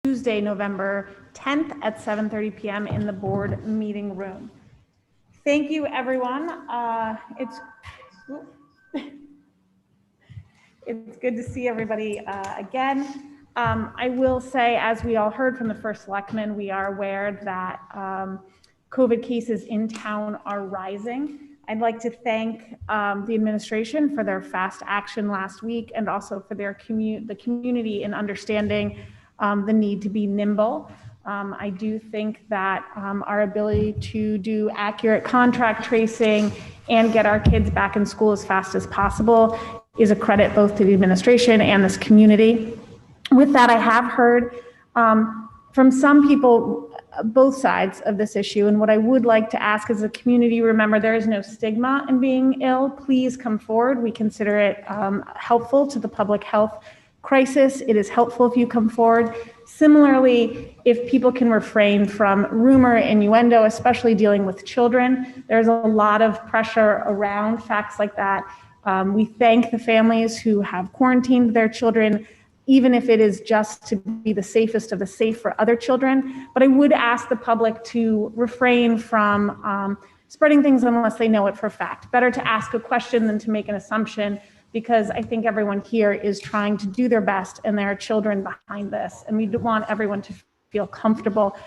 Tuesday, November 10th at 7:30 p.m. in the board meeting room. Thank you, everyone. It's good to see everybody again. I will say, as we all heard from the first selectman, we are aware that COVID cases in town are rising. I'd like to thank the administration for their fast action last week, and also for their the community in understanding the need to be nimble. I do think that our ability to do accurate contact tracing and get our kids back in school as fast as possible is a credit both to the administration and this community. With that, I have heard from some people both sides of this issue, and what I would like to ask as a community, remember there is no stigma in being ill. Please come forward. We consider it helpful to the public health crisis. It is helpful if you come forward. Similarly, if people can refrain from rumor, innuendo, especially dealing with children, there's a lot of pressure around facts like that. We thank the families who have quarantined their children, even if it is just to be the safest of the safe for other children. But I would ask the public to refrain from spreading things unless they know it for a fact. Better to ask a question than to make an assumption, because I think everyone here is trying to do their best, and there are children behind this, and we want everyone to feel comfortable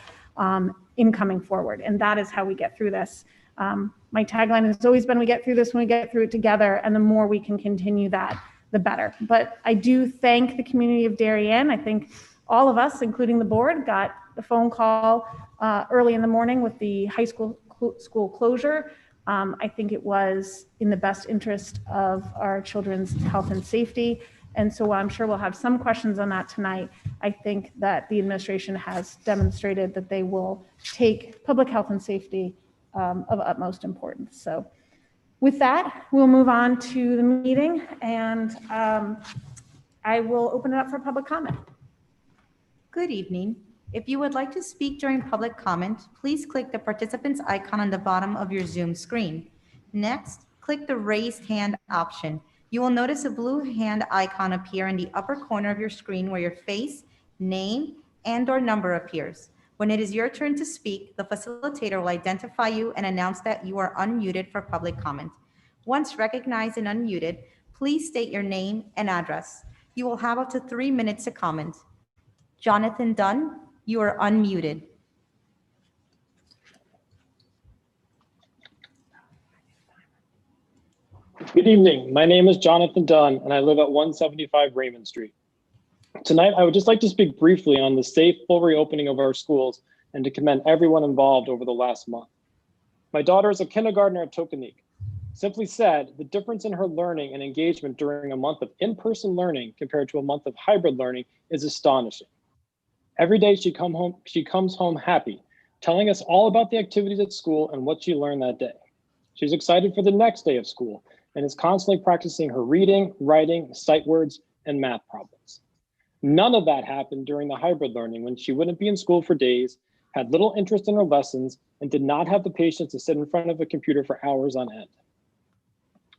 in coming forward, and that is how we get through this. My tagline has always been, we get through this when we get through it together, and the more we can continue that, the better. But I do thank the community of Darien. I think all of us, including the board, got the phone call early in the morning with the high school closure. I think it was in the best interest of our children's health and safety. And so I'm sure we'll have some questions on that tonight. I think that the administration has demonstrated that they will take public health and safety of utmost importance. So with that, we'll move on to the meeting, and I will open it up for public comment. Good evening. If you would like to speak during public comment, please click the participants icon on the bottom of your Zoom screen. Next, click the raised hand option. You will notice a blue hand icon appear in the upper corner of your screen where your face, name, and/or number appears. When it is your turn to speak, the facilitator will identify you and announce that you are unmuted for public comment. Once recognized and unmuted, please state your name and address. You will have up to 3 minutes to comment. Jonathan Dunn, you are unmuted. Good evening. My name is Jonathan Dunn, and I live at 175 Raymond Street. Tonight, I would just like to speak briefly on the safe, full reopening of our schools and to commend everyone involved over the last month. My daughter is a kindergartner at Tokenique. Simply said, the difference in her learning and engagement during a month of in-person learning compared to a month of hybrid learning is astonishing. Every day she comes home happy, telling us all about the activities at school and what she learned that day. She's excited for the next day of school and is constantly practicing her reading, writing, sight words, and math problems. None of that happened during the hybrid learning, when she wouldn't be in school for days, had little interest in her lessons, and did not have the patience to sit in front of a computer for hours on end.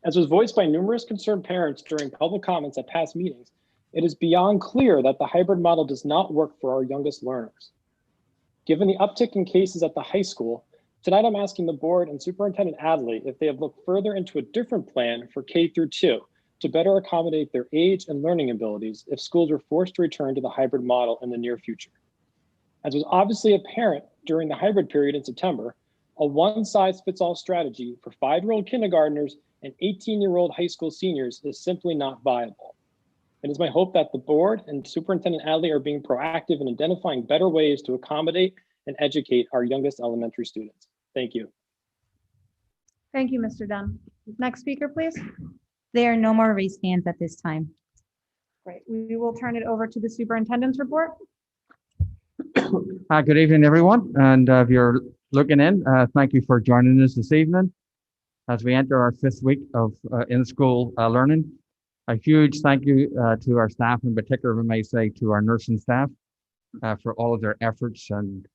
As was voiced by numerous concerned parents during public comments at past meetings, it is beyond clear that the hybrid model does not work for our youngest learners. Given the uptick in cases at the high school, tonight I'm asking the board and Superintendent Adley if they have looked further into a different plan for K through 2 to better accommodate their age and learning abilities if schools were forced to return to the hybrid model in the near future. As was obviously apparent during the hybrid period in September, a one-size-fits-all strategy for 5-year-old kindergartners and 18-year-old high school seniors is simply not viable. It is my hope that the board and Superintendent Adley are being proactive in identifying better ways to accommodate and educate our youngest elementary students. Thank you. Thank you, Mr. Dunn. Next speaker, please. There are no more raised hands at this time. Great. We will turn it over to the superintendent's report. Good evening, everyone. And if you're looking in, thank you for joining us this evening as we enter our 5th week of in-school learning. A huge thank you to our staff, in particular, we may say to our nursing staff for all of their efforts and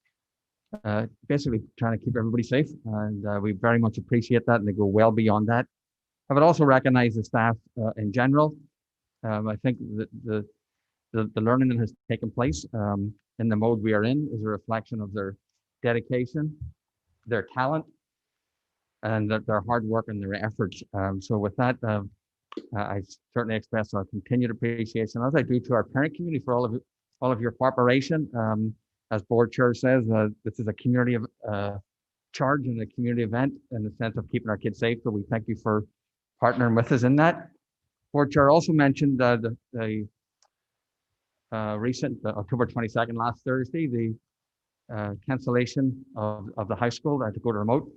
basically trying to keep everybody safe. And we very much appreciate that, and they go well beyond that. I would also recognize the staff in general. I think the learning that has taken place in the mode we are in is a reflection of their dedication, their talent, and their hard work and their efforts. So with that, I certainly express our continued appreciation, as I do to our parent community, for all of your cooperation. As board chair says, this is a community of charge and a community event in the sense of keeping our kids safe. So we thank you for partnering with us in that. Board chair also mentioned the recent October 22nd, last Thursday, the cancellation of the high school to go to remote.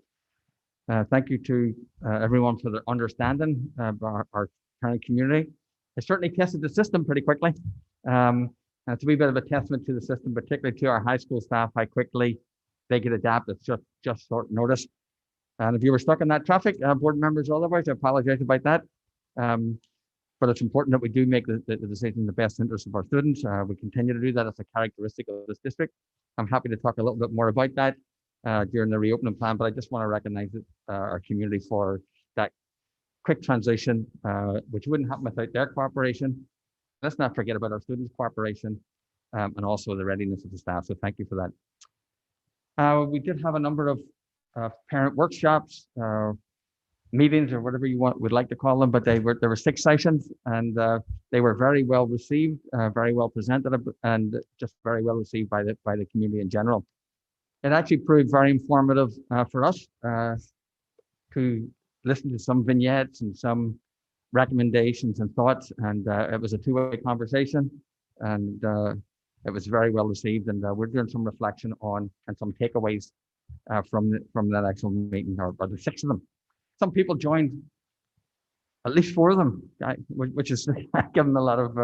Thank you to everyone for their understanding, our parent community. It certainly tested the system pretty quickly. And it's a wee bit of a testament to the system, particularly to our high school staff, how quickly they could adapt. It's just short notice. And if you were stuck in that traffic, board members or otherwise, I apologize about that. But it's important that we do make the decision in the best interest of our students. We continue to do that as a characteristic of this district. I'm happy to talk a little bit more about that during the reopening plan, but I just want to recognize our community for that quick transition, which wouldn't happen without their cooperation. Let's not forget about our students' cooperation and also the readiness of the staff. So thank you for that. We did have a number of parent workshops, meetings, or whatever you would like to call them, but there were 6 sessions, and they were very well received, very well presented, and just very well received by the community in general. It actually proved very informative for us to listen to some vignettes and some recommendations and thoughts, and it was a two-way conversation, and it was very well received, and we're doing some reflection on and some takeaways from that actual meeting, or the 6 of them. Some people joined, at least 4 of them, which is giving a lot of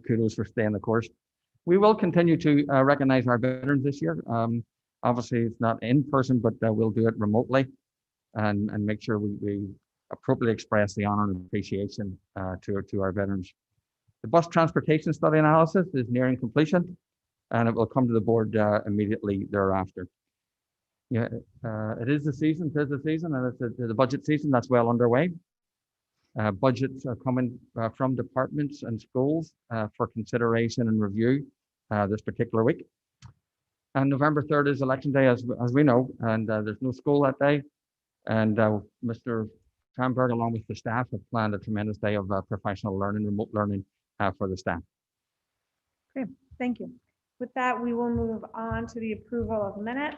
kudos for staying the course. We will continue to recognize our veterans this year. Obviously, it's not in person, but we'll do it remotely, and make sure we appropriately express the honor and appreciation to our veterans. The bus transportation study analysis is nearing completion, and it will come to the board immediately thereafter. Yeah, it is the season, and it's the budget season that's well underway. Budgets are coming from departments and schools for consideration and review this particular week. And November 3rd is election day, as we know, and there's no school that day. And Mr. Tramberg, along with the staff, have planned a tremendous day of professional learning, remote learning for the staff. Great, thank you. With that, we will move on to the approval of minutes.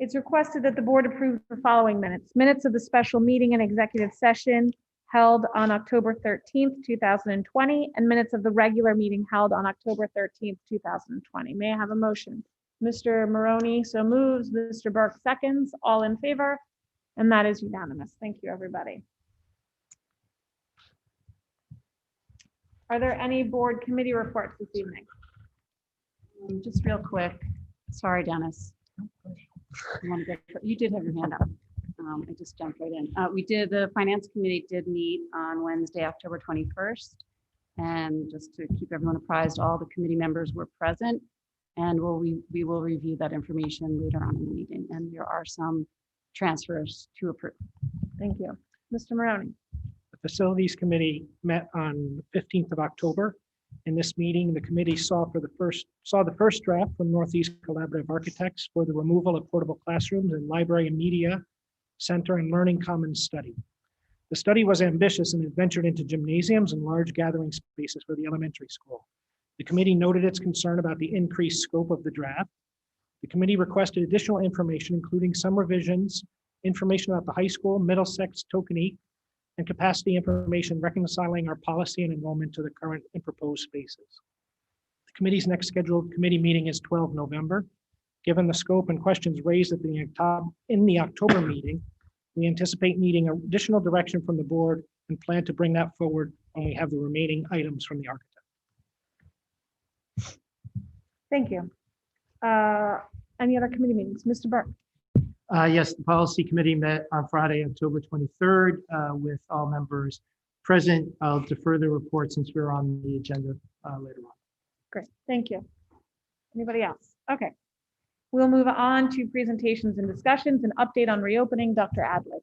It's requested that the board approve the following minutes. Minutes of the special meeting and executive session held on October 13th, 2020, and minutes of the regular meeting held on October 13th, 2020. May I have a motion? Mr. Maroney so moves, Mr. Burke seconds, all in favor, and that is unanimous. Thank you, everybody. Are there any board committee reports this evening? Just real quick. Sorry, Dennis. You did have your hand up. I just jumped right in. The finance committee did meet on Wednesday, October 21st. And just to keep everyone apprised, all the committee members were present, and we will review that information later on in the meeting. And there are some transfers to approve. Thank you. Mr. Maroney. The Facilities Committee met on the 15th of October. In this meeting, the committee saw the first draft from Northeast Collaborative Architects for the removal of portable classrooms in library and media center and learning commons study. The study was ambitious and it ventured into gymnasiums and large gathering spaces for the elementary school. The committee noted its concern about the increased scope of the draft. The committee requested additional information, including some revisions, information about the high school, Middlesex, Tokenique, and capacity information reconciling our policy and enrollment to the current and proposed spaces. The committee's next scheduled committee meeting is 12 November. Given the scope and questions raised in the October meeting, we anticipate needing additional direction from the board and plan to bring that forward when we have the remaining items from the architect. Thank you. Any other committee meetings? Mr. Burke. Yes, the policy committee met on Friday, October 23rd, with all members present. I'll defer the report since we're on the agenda later on. Great, thank you. Anybody else? Okay. We'll move on to presentations and discussions. An update on reopening, Dr. Adley.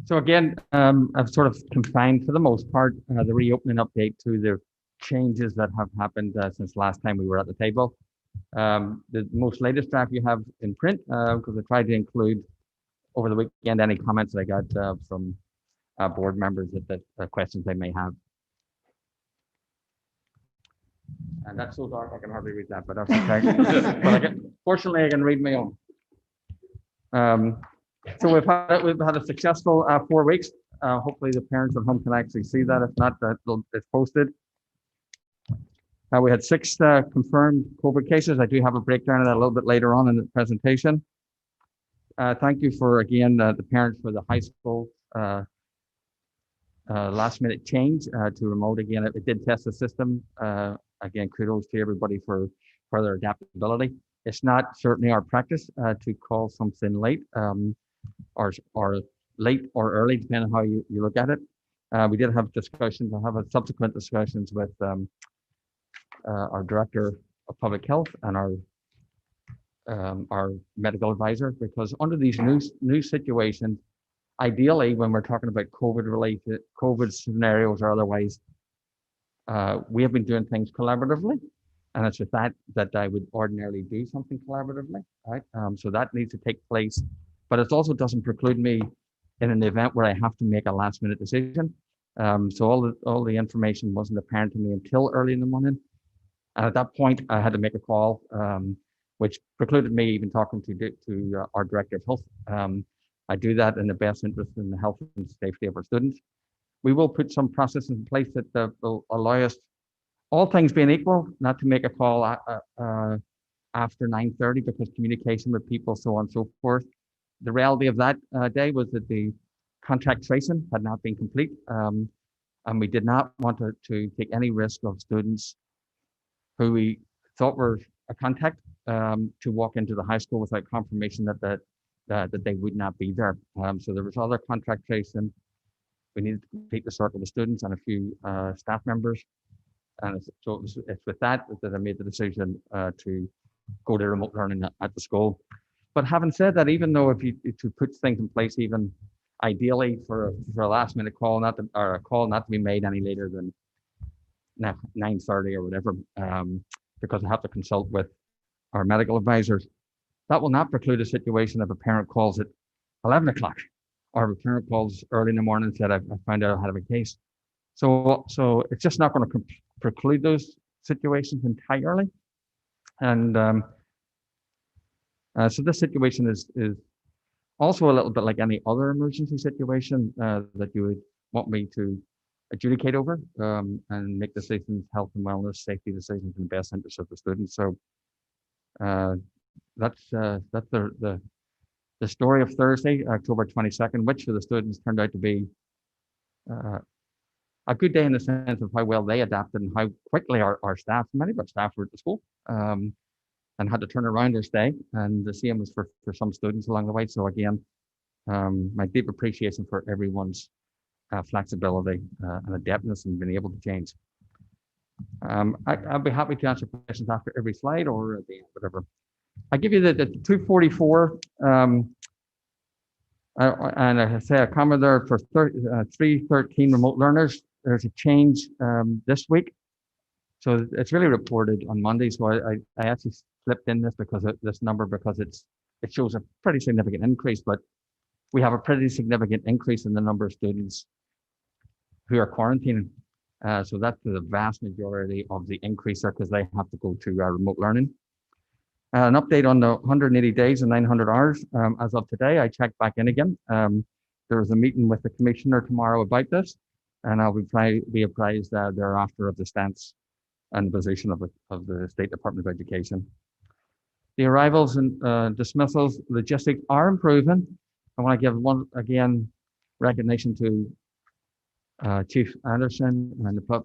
So again, I've sort of confined for the most part the reopening update to the changes that have happened since last time we were at the table. The most latest draft you have in print, because I tried to include over the weekend any comments that I got from board members that questions they may have. And that's so dark I can hardly read that, but that's okay. But fortunately, I can read my own. So we've had a successful 4 weeks. Hopefully, the parents at home can actually see that. If not, it's posted. We had 6 confirmed COVID cases. I do have a breakdown of that a little bit later on in the presentation. Thank you for, again, the parents for the high school last minute change to remote. Again, it did test the system. Again, kudos to everybody for their adaptability. It's not certainly our practice to call something late or late or early, depending on how you look at it. We did have discussions. I have subsequent discussions with our Director of Public Health and our medical advisor, because under these new situations, ideally, when we're talking about COVID scenarios or otherwise, we have been doing things collaboratively, and it's with that I would ordinarily do something collaboratively, right? So that needs to take place, but it also doesn't preclude me in an event where I have to make a last minute decision. So all the information wasn't apparent to me until early in the morning. And at that point, I had to make a call, which precluded me even talking to our Director of Health. I do that in the best interest in the health and safety of our students. We will put some processes in place that will allow us, all things being equal, not to make a call after 9:30 because communication with people, so on and so forth. The reality of that day was that the contact tracing had not been complete, and we did not want to take any risk of students who we thought were a contact to walk into the high school without confirmation that they would not be there. So there was other contact tracing. We needed to complete the circle of students and a few staff members. And it's with that I made the decision to go to remote learning at the school. But having said that, even though if you to put things in place, even ideally for a last minute call, or a call not to be made any later than 9:30 or whatever, because I have to consult with our medical advisors, that will not preclude a situation if a parent calls at 11 o'clock or if a parent calls early in the morning and said, I found out I had a case. So it's just not going to preclude those situations entirely. And so this situation is also a little bit like any other emergency situation that you would want me to adjudicate over and make decisions, health and wellness, safety decisions in the best interest of the students. So that's the story of Thursday, October 22nd, which for the students turned out to be a good day in the sense of how well they adapted and how quickly our staff, many of our staff were at the school and had to turn around their stay. And the same was for some students along the way. So again, my deep appreciation for everyone's flexibility and adeptness and being able to change. I'll be happy to answer questions after every slide or at the end, whatever. I give you the 244, and I say a comment there for 313 remote learners. There's a change this week. So it's really reported on Monday. So I actually slipped in this because of this number because it shows a pretty significant increase, but we have a pretty significant increase in the number of students who are quarantining. So that's the vast majority of the increase there because they have to go to remote learning. An update on the 180 days and 900 hours. As of today, I checked back in again. There is a meeting with the commissioner tomorrow about this, and I'll be apprised thereafter of the stance and position of the State Department of Education. The arrivals and dismissals logistics are improving. I want to give one again recognition to Chief Anderson and the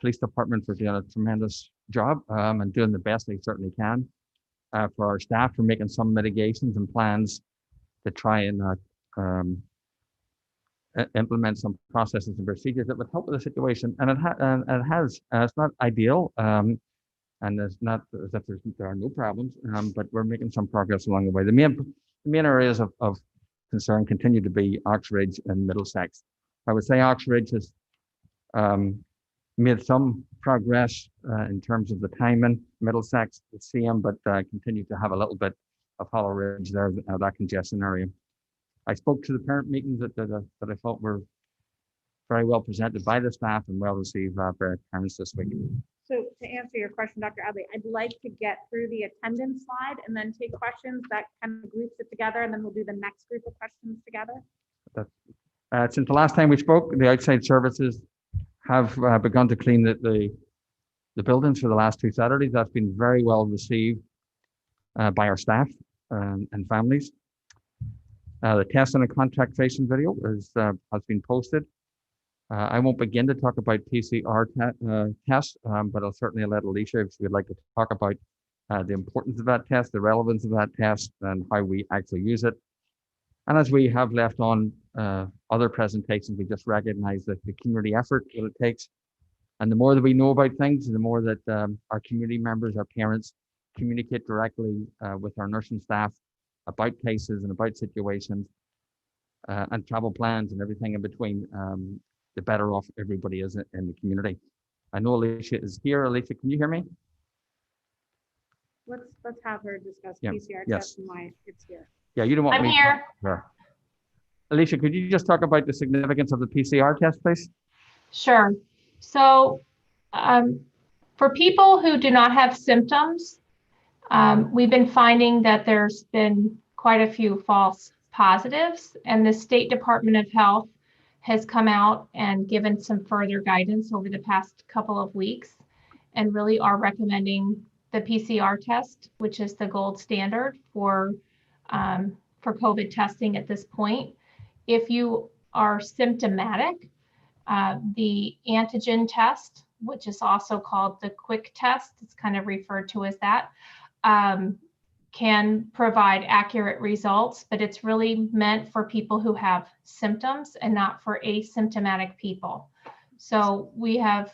police department for doing a tremendous job and doing the best they certainly can. For our staff for making some mitigations and plans to try and implement some processes and procedures that would help with the situation. And it has. It's not ideal, and it's not as if there are no problems, but we're making some progress along the way. The main areas of concern continue to be Oxbridge and Middlesex. I would say Oxbridge is made some progress in terms of the timing. Middlesex, the same, but continue to have a little bit of Hollow Ridge there, that congestion area. I spoke to the parent meetings that I thought were very well presented by the staff and well received by parents this week. So to answer your question, Dr. Adley, I'd like to get through the attendance slide and then take questions that kind of groups it together, and then we'll do the next group of questions together. Since the last time we spoke, the outside services have begun to clean the buildings for the last 2 Saturdays. That's been very well received by our staff and families. The test and contact tracing video has been posted. I won't begin to talk about PCR tests, but I'll certainly let Alicia, if she would like to talk about the importance of that test, the relevance of that test, and how we actually use it. And as we have left on other presentations, we just recognize that the community effort that it takes. And the more that we know about things, the more that our community members, our parents communicate directly with our nursing staff about cases and about situations and travel plans and everything in between, the better off everybody is in the community. I know Alicia is here. Alicia, can you hear me? Let's have her discuss Yeah. PCR Yes. test and why it's here. Yeah, you don't want I'm me. here. Sure. Alicia, could you just talk about the significance of the PCR test, please? Sure. So for people who do not have symptoms, we've been finding that there's been quite a few false positives, and the State Department of Health has come out and given some further guidance over the past couple of weeks and really are recommending the PCR test, which is the gold standard for COVID testing at this point. If you are symptomatic, the antigen test, which is also called the quick test, it's kind of referred to as that, can provide accurate results, but it's really meant for people who have symptoms and not for asymptomatic people. So we have,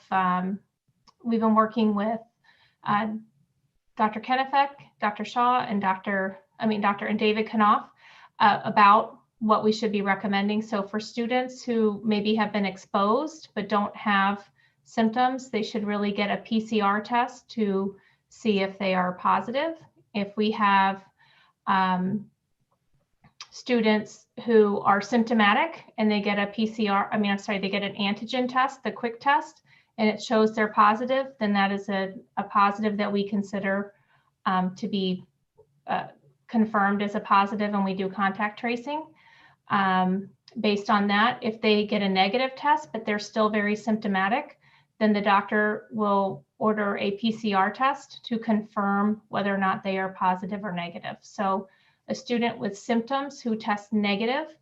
we've been working with Dr. Kenefek, Dr. Shaw, and Dr. and David Knopf about what we should be recommending. So for students who maybe have been exposed but don't have symptoms, they should really get a PCR test to see if they are positive. If we have students who are symptomatic and they get a they get an antigen test, the quick test, and it shows they're positive, then that is a positive that we consider to be confirmed as a positive, and we do contact tracing. Based on that, if they get a negative test, but they're still very symptomatic, then the doctor will order a PCR test to confirm whether or not they are positive or negative. So a student with symptoms who test negative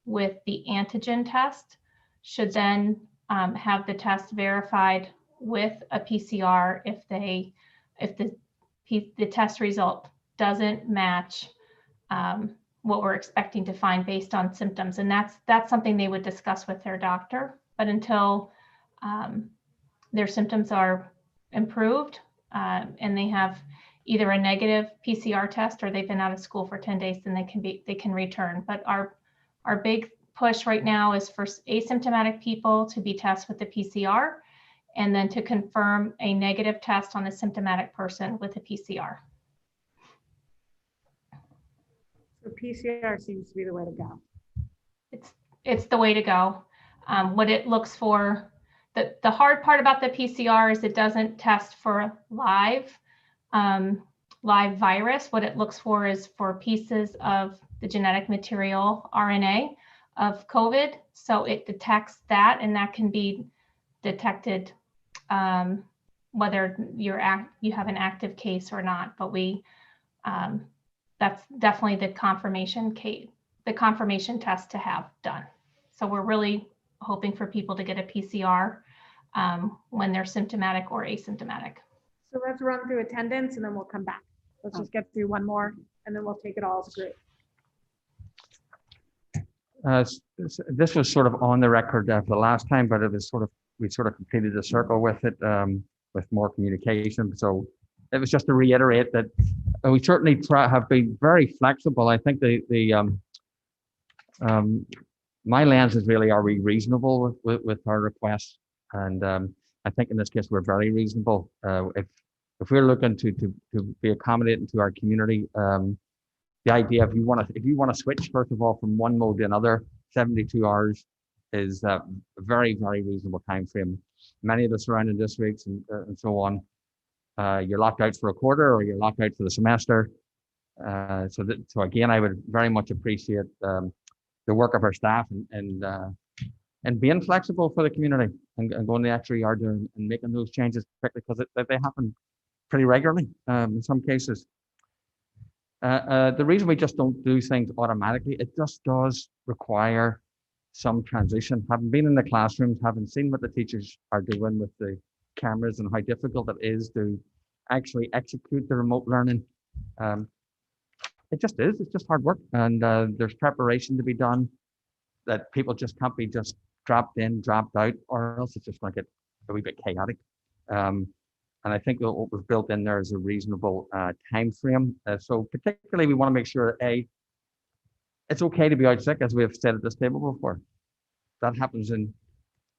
with the antigen test should then have the test verified with a PCR if the test result doesn't match what we're expecting to find based on symptoms. And that's something they would discuss with their doctor. But until their symptoms are improved and they have either a negative PCR test or they've been out of school for 10 days, then they can return. But our big push right now is for asymptomatic people to be tested with the PCR and then to confirm a negative test on a symptomatic person with a PCR. So PCR seems to be the way to go. It's the way to go. What it looks for, the hard part about the PCR is it doesn't test for live virus. What it looks for is for pieces of the genetic material, RNA, of COVID. So it detects that, and that can be detected whether you have an active case or not. But that's definitely the confirmation test to have done. So we're really hoping for people to get a PCR when they're symptomatic or asymptomatic. So let's run through attendance and then we'll come back. Let's just get through one more and then we'll take it all as a group. This was sort of on the record for the last time, but it was we sort of completed the circle with it with more communication. So it was just to reiterate that we certainly have been very flexible. I think my lens is really, are we reasonable with our requests? And I think in this case we're very reasonable. If we're looking to be accommodating to our community, the idea if you want to switch first of all from one mode to another, 72 hours is a very, very reasonable time frame. Many of the surrounding districts and so on, you're locked out for a quarter or you're locked out for the semester. So again, I would very much appreciate the work of our staff and being flexible for the community and going the extra yard and making those changes quickly, because they happen pretty regularly in some cases. The reason we just don't do things automatically, it just does require some transition. Having been in the classrooms, having seen what the teachers are doing with the cameras and how difficult it is to actually execute the remote learning, it just is. It's just hard work, and there's preparation to be done that people just can't be just dropped in, dropped out, or else it's just going to get a wee bit chaotic. And I think that what was built in there is a reasonable time frame. So particularly, we want to make sure that it's okay to be out sick, as we have said at this table before. That happens in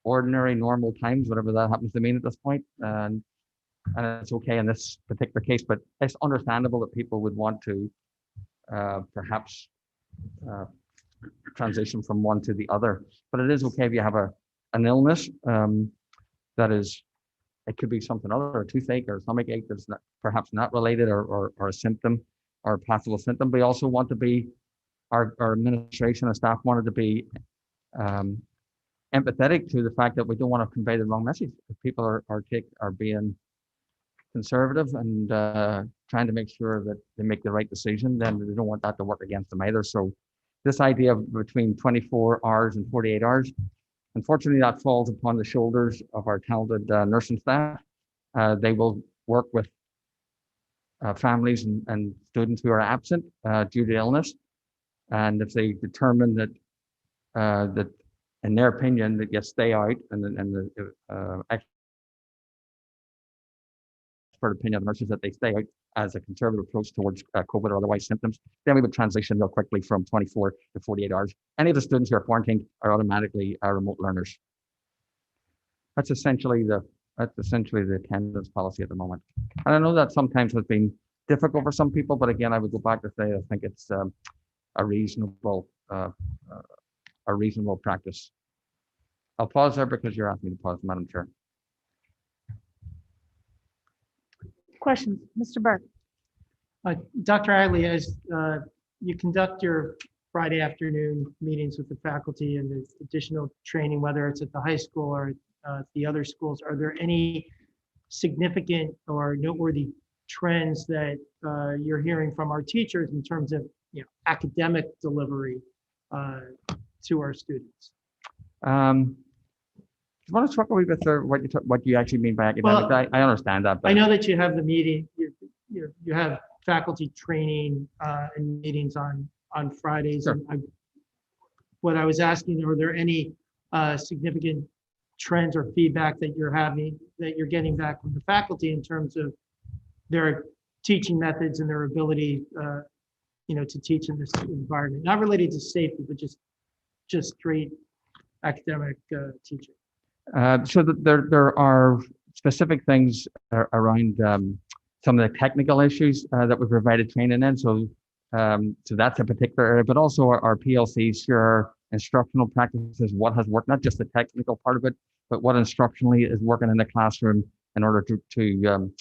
ordinary, normal times, whatever that happens to mean at this point, and it's okay in this particular case. But it's understandable that people would want to perhaps transition from one to the other. But it is okay if you have an illness that is. It could be something other, a toothache or a stomach ache that's perhaps not related, or a symptom or a possible symptom. We also want to be, our administration and staff wanted to be empathetic to the fact that we don't want to convey the wrong message. If people are being conservative and trying to make sure that they make the right decision, then we don't want that to work against them either. So this idea of between 24 hours and 48 hours, unfortunately, that falls upon the shoulders of our talented nursing staff. They will work with families and students who are absent due to illness. And if they determine that in their opinion, that you stay out, and the expert opinion of nurses that they stay out as a conservative approach towards COVID or otherwise symptoms, then we would transition real quickly from 24 to 48 hours. Any of the students who are quarantined are automatically remote learners. That's essentially the attendance policy at the moment. And I know that sometimes has been difficult for some people, but again, I would go back to say I think it's a reasonable practice. I'll pause there because you're asking me to pause, Madam Chair. Questions, Mr. Burke? Dr. Isley, as you conduct your Friday afternoon meetings with the faculty and the additional training, whether it's at the high school or at the other schools, are there any significant or noteworthy trends that you're hearing from our teachers in terms of academic delivery to our students? You want to talk a wee bit through what you actually mean by academic? Well, I understand that. But I know that you have the meeting, you have faculty training and meetings on Fridays. Sure. And what I was asking, are there any significant trends or feedback that you're getting back from the faculty in terms of their teaching methods and their ability, to teach in this environment, not related to safety, but just straight academic teaching? So there are specific things around some of the technical issues that we provided training in. So that's a particular area, but also our PLCs, your instructional practices, what has worked, not just the technical part of it, but what instructionally is working in the classroom in order to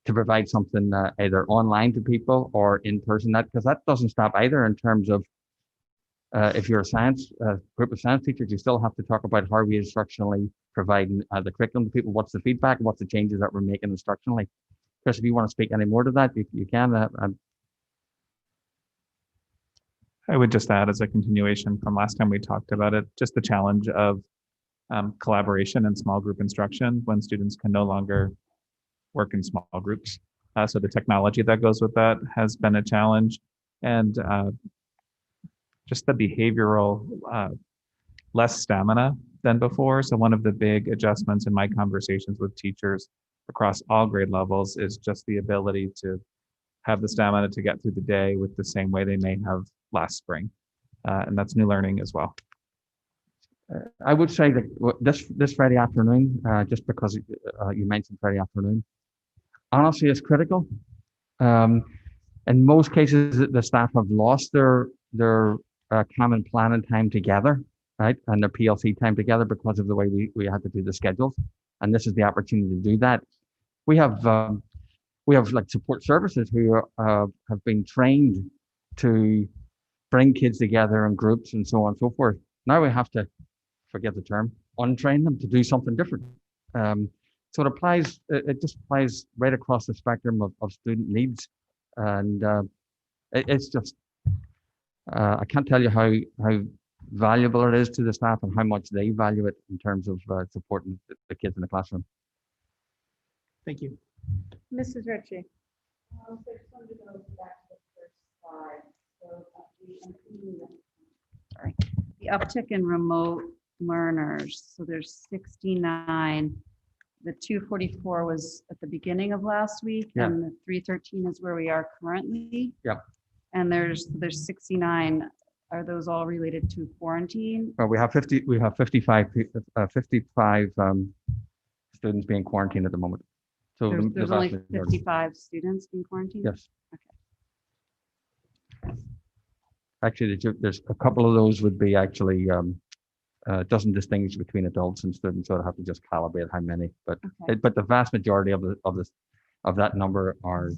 provide something either online to people or in person. Because that doesn't stop either in terms of if you're a science group of science teachers, you still have to talk about how we instructionally providing the curriculum to people. What's the feedback? What's the changes that we're making instructionally? Chris, if you want to speak any more to that, you can. I would just add, as a continuation from last time we talked about it, just the challenge of collaboration and small group instruction when students can no longer work in small groups. So the technology that goes with that has been a challenge, and just the behavioral less stamina than before. So one of the big adjustments in my conversations with teachers across all grade levels is just the ability to have the stamina to get through the day with the same way they may have last spring. And that's new learning as well. I would say that this Friday afternoon, just because you mentioned Friday afternoon, honestly is critical. In most cases, the staff have lost their common planning time together, right, and their PLC time together because of the way we had to do the schedules, and this is the opportunity to do that. We have like support services who have been trained to bring kids together in groups and so on and so forth. Now we have to, forget the term, untrain them to do something different. So it applies. It just applies right across the spectrum of student needs, and it's just I can't tell you how valuable it is to the staff and how much they value it in terms of supporting the kids in the classroom. Thank you. Mrs. Ritchie. Sorry. The uptick in remote learners, so there's 69. The 244 was at the beginning of last week, Yeah. and the 313 is where we are currently. Yep. And there's 69. Are those all related to quarantine? Well, we have 55 students being quarantined at the moment. So There's, the there's vast only majority. 55 students in quarantine? Yes. Okay. Actually, there's a couple of those would be actually doesn't distinguish between adults and students, so I'd have to just calibrate how many. But Okay. but the vast majority of that number are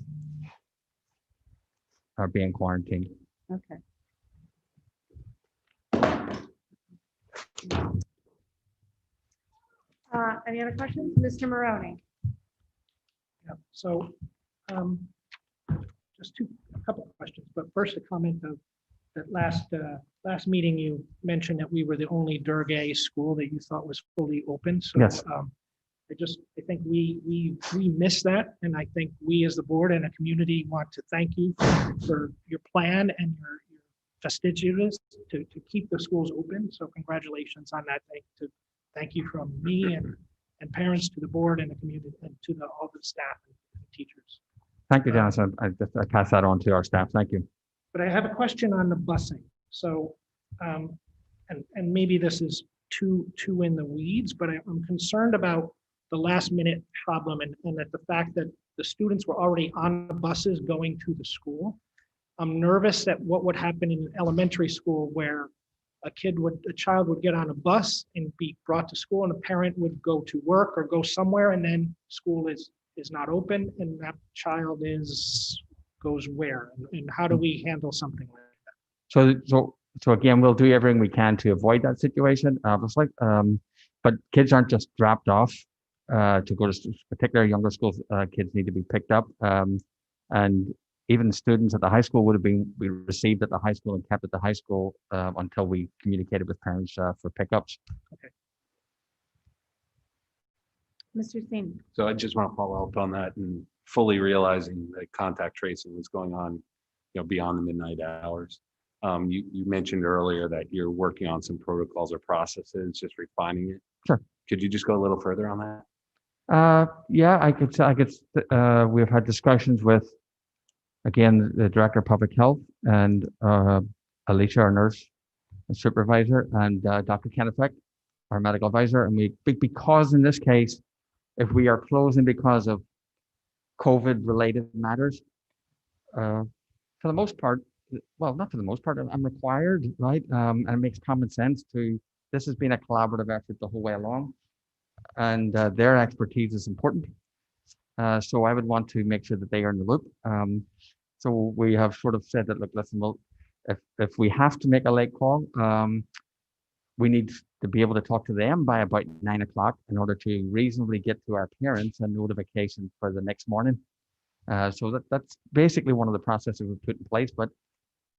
being quarantined. Okay. Any other questions? Mr. Maroney? Yeah, so just a couple of questions, but first a comment of that last meeting you mentioned that we were the only Durgay school that you thought was fully open. So Yes. I think we missed that, and I think we as the board and a community want to thank you for your plan and your fastidiousness to keep the schools open. So congratulations on that. Thank you from me and parents to the board and the community and to all the staff and teachers. Thank you, Dennis. I pass that on to our staff. Thank you. But I have a question on the busing. So, and maybe this is too in the weeds, but I'm concerned about the last minute problem and that the fact that the students were already on the buses going to the school. I'm nervous that what would happen in elementary school where a child would get on a bus and be brought to school and a parent would go to work or go somewhere and then school is not open and that child goes where and how do we handle something like that? So again, we'll do everything we can to avoid that situation, obviously. But kids aren't just dropped off to go to particularly younger schools. Kids need to be picked up, and even students at the high school would have been received at the high school and kept at the high school until we communicated with parents for pickups. Okay. Mr. Steen? So I just want to follow up on that and fully realizing that contact tracing was going on, beyond the midnight hours. You mentioned earlier that you're working on some protocols or processes, just refining it. Sure. Could you just go a little further on that? Yeah, I could. We've had discussions with, again, the Director of Public Health and Alicia, our nurse and supervisor, and Dr. Kennefick, our medical advisor. And because in this case, if we are closing because of COVID-related matters, for the most part, well, not for the most part, I'm required, right? And it makes common sense this has been a collaborative effort the whole way along, and their expertise is important. So I would want to make sure that they are in the loop. So we have sort of said that, look, listen, if we have to make a late call, we need to be able to talk to them by about 9 o'clock in order to reasonably get to our parents a notification for the next morning. So that's basically one of the processes we've put in place. But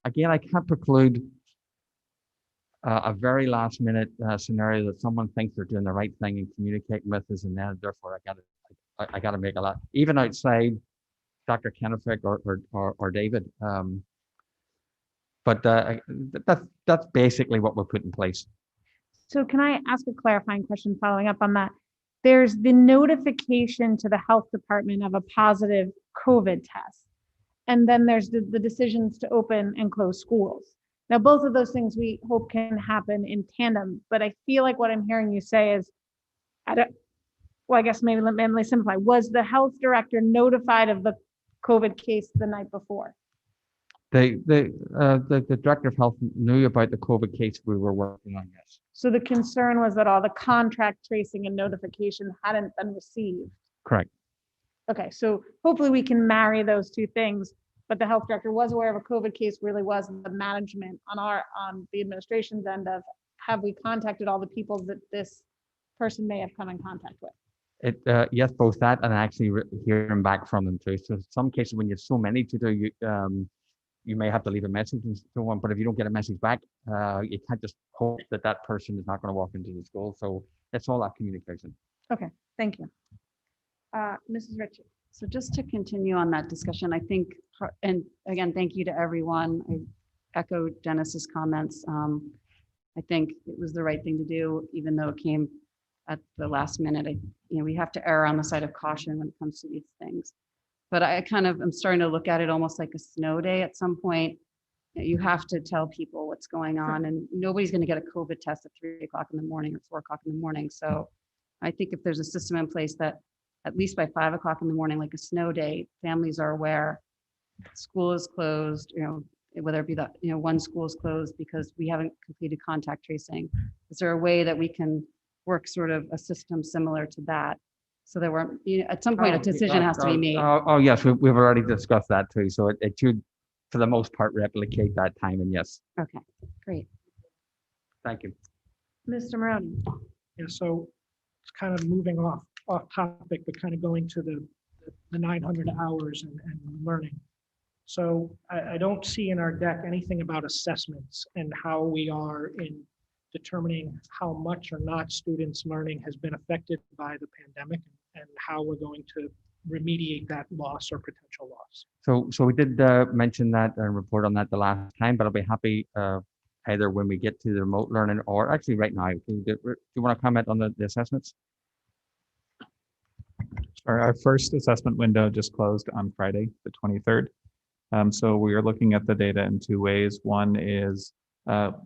again, I can't preclude a very last minute scenario that someone thinks they're doing the right thing and communicating with us, and then therefore I got to make a lot, even outside Dr. Kennefick or David. But that's basically what we've put in place. So can I ask a clarifying question following up on that? There's the notification to the health department of a positive COVID test. And then there's the decisions to open and close schools. Now, both of those things we hope can happen in tandem, but I feel like what I'm hearing you say is, well, I guess maybe let me simplify. Was the health director notified of the COVID case the night before? The director of health knew about the COVID case we were working on, yes. So the concern was that all the contract tracing and notification hadn't been received. Correct. Okay, so hopefully we can marry those two things, but the health director was aware of a COVID case, really was the management on the administration's end of, have we contacted all the people that this person may have come in contact with? Yes, both that and actually hearing back from them too. So some cases when you have so many to do, you may have to leave a message and so on, but if you don't get a message back, you can't just hope that that person is not going to walk into the school. So it's all that communication. Okay, thank you. Mrs. Ritchie. So just to continue on that discussion, I think, and again, thank you to everyone. I echo Dennis's comments. I think it was the right thing to do, even though it came at the last minute. We have to err on the side of caution when it comes to these things. But I kind of am starting to look at it almost like a snow day at some point. You have to tell people what's going on, and nobody's going to get a COVID test at 3 o'clock in the morning or 4 o'clock in the morning. So I think if there's a system in place that at least by 5 o'clock in the morning, like a snow day, families are aware school is closed, whether it be that, one school is closed because we haven't completed contact tracing. Is there a way that we can work sort of a system similar to that? So that we're, at some point, a decision has to be made. Yes, we've already discussed that too. So it should, for the most part, replicate that timing. Yes. Okay, great. Thank you. Mr. Maroney. Yeah, so it's kind of moving off topic, but kind of going to the 900 hours and learning. So I don't see in our deck anything about assessments and how we are in determining how much or not students' learning has been affected by the pandemic and how we're going to remediate that loss or potential loss. So we did mention that and report on that the last time, but I'll be happy either when we get to the remote learning or actually right now. Do you want to comment on the assessments? Our first assessment window just closed on Friday, the 23rd. So we are looking at the data in two ways. One is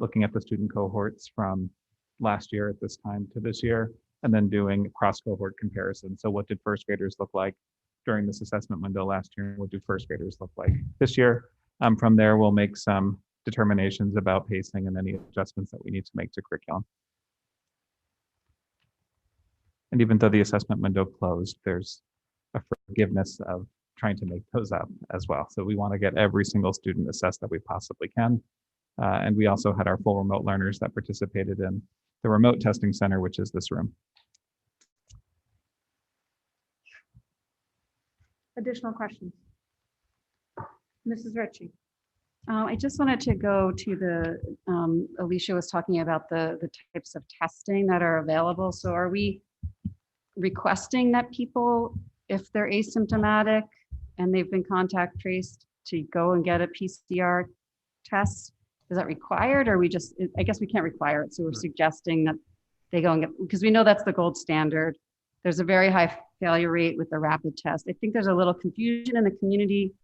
looking at the student cohorts from last year at this time to this year, and then doing cross-cohort comparison. So what did first graders look like during this assessment window last year? What do first graders look like this year? From there, we'll make some determinations about pacing and any adjustments that we need to make to curriculum. And even though the assessment window closed, there's a forgiveness of trying to make those up as well. So we want to get every single student assessed that we possibly can. And we also had our full remote learners that participated in the remote testing center, which is this room. Additional questions? Mrs. Ritchie. I just wanted to go to the, Alicia was talking about the types of testing that are available. So are we requesting that people, if they're asymptomatic and they've been contact traced, to go and get a PCR test? Is that required, or we just, I guess we can't require it. So we're suggesting that they go and get, because we know that's the gold standard. There's a very high failure rate with the rapid test. I think there's a little confusion in the community.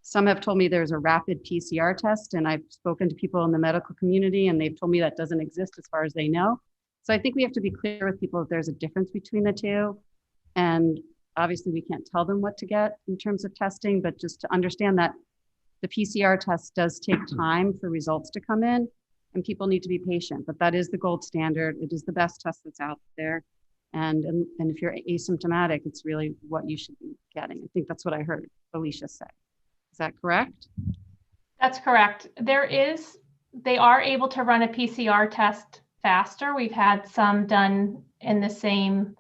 Some have told me there's a rapid PCR test, and I've spoken to people in the medical community and they've told me that doesn't exist as far as they know. So I think we have to be clear with people if there's a difference between the two. And obviously we can't tell them what to get in terms of testing, but just to understand that the PCR test does take time for results to come in and people need to be patient, but that is the gold standard. It is the best test that's out there. And if you're asymptomatic, it's really what you should be getting. I think that's what I heard Alicia say. Is that correct? That's correct. They are able to run a PCR test faster. We've had some done in the same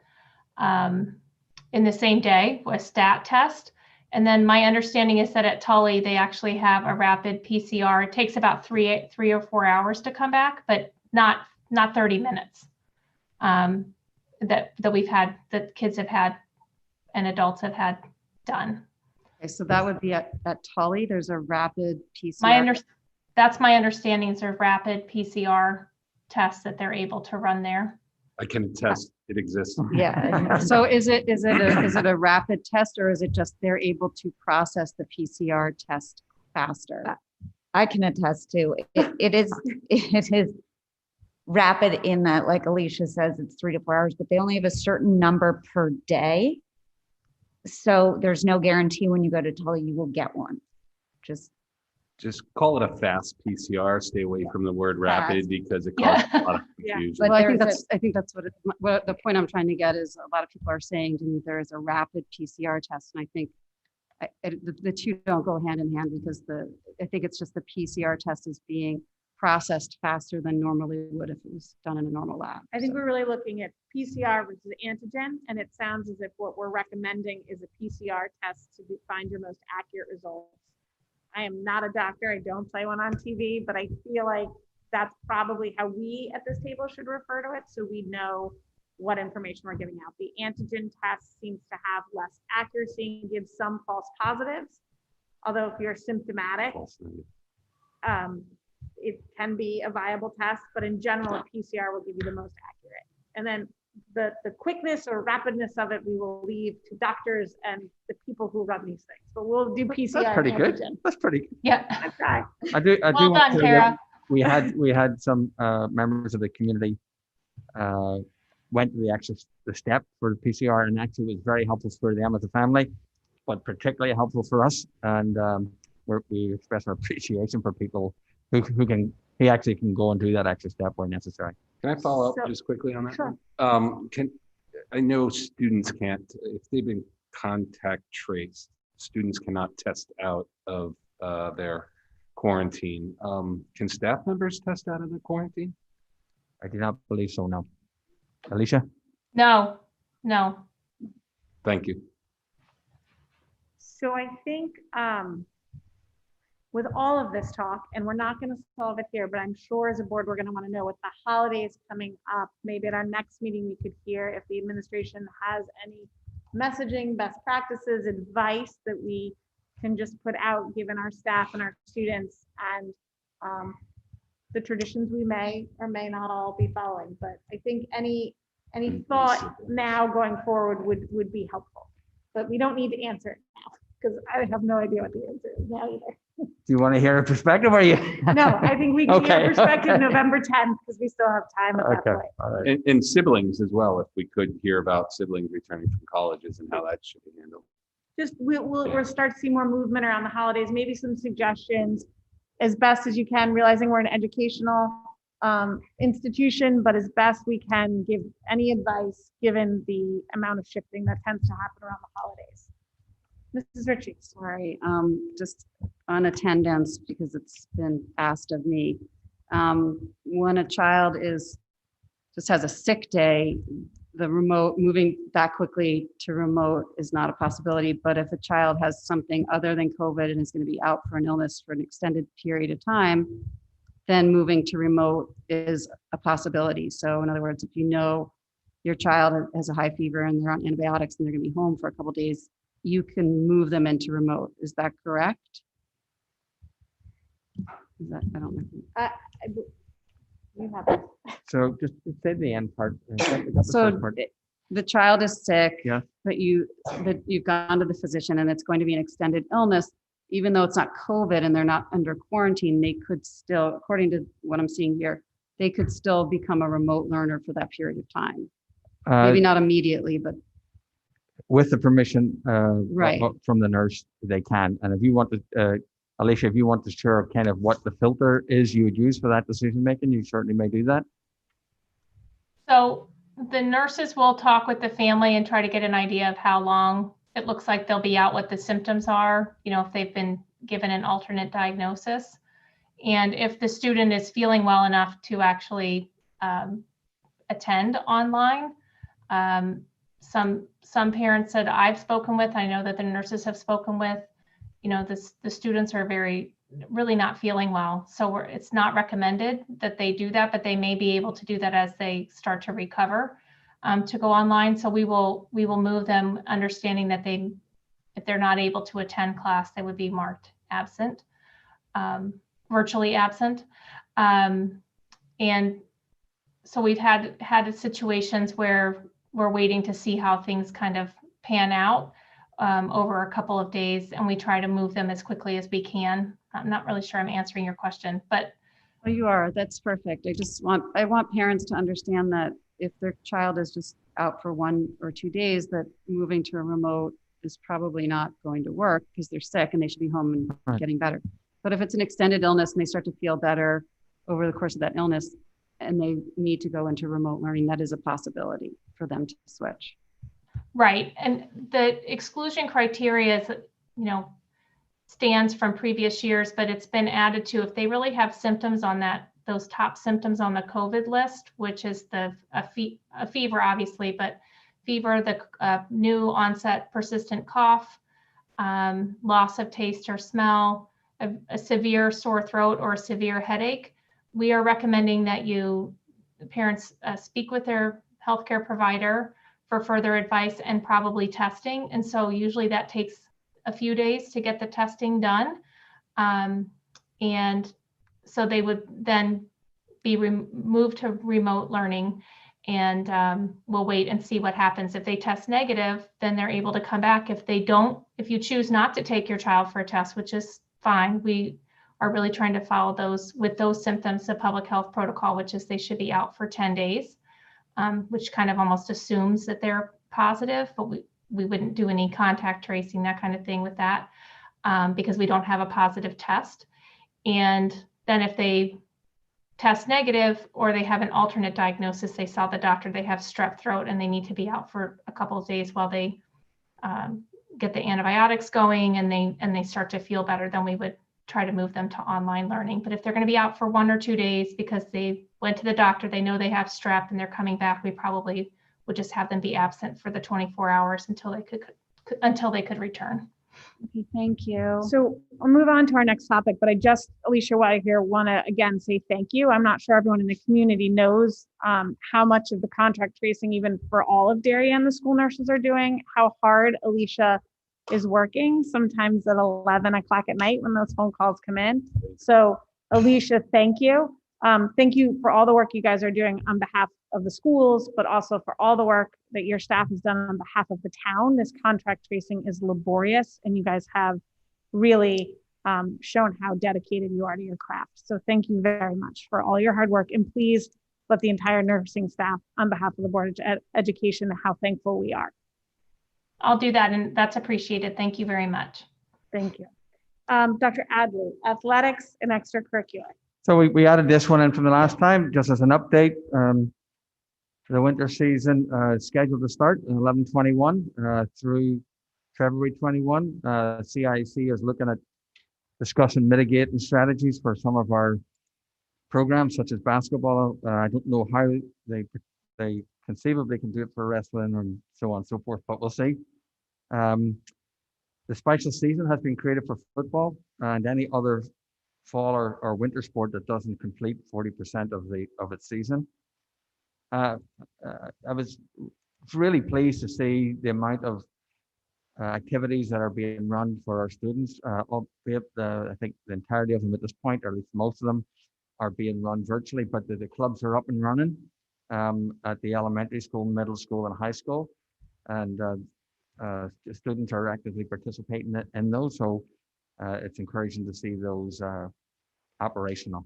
day, a stat test. And then my understanding is that at Tully, they actually have a rapid PCR. It takes about three or 4 hours to come back, but not 30 minutes that we've had, that kids have had and adults have had done. Okay, so that would be at Tully. There's a rapid PCR. That's my understanding. Is a rapid PCR test that they're able to run there. I can attest it exists. Yeah. So is it a rapid test, or is it just they're able to process the PCR test faster? I can attest to it is rapid in that, like Alicia says, it's 3 to 4 hours, but they only have a certain number per day. So there's no guarantee when you go to tele you will get one. Just call it a fast PCR. Stay away from the word rapid Fast. because it causes a lot of confusion. But Well, there's I think that's what the point I'm trying to get is. A lot of people are saying to me there is a rapid PCR test, and I think the two don't go hand in hand, because I think it's just the PCR test is being processed faster than normally would if it was done in a normal lab. I think we're really looking at PCR versus antigen, and it sounds as if what we're recommending is a PCR test to find your most accurate results. I am not a doctor. I don't play one on TV, but I feel like that's probably how we at this table should refer to it, so we know what information we're giving out. The antigen test seems to have less accuracy and gives some false positives. Although if you're symptomatic, it can be a viable test, but in general, a PCR will give you the most accurate. And then the quickness or rapidness of it, we will leave to doctors and the people who run these things. But we'll do PCR. That's pretty good. antigen. That's pretty good. Yeah. That's right. I do Well want done, to say Tara. that we had some members of the community went to the step for the PCR, and actually was very helpful for them as a family, but particularly helpful for us. And we express our appreciation for people who actually can go and do that extra step where necessary. Can I follow up So- just quickly on that? Sure. I know students can't, if they've been contact traced, students cannot test out of their quarantine. Can staff members test out of the quarantine? I do not believe so, no. Alicia? No. Thank you. So I think with all of this talk, and we're not going to solve it here, but I'm sure as a board, we're going to want to know with the holidays coming up, maybe at our next meeting, we could hear if the administration has any messaging, best practices, advice that we can just put out, given our staff and our students, and the traditions we may or may not all be following. But I think any thought now going forward would be helpful. But we don't need to answer it now, because I have no idea what the answer is now either. Do you want to hear a perspective, or you? No, I think we can get Okay. a perspective November 10th, because we still have time at that Okay, point. all right. And siblings as well, if we could hear about siblings returning from colleges and how that should be handled. Just we'll start to see more movement around the holidays, maybe some suggestions as best as you can, realizing we're an educational institution, but as best we can give any advice given the amount of shifting that tends to happen around the holidays. Mrs. Ritchie. Sorry, just on attendance, because it's been asked of me. When a child just has a sick day, the remote, moving that quickly to remote is not a possibility. But if a child has something other than COVID and is going to be out for an illness for an extended period of time, then moving to remote is a possibility. So in other words, if you know your child has a high fever and they're on antibiotics and they're going to be home for a couple of days, you can move them into remote. Is that correct? I don't know. You have it. So just say the end part. The So first part. the child is sick, Yeah. but you've gone to the physician and it's going to be an extended illness. Even though it's not COVID and they're not under quarantine, they could still, according to what I'm seeing here, they could still become a remote learner for that period of time. Maybe not immediately, but With the permission Right. from the nurse, they can. And if you want to, Alicia, if you want to share kind of what the filter is you would use for that decision making, you certainly may do that. So the nurses will talk with the family and try to get an idea of how long it looks like they'll be out, what the symptoms are, if they've been given an alternate diagnosis. And if the student is feeling well enough to actually attend online. Some parents that I've spoken with, I know that the nurses have spoken with, the students are really not feeling well. So it's not recommended that they do that, but they may be able to do that as they start to recover to go online. So we will move them, understanding that if they're not able to attend class, they would be marked absent, virtually absent. And so we've had situations where we're waiting to see how things kind of pan out. over a couple of days, and we try to move them as quickly as we can. I'm not really sure I'm answering your question, but Oh, you are. That's perfect. I want parents to understand that if their child is just out for 1 or 2 days, that moving to a remote is probably not going to work because they're sick and they should be home and Right. getting better. But if it's an extended illness and they start to feel better over the course of that illness and they need to go into remote learning, that is a possibility for them to switch. right. And the exclusion criteria is, stands from previous years, but it's been added to if they really have symptoms on those top symptoms on the COVID list, which is a fever, obviously, but fever, the new onset persistent cough, loss of taste or smell, a severe sore throat or a severe headache. We are recommending that parents speak with their healthcare provider for further advice and probably testing. And so usually that takes a few days to get the testing done. And so they would then be moved to remote learning, and we'll wait and see what happens. If they test negative, then they're able to come back. If they don't, if you choose not to take your child for a test, which is fine, we are really trying to follow with those symptoms, the public health protocol, which is they should be out for 10 days, which kind of almost assumes that they're positive, but we wouldn't do any contact tracing, that kind of thing with that, because we don't have a positive test. And then if they test negative or they have an alternate diagnosis, they saw the doctor, they have strep throat and they need to be out for a couple of days while they get the antibiotics going and they start to feel better, then we would try to move them to online learning. But if they're going to be out for 1 or 2 days because they went to the doctor, they know they have strep and they're coming back, we probably would just have them be absent for the 24 hours until they could return. Okay, thank you. So I'll move on to our next topic, but Alicia, while I here want to again say thank you. I'm not sure everyone in the community knows how much of the contact tracing, even for all of Darien, the school nurses are doing, how hard Alicia is working, sometimes at 11 o'clock at night when those phone calls come in. So Alicia, thank you. Thank you for all the work you guys are doing on behalf of the schools, but also for all the work that your staff has done on behalf of the town. This contract tracing is laborious, and you guys have really shown how dedicated you are to your craft. So thank you very much for all your hard work. And please let the entire nursing staff, on behalf of the Board of Education, know how thankful we are. I'll do that, and that's appreciated. Thank you very much. Thank you. Dr. Adley, athletics and extracurricular. So we added this one in from the last time, just as an update. The winter season is scheduled to start in 11/21 through February 21. CIC is looking at discussing mitigating strategies for some of our programs, such as basketball. I don't know how they conceivably can do it for wrestling and so on and so forth, but we'll see. The special season has been created for football and any other fall or winter sport that doesn't complete 40% of its season. I was really pleased to see the amount of activities that are being run for our students, albeit I think the entirety of them at this point, or at least most of them, are being run virtually, but the clubs are up and running at the elementary school, middle school, and high school, and the students are actively participating in those, so it's encouraging to see those operational.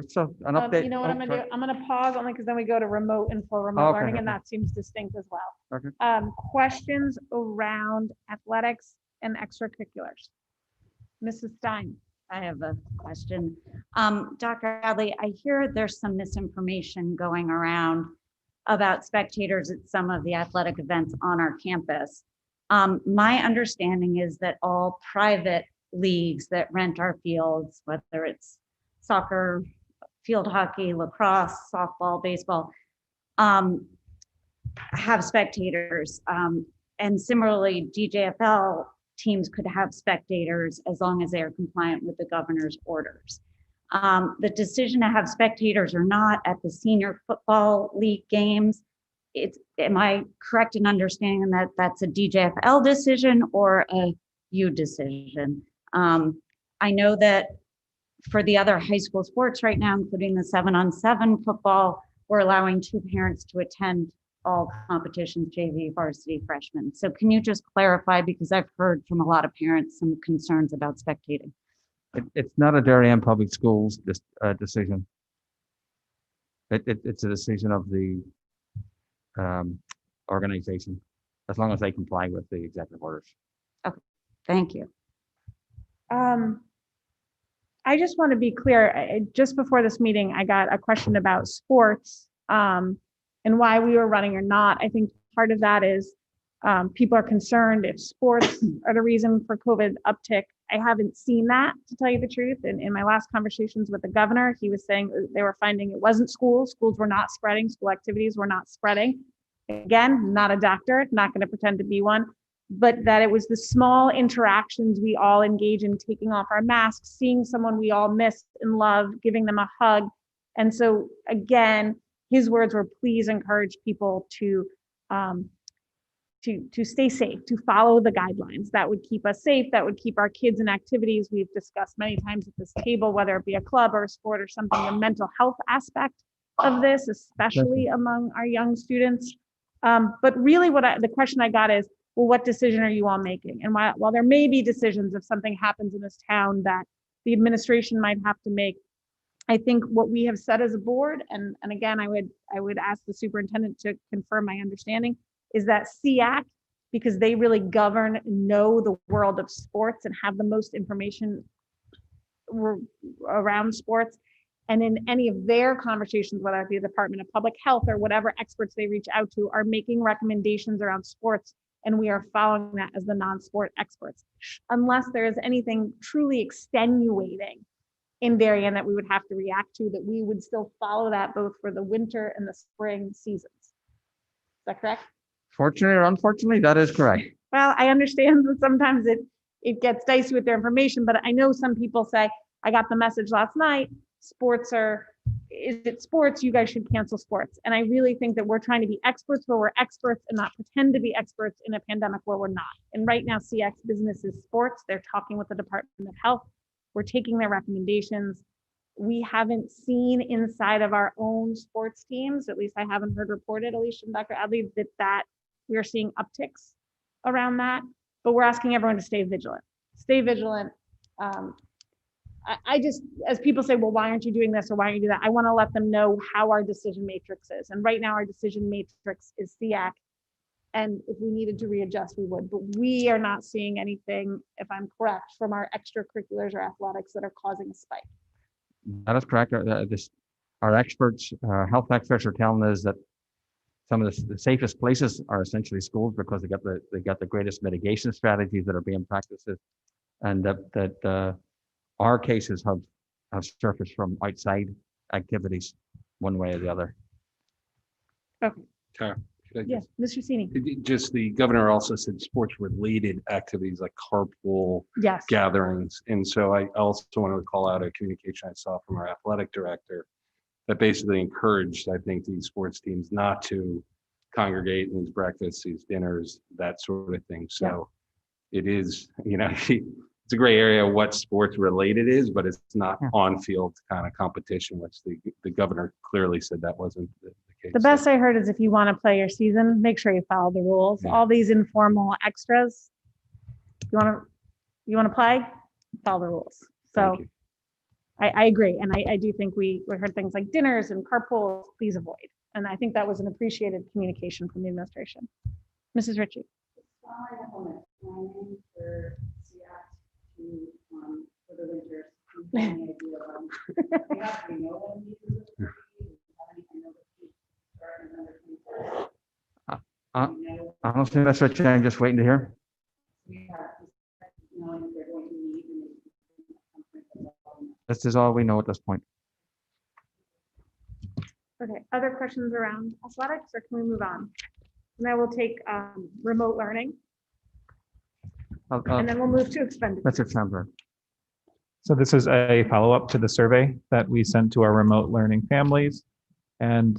So an update. You know what I'm gonna do? I'm gonna pause only because then we go to remote and for remote learning, and that seems distinct as well. Okay. Questions around athletics and extracurriculars? Mrs. Stein. I have a question. Dr. Adley, I hear there's some misinformation going around about spectators at some of the athletic events on our campus. My understanding is that all private leagues that rent our fields, whether it's soccer, field hockey, lacrosse, softball, baseball, have spectators. And similarly, DJFL teams could have spectators as long as they are compliant with the governor's orders. The decision to have spectators or not at the senior football league games, am I correct in understanding that that's a DJFL decision or a U decision? I know that for the other high school sports right now, including the 7-on-7 football, we're allowing 2 parents to attend all competitions, JV, varsity, freshmen. So can you just clarify, because I've heard from a lot of parents some concerns about spectating. It's not a Darien Public Schools decision. It's a decision of the organization, as long as they comply with the executive orders. Thank you. I just want to be clear, just before this meeting, I got a question about sports and why we were running or not. I think part of that is people are concerned if sports are the reason for COVID uptick. I haven't seen that, to tell you the truth. And in my last conversations with the governor, he was saying they were finding it wasn't schools. Schools were not spreading. School activities were not spreading. Again, not a doctor, not going to pretend to be one, but that it was the small interactions we all engage in, taking off our masks, seeing someone we all miss and love, giving them a hug. And so again, his words were, please encourage people to stay safe, to follow the guidelines. That would keep us safe. That would keep our kids in activities. We've discussed many times at this table, whether it be a club or a sport or something, the mental health aspect of this, especially among our young students. But really the question I got is, well, what decision are you all making? And while there may be decisions if something happens in this town that the administration might have to make, I think what we have said as a board, and again, I would ask the superintendent to confirm my understanding, is that SEAC, because they really govern, know the world of sports and have the most information around sports. And in any of their conversations, whether it be the Department of Public Health or whatever experts they reach out to, are making recommendations around sports. And we are following that as the non-sport experts, unless there is anything truly extenuating in Darien that we would have to react to, that we would still follow that both for the winter and the spring seasons. Is that correct? Fortunately or unfortunately, that is correct. Well, I understand that sometimes it gets dicey with their information, but I know some people say, I got the message last night, is it sports? You guys should cancel sports. And I really think that we're trying to be experts where we're experts and not pretend to be experts in a pandemic where we're not. And right now, CX business is sports. They're talking with the Department of Health. We're taking their recommendations. We haven't seen inside of our own sports teams, at least I haven't heard reported, Alicia and Dr. Adley, that we are seeing upticks around that, but we're asking everyone to stay vigilant. Stay vigilant. I just, as people say, well, why aren't you doing this or why aren't you doing that? I want to let them know how our decision matrix is. And right now our decision matrix is SEAC. And if we needed to readjust, we would, but we are not seeing anything, if I'm correct, from our extracurriculars or athletics that are causing a spike. That is correct. Our experts, health experts are telling us that some of the safest places are essentially schools because they got the greatest mitigation strategies that are being practiced, and that our cases have surfaced from outside activities, one way or the other. Okay. Tara, could I Yes, Mr. Sini. just the governor also said sports related activities like carpool Yes. gatherings. And so I also wanted to call out a communication I saw from our athletic director that basically encouraged, I think, these sports teams not to congregate in these breakfasts, these dinners, that sort of thing. So it is, it's a gray area what sports related is, but it's not on field kind of competition, which the governor clearly said that wasn't the case. The best I heard is if you want to play your season, make sure you follow the rules. All these informal extras, you want to play, follow the rules. So I agree. And I do think we heard things like dinners and carpools, please avoid. And I think that was an appreciated communication from the administration. Mrs. Ritchie. For the winter. Honestly, that's what I'm just waiting to hear. This is all we know at this point. Okay, other questions around athletics, or can we move on? And then we'll take remote learning, and then we'll move to expenditures. That's it, Sandra. So this is a follow-up to the survey that we sent to our remote learning families. And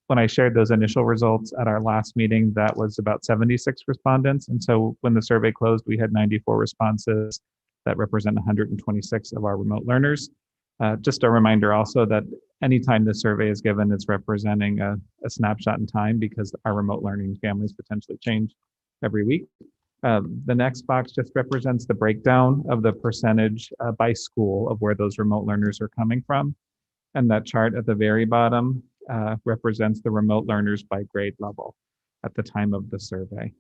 when I shared those initial results at our last meeting, that was about 76 respondents. And so when the survey closed, we had 94 responses that represent 126 of our remote learners. Just a reminder also that anytime the survey is given, it's representing a snapshot in time because our remote learning families potentially change every week. The next box just represents the breakdown of the percentage by school of where those remote learners are coming from. And that chart at the very bottom represents the remote learners by grade level at the time of the survey.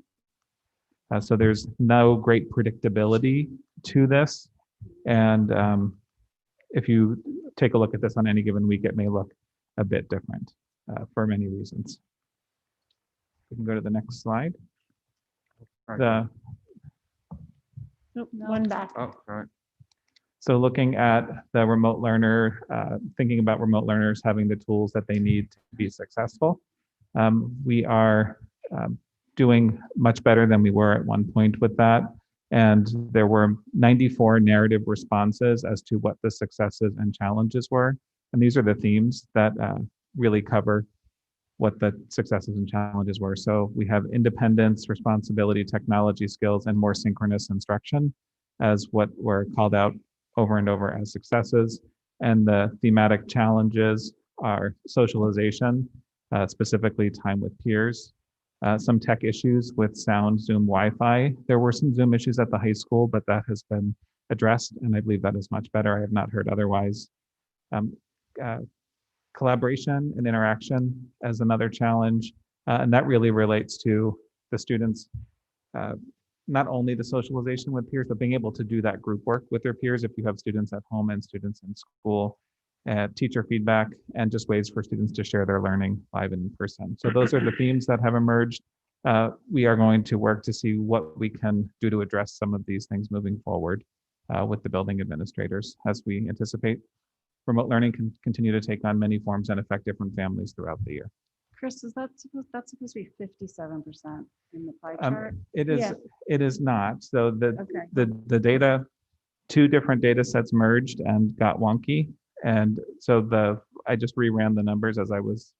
So there's no great predictability to this. And if you take a look at this on any given week, it may look a bit different for many reasons. We can go to the next slide. Nope, one back. Oh, all right. So looking at the remote learner, thinking about remote learners having the tools that they need to be successful, we are doing much better than we were at one point with that. And there were 94 narrative responses as to what the successes and challenges were. And these are the themes that really cover what the successes and challenges were. So we have independence, responsibility, technology skills, and more synchronous instruction as what were called out over and over as successes. And the thematic challenges are socialization, specifically time with peers, some tech issues with sound, Zoom, Wi-Fi. There were some Zoom issues at the high school, but that has been addressed, and I believe that is much better. I have not heard otherwise. Collaboration and interaction as another challenge, and that really relates to the students, not only the socialization with peers, but being able to do that group work with their peers if you have students at home and students in school, teacher feedback, and just ways for students to share their learning live and in person. So those are the themes that have emerged. We are going to work to see what we can do to address some of these things moving forward with the building administrators as we anticipate remote learning can continue to take on many forms and affect different families throughout the year. Chris, is that's supposed to be 57% in the pie chart? It is. Yeah. It is not. So Okay. the data, two different data sets merged and got wonky, and so I just reran the numbers as I was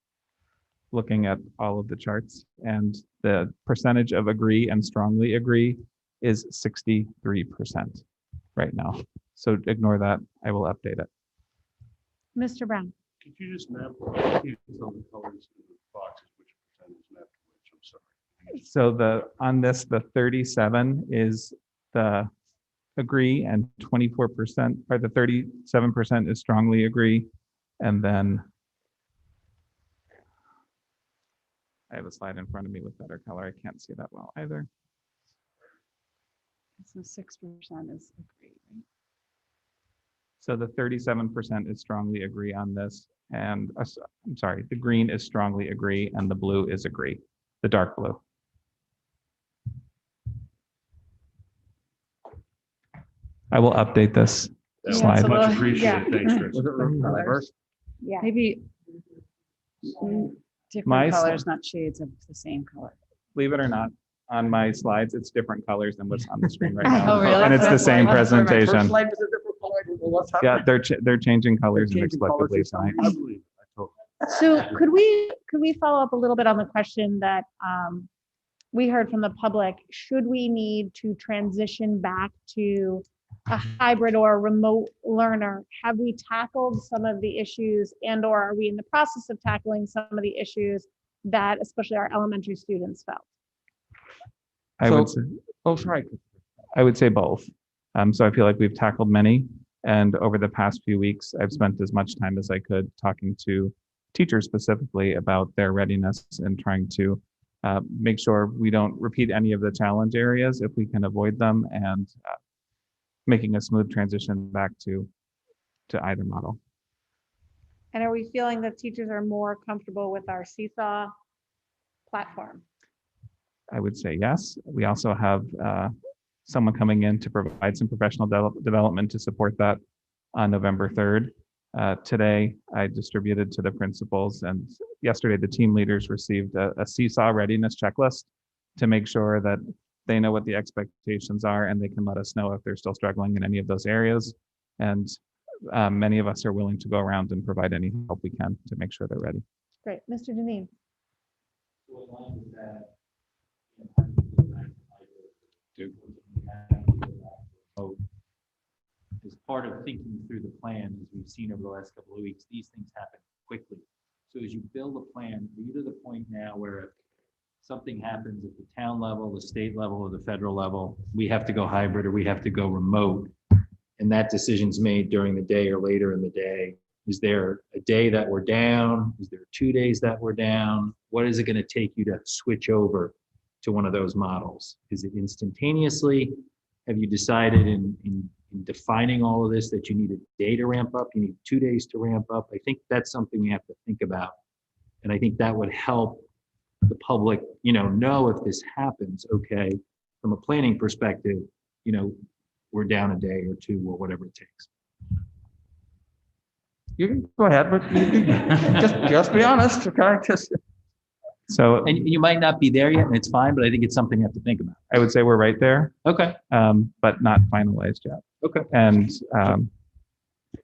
looking at all of the charts, and the percentage of agree and strongly agree is 63% right now. So ignore that. I will update it. Mr. Brown. Could you just map the colors in the boxes, which percentage map to which? I'm sorry. So on this, the 37 is the agree, and 24%, or the 37% is strongly agree. And then I have a slide in front of me with better color. I can't see that well either. So 6% is agree, right? So the 37% is strongly agree on this. And I'm sorry, the green is strongly agree and the blue is agree, the dark blue. I will update this Yeah, slide. so Much the- appreciated. Thanks, Chris. Was it reverse? Yeah. Maybe different My colors, not shades of the same color. Believe it or not, on my slides, it's different colors than what's on the screen right now. Oh, really? And it's the same presentation. Slide was a different color. I don't know what's Yeah, happening. they're changing colors They're changing colors inexplicably or something. tonight. I believe it. I totally. So could we follow up a little bit on the question that we heard from the public? Should we need to transition back to a hybrid or a remote learner? Have we tackled some of the issues, and or are we in the process of tackling some of the issues that especially our elementary students felt? I would say, Oh, sorry. I would say both. So I feel like we've tackled many, and over the past few weeks, I've spent as much time as I could talking to teachers specifically about their readiness and trying to make sure we don't repeat any of the challenge areas if we can avoid them, and making a smooth transition back to either model. And are we feeling that teachers are more comfortable with our Seesaw platform? I would say yes. We also have someone coming in to provide some professional development to support that on November 3rd. Today, I distributed to the principals, and yesterday the team leaders received a Seesaw Readiness checklist to make sure that they know what the expectations are and they can let us know if they're still struggling in any of those areas. And many of us are willing to go around and provide any help we can to make sure they're ready. Great. Mr. Deneen. Is part of thinking through the plan, as we've seen over the last couple of weeks, these things happen quickly. So as you build a plan, are you to the point now where if something happens at the town level, the state level, or the federal level, we have to go hybrid or we have to go remote, and that decision's made during the day or later in the day? Is there a day that we're down? Is there 2 days that we're down? What is it going to take you to switch over to one of those models? Is it instantaneously? Have you decided in defining all of this that you need a day to ramp up? You need 2 days to ramp up? I think that's something we have to think about. And I think that would help the public, know if this happens, okay, from a planning perspective, we're down a day or two or whatever it takes. You can go ahead, but you can just be honest, okay? So And you might not be there yet, and it's fine, but I think it's something you have to think about. I would say we're right there, Okay. but not finalized yet. Okay. And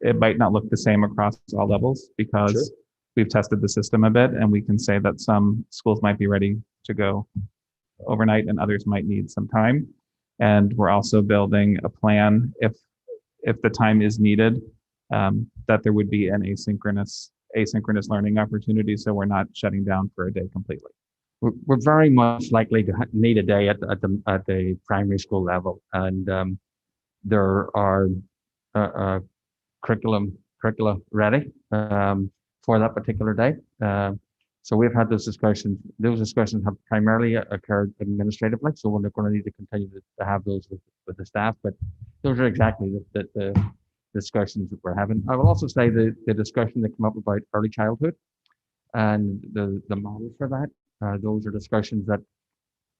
it might not look the same across all levels because we've tested the system a bit, and we can say that some schools might be ready to go overnight and others might need some time. And we're also building a plan if the time is needed, that there would be an asynchronous learning opportunity, so we're not shutting down for a day completely. We're very much likely to need a day at the primary school level, and there are curricula ready for that particular day. So we've had those discussions. Those discussions have primarily occurred administratively, so we're going to need to continue to have those with the staff. But those are exactly the discussions that we're having. I will also say the discussion that came up about early childhood and the model for that. Those are discussions that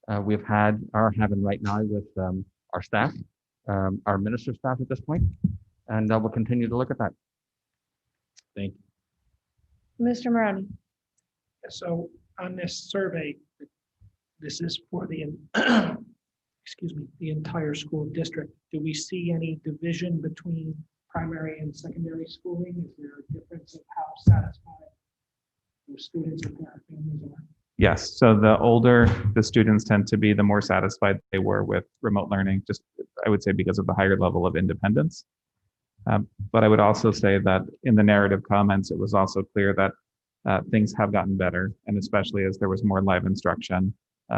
are having right now with our staff, our minister staff at this point, and we'll continue to look at that. Thank you. Mr. Maroney. So on this survey, this is for the, the entire school district. Do we see any division between primary and secondary schooling? Is there a difference of how satisfied the students or their families are? Yes, so the older the students tend to be, the more satisfied they were with remote learning, just I would say because of the higher level of independence. But I would also say that in the narrative comments, it was also clear that things have gotten better, and especially as there was more live instruction,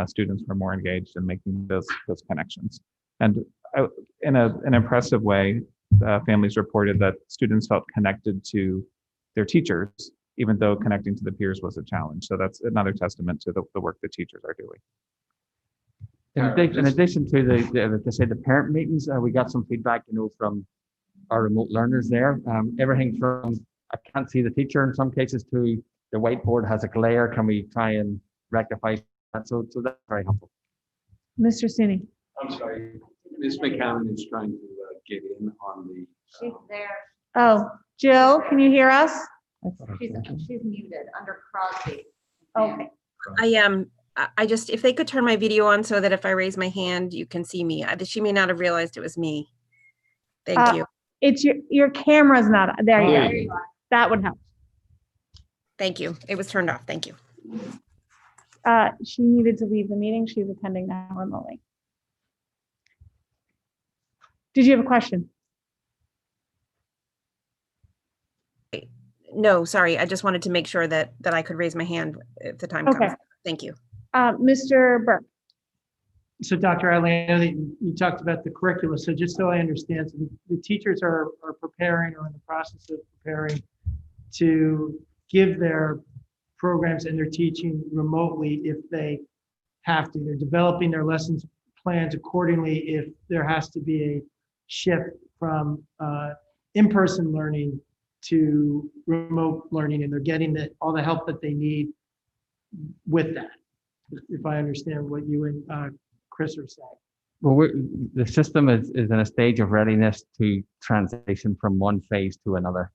students were more engaged in making those connections. And in an impressive way, families reported that students felt connected to their teachers, even though connecting to the peers was a challenge. So that's another testament to the work that teachers are doing. In addition to the parent meetings, we got some feedback, from our remote learners there. Everything from I can't see the teacher in some cases to the whiteboard has a glare. Can we try and rectify that? So that's very helpful. Mr. Sini. I'm sorry, Ms. McCowan is trying to get in on the. She's there. Oh, Jill, can you hear us? She's muted under Crosby. Okay. I am. I just, if they could turn my video on so that if I raise my hand, you can see me. She may not have realized it was me. Thank you. It's your camera's not on. There you go. That would help. Thank you. It was turned off. Thank you. She needed to leave the meeting. She's attending now remotely. Did you have a question? No, sorry. I just wanted to make sure that I could raise my hand if the time comes. Thank you. Mr. Burke. So Dr. Riley, I know that you talked about the curricula. So just so I understand, so the teachers are preparing or in the process of preparing to give their programs and their teaching remotely if they have to. They're developing their lessons plans accordingly if there has to be a shift from in-person learning to remote learning, and they're getting all the help that they need with that, if I understand what you and Chris are saying. Well, the system is in a stage of readiness to transition from one phase to another.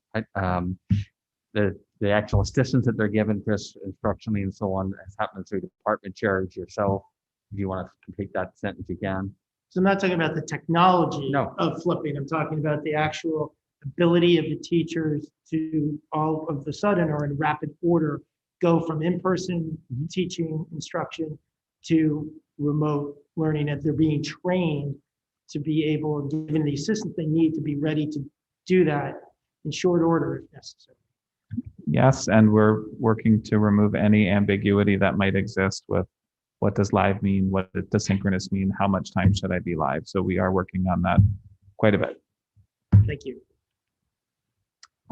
The actual assistance that they're given, Chris, instructionally and so on, is happening through department chairs yourself. If you want to complete that sentence, you can. So I'm not talking about the technology No. of flipping. I'm talking about the actual ability of the teachers to all of the sudden or in rapid order go from in-person teaching instruction to remote learning as they're being trained to be able, given the assistance they need to be ready to do that in short order if necessary. Yes, and we're working to remove any ambiguity that might exist with what does live mean, what does synchronous mean, how much time should I be live? So we are working on that quite a bit. Thank you.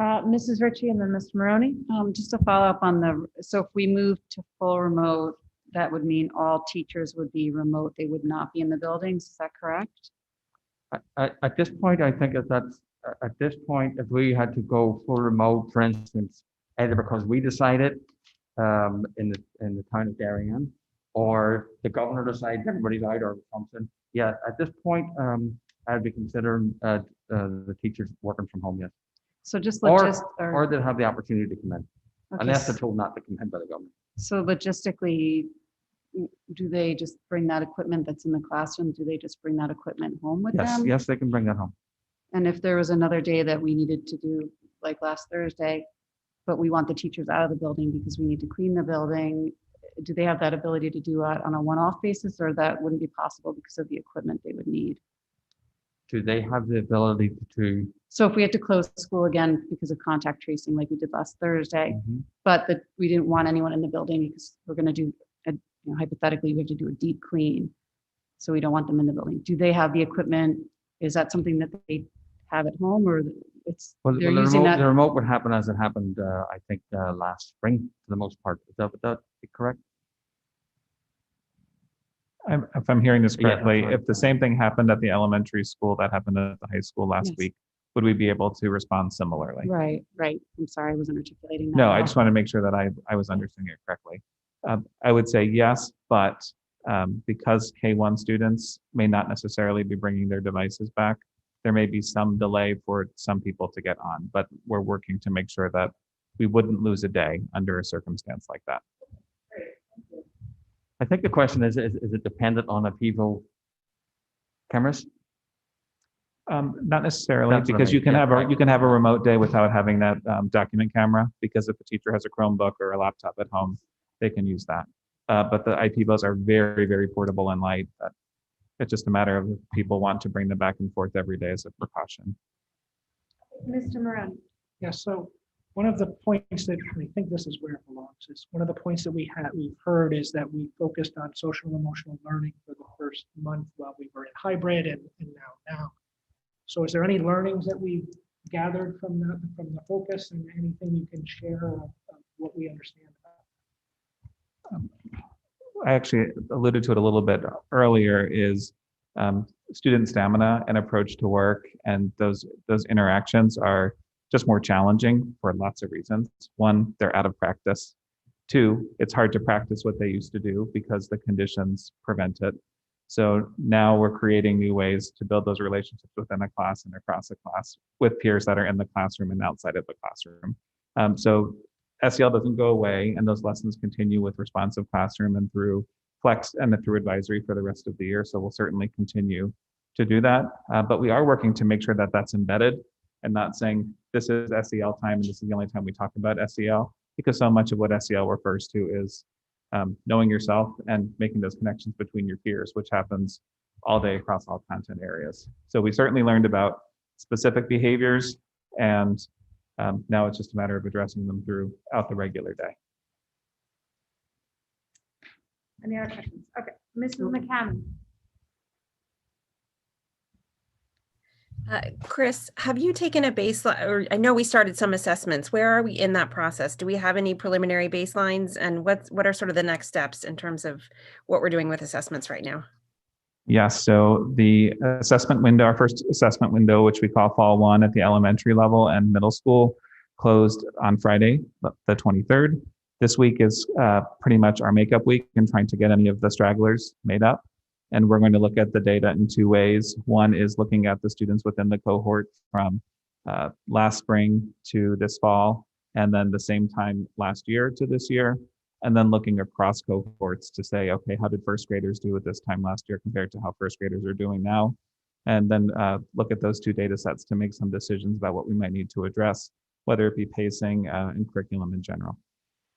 Mrs. Ritchie and then Mr. Maroney. Just to follow up on so if we move to full remote, that would mean all teachers would be remote. They would not be in the buildings. Is that correct? At this point, I think at this point, if we had to go full remote, for instance, either because we decided in the town of Darien, or the governor decided everybody's out or something. Yeah, at this point, I'd be considering the teachers working from home, yes. So just or they'll have the opportunity to come in, okay, unless they're told not to come in by the government. so logistically, do they just bring that equipment that's in the classroom? Do they just bring that equipment home with Yes, them? yes, they can bring that home. And if there was another day that we needed to do, like last Thursday, but we want the teachers out of the building because we need to clean the building, do they have that ability to do that on a one-off basis, or that wouldn't be possible because of the equipment they would need? Do they have the ability to? So if we had to close school again because of contact tracing like we did last Thursday, but that we didn't want anyone in the building because we're going to do, hypothetically, we have to do a deep clean. So we don't want them in the building. Do they have the equipment? Is that something that they have at home, or it's, they're using that? The remote would happen as it happened, I think, last spring for the most part. Would that be correct? If I'm hearing this Yeah, correctly, that's right. if the same thing happened at the elementary school that happened at the high school last Yes. week, would we be able to respond similarly? Right. I'm sorry, I wasn't articulating that. No, I well. just want to make sure that I was understanding it correctly. I would say yes, but because K1 students may not necessarily be bringing their devices back, there may be some delay for some people to get on, but we're working to make sure that we wouldn't lose a day under a circumstance like that. I think the question is it dependent on upheaval cameras? Not necessarily, That's what I because mean, you can yeah, have right. you can have a remote day without having that document camera, because if a teacher has a Chromebook or a laptop at home, they can use that. But the IPVOs are very, very portable and light. It's just a matter of if people want to bring them back and forth every day as a precaution. Mr. Maroney. Yeah, so one of the points that I think this is where it belongs is one of the points that we've heard is that we focused on social and emotional learning for the first month while we were in hybrid and now. So is there any learnings that we've gathered from the focus, and anything you can share of what we understand about? I actually alluded to it a little bit earlier, is student stamina and approach to work, and those interactions are just more challenging for lots of reasons. One, they're out of practice. Two, it's hard to practice what they used to do because the conditions prevent it. So now we're creating new ways to build those relationships within a class and across a class with peers that are in the classroom and outside of the classroom. So SEL doesn't go away, and those lessons continue with responsive classroom and through Flex and through advisory for the rest of the year. So we'll certainly continue to do that. But we are working to make sure that that's embedded and not saying this is SEL time and this is the only time we talk about SEL, because so much of what SEL refers to is knowing yourself and making those connections between your peers, which happens all day across all content areas. So we certainly learned about specific behaviors, and now it's just a matter of addressing them throughout the regular day. Any other questions? Okay, Mrs. McCammon. Chris, have you taken a baseline, or I know we started some assessments. Where are we in that process? Do we have any preliminary baselines, and what are sort of the next steps in terms of what we're doing with assessments right now? Yes, so the assessment window, our first assessment window, which we call Fall 1 at the elementary level and middle school, closed on Friday, the 23rd. This week is pretty much our makeup week and trying to get any of the stragglers made up. And we're going to look at the data in two ways. One is looking at the students within the cohort from last spring to this fall, and then the same time last year to this year, and then looking across cohorts to say, okay, how did first graders do at this time last year compared to how first graders are doing now? And then look at those two data sets to make some decisions about what we might need to address, whether it be pacing and curriculum in general.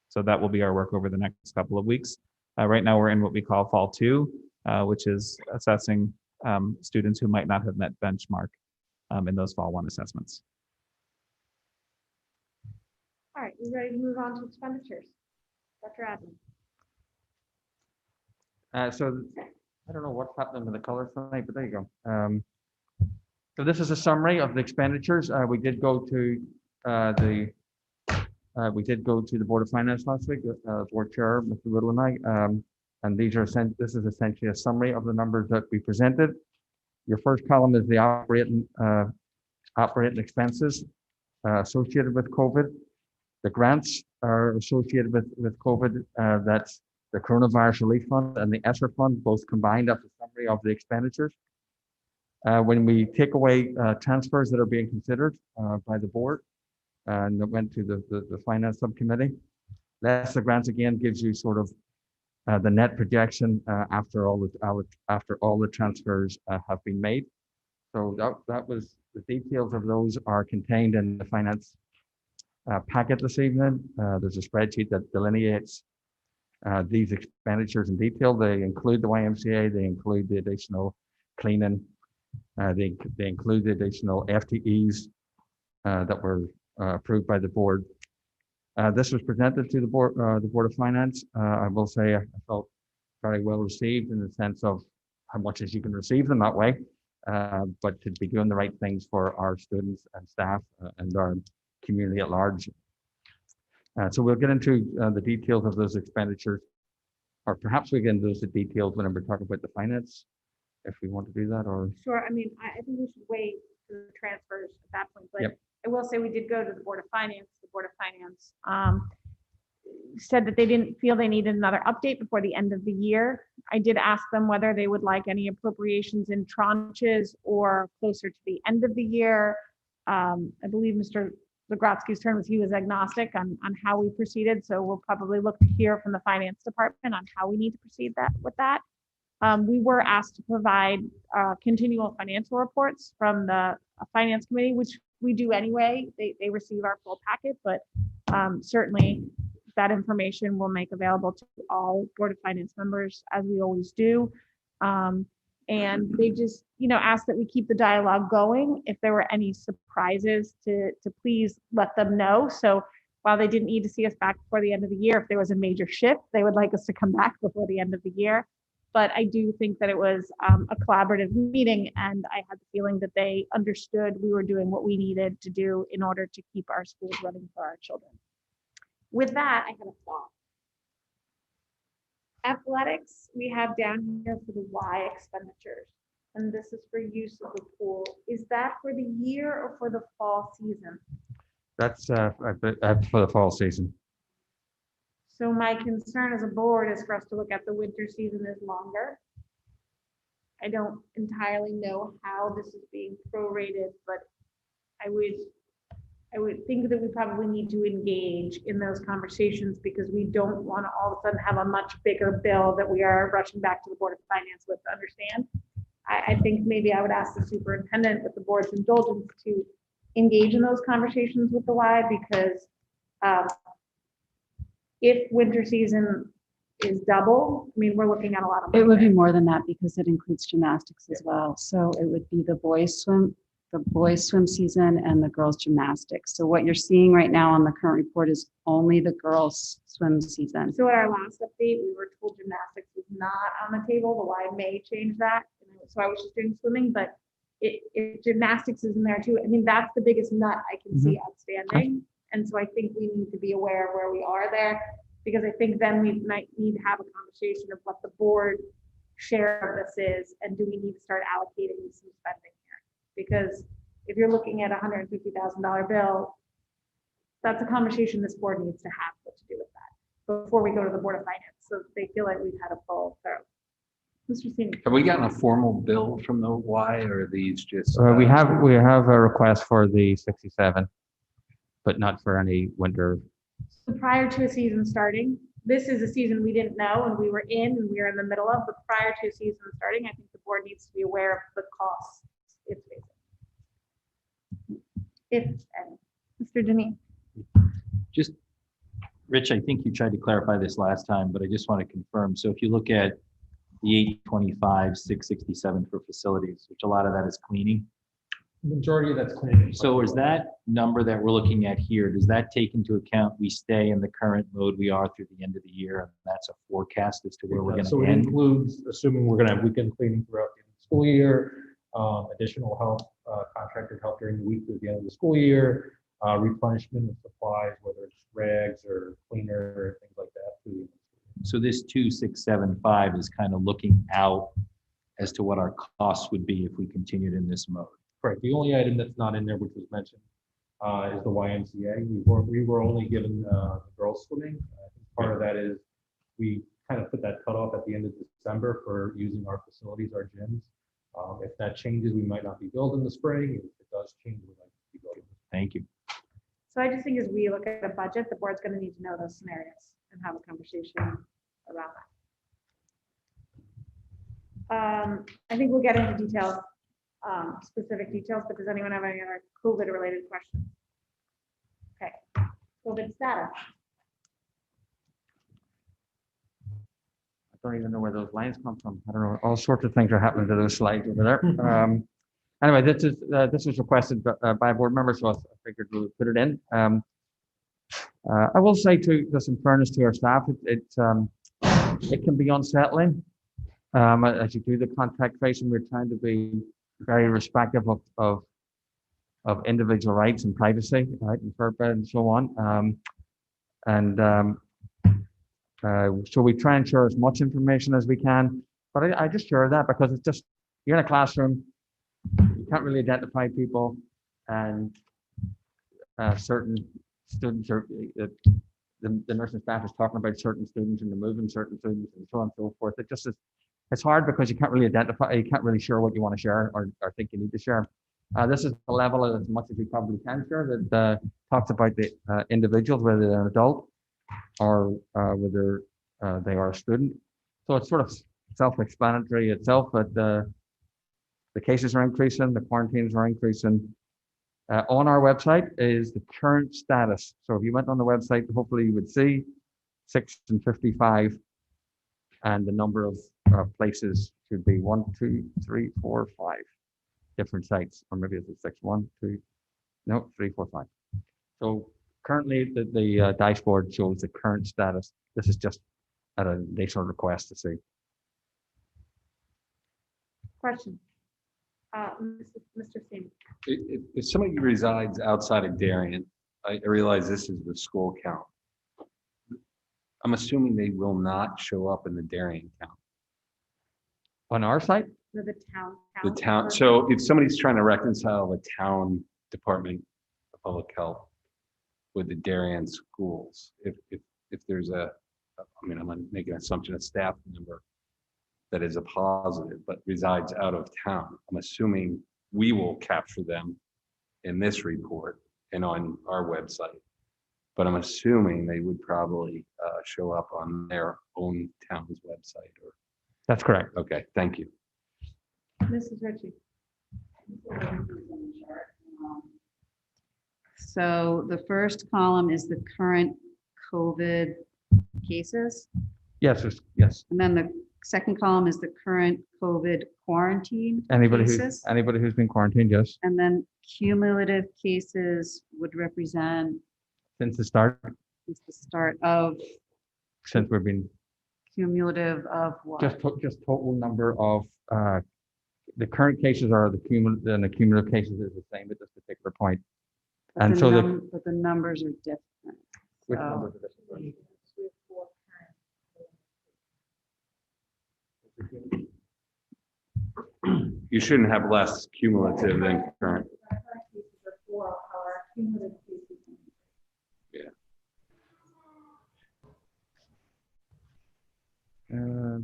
So that will be our work over the next couple of weeks. Right now we're in what we call Fall 2, which is assessing students who might not have met benchmark in those Fall 1 assessments. All right, we ready to move on to expenditures? Dr. Admin. So I don't know what's happening with the colors tonight, but there you go. So this is a summary of the expenditures. We did go to the Board of Finance last week, Board Chair, Mr. Riddle and I, and this is essentially a summary of the numbers that we presented. Your first column is the operating expenses associated with COVID. The grants are associated with COVID. That's the Coronavirus Relief Fund and the ESSER Fund, both combined as a summary of the expenditures. When we take away transfers that are being considered by the board, and that went to the finance subcommittee, less the grants again gives you sort of the net projection after all the transfers have been made. So that was the details of those are contained in the finance packet this evening. There's a spreadsheet that delineates these expenditures in detail. They include the YMCA, they include the additional cleaning, they include the additional FTEs that were approved by the board. This was presented to the board of Finance. I will say I felt very well received in the sense of how much as you can receive them that way, but to be doing the right things for our students and staff and our community at large. So we'll get into the details of those expenditures, or perhaps we get into those details when we're talking about the finance, if we want to do that, or. Sure, I mean, I think we should wait for the transfers at that point, but Yep. I will say we did go to the Board of Finance. The Board of Finance said that they didn't feel they needed another update before the end of the year. I did ask them whether they would like any appropriations in tranches or closer to the end of the year. I believe Mr. Zagrodzky's turn was he was agnostic on how we proceeded. So we'll probably look to hear from the finance department on how we need to proceed with that. We were asked to provide continual financial reports from the finance committee, which we do anyway. They receive our full packet, but certainly that information we'll make available to all Board of Finance members, as we always do. And they just, asked that we keep the dialogue going. If there were any surprises, to please let them know. So while they didn't need to see us back before the end of the year, if there was a major shift, they would like us to come back before the end of the year. But I do think that it was a collaborative meeting, and I had the feeling that they understood we were doing what we needed to do in order to keep our schools running for our children. With that, I had a thought. Athletics, we have down here for the Y expenditures, and this is for use of the pool. Is that for the year or for the fall season? That's for the fall season. So my concern as a board is for us to look at the winter season as longer. I don't entirely know how this is being prorated, but I would think that we probably need to engage in those conversations, because we don't want to all of a sudden have a much bigger bill that we are rushing back to the Board of Finance with to understand. I think maybe I would ask the superintendent, with the board's indulgence, to engage in those conversations with the Y, because if winter season is double, I mean, we're looking at a lot of money. It would be there. more than that, because it includes gymnastics as well. So it would be the boys swim season and the girls gymnastics. So what you're seeing right now on the current report is only the girls swim season. So at our last update, we were told gymnastics is not on the table. The Y may change that. So I was just doing swimming, but if gymnastics is in there too, I mean, that's the biggest nut I can see outstanding. And so I think we need to be aware of where we are there, because I think then we might need to have a conversation of what the board share of this is, and do we need to start allocating some spending here? Because if you're looking at a $150,000 bill, that's a conversation this board needs to have what to do with that before we go to the Board of Finance, so they feel like we've had a full thorough. Mr. Senior. Have we gotten a formal bill from the Y, or are these just? We have a request for the 67, but not for any winter. So prior to a season starting, this is a season we didn't know and we were in the middle of, but prior to a season starting, I think the board needs to be aware of the costs it's facing. If any. Mr. Denny. Just, Rich, I think you tried to clarify this last time, but I just want to confirm. So if you look at the 825, 667 for facilities, which a lot of that is cleaning, Majority of that's clinically. So is that number that we're looking at here, does that take into account we stay in the current mode we are through the end of the year? And that's a forecast as to where we're going to So it end? includes, assuming we're going to have weekend cleaning throughout the end of the school year, additional help, contracted help during the week through the end of the school year, replenishment of supplies, whether it's rags or cleaner or things like that. Through the end of the school year. So this 2675 is kind of looking out as to what our costs would be if we continued in this mode. Correct. The only item that's not in there, which was mentioned, is the YMCA. We were only given the girls swimming. I think part of that is we kind of put that cutoff at the end of December for using our facilities, our gyms. If that changes, we might not be billed in the spring. If it does change, we might be billed. Thank you. So I just think as we look at the budget, the board's going to need to know those scenarios and have a conversation around that. I think we'll get into details, specific details, but does anyone have any other COVID related questions? Okay, COVID status. I don't even know where those lines come from. I don't know. All sorts of things are happening to those slides over there. Anyway, this was requested by a board member, so I figured we'll put it in. I will say, to just in fairness to our staff, it can be unsettling as you do the contact tracing. We're trying to be very respectful of individual rights and privacy, right, and FERPA and so on. So we try and share as much information as we can, but I just share that because it's just, you're in a classroom, you can't really identify people, and certain students are, the nursing staff is talking about certain students and removing certain students and so on and so forth. It just is, it's hard because you can't really identify, you can't really share what you want to share or think you need to share. This is the level of as much as we probably can share that talks about the individuals, whether they're an adult or whether they are a student. So it's sort of self-explanatory itself, but the cases are increasing, the quarantines are increasing. On our website is the current status. So if you went on the website, hopefully you would see 6 and 55, and the number of places should be 1, 2, 3, 4, 5 different sites, or maybe it's 6, 1, 2, no, 3, 4, 5. So currently the dashboard shows the current status. This is just at a national request to see. Question. Mr. Steen. If somebody resides outside of Darien, I realize this is the school count. I'm assuming they will not show up in the Darien count. On our site? No, the town. The town. So if somebody's trying to reconcile the town Department of Public Health with the Darien schools, if there's I mean, I'm gonna make an assumption, a staff member that is a positive but resides out of town, I'm assuming we will capture them in this report and on our website. But I'm assuming they would probably show up on their own town's website. Or that's correct. Okay, thank you. Mrs. Ritchie. So the first column is the current COVID cases. Yes, yes. And then the second column is the current COVID quarantine cases. Anybody who's been quarantined, yes. And then cumulative cases would represent Since the start. Since the start of. Since we've been. Cumulative of what? Just total number of the current cases are the cumulative, and the cumulative cases is the same at this particular point. But and so but the numbers are different. Which So- numbers are different? You shouldn't have less cumulative than current. Yeah.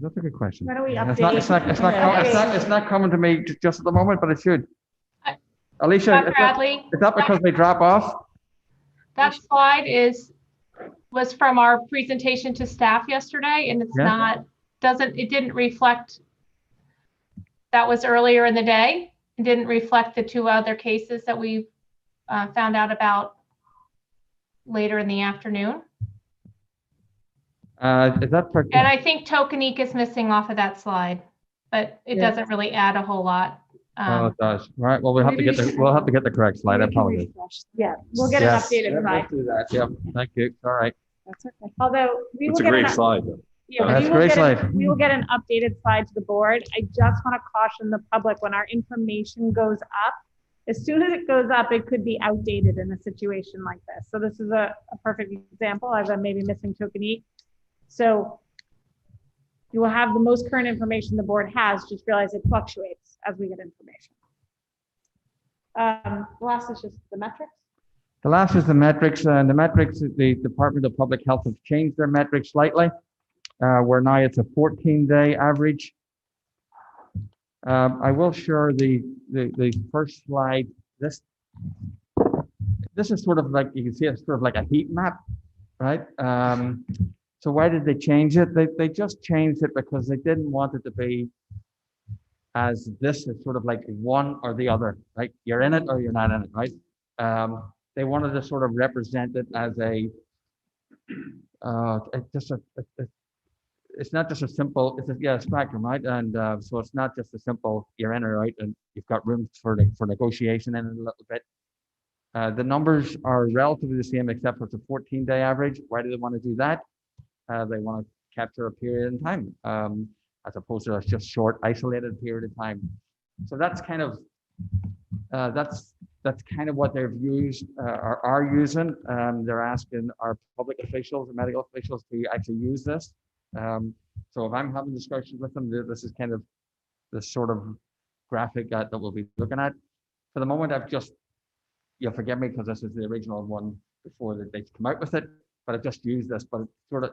That's a good question. Why don't we It's update? not coming to me just at the moment, but it should. Alicia, Dr. Adley, is that because they drop off? that slide was from our presentation to staff yesterday, and it's Yeah. it didn't reflect, that was earlier in the day. It didn't reflect the 2 other cases that we found out about later in the afternoon. Is that for, And I think Tokenique is missing off of that slide, but it doesn't really add a whole lot. Oh, it does. Right. Well, we'll have to get the correct slide. I apologize. Yeah, we'll get an Yes. updated Yeah, slide. we'll do that. Yep. Thank you. All right. That's okay. Although we will It's a get great an, slide, though. yeah, That's we a will great get slide. we will get an updated slide to the board. I just want to caution the public when our information goes up. As soon as it goes up, it could be outdated in a situation like this. So this is a perfect example, as I'm maybe missing token E. So you will have the most current information the board has, just realize it fluctuates as we get information. The last is just the metrics. The last is the metrics. And the metrics, the Department of Public Health have changed their metrics slightly. Where now it's a 14-day average. I will share the first slide. This is sort of like, you can see it's sort of like a heat map, right? So why did they change it? They just changed it because they didn't want it to be as this is sort of like one or the other, right? You're in it or you're not in it, right? They wanted to sort of represent it as it's not just a simple, it's a spectrum, right? And so it's not just a simple, you're in or out, and you've got room for negotiation in it a little bit. The numbers are relatively the same, except for it's a 14-day average. Why do they want to do that? They want to capture a period in time, as opposed to a just short, isolated period of time. So that's kind of what they've used or are using. They're asking our public officials and medical officials to actually use this. So if I'm having discussions with them, this is kind of the sort of graphic that we'll be looking at. For the moment, you'll forgive me because this is the original one before they come out with it, but I've just used this, but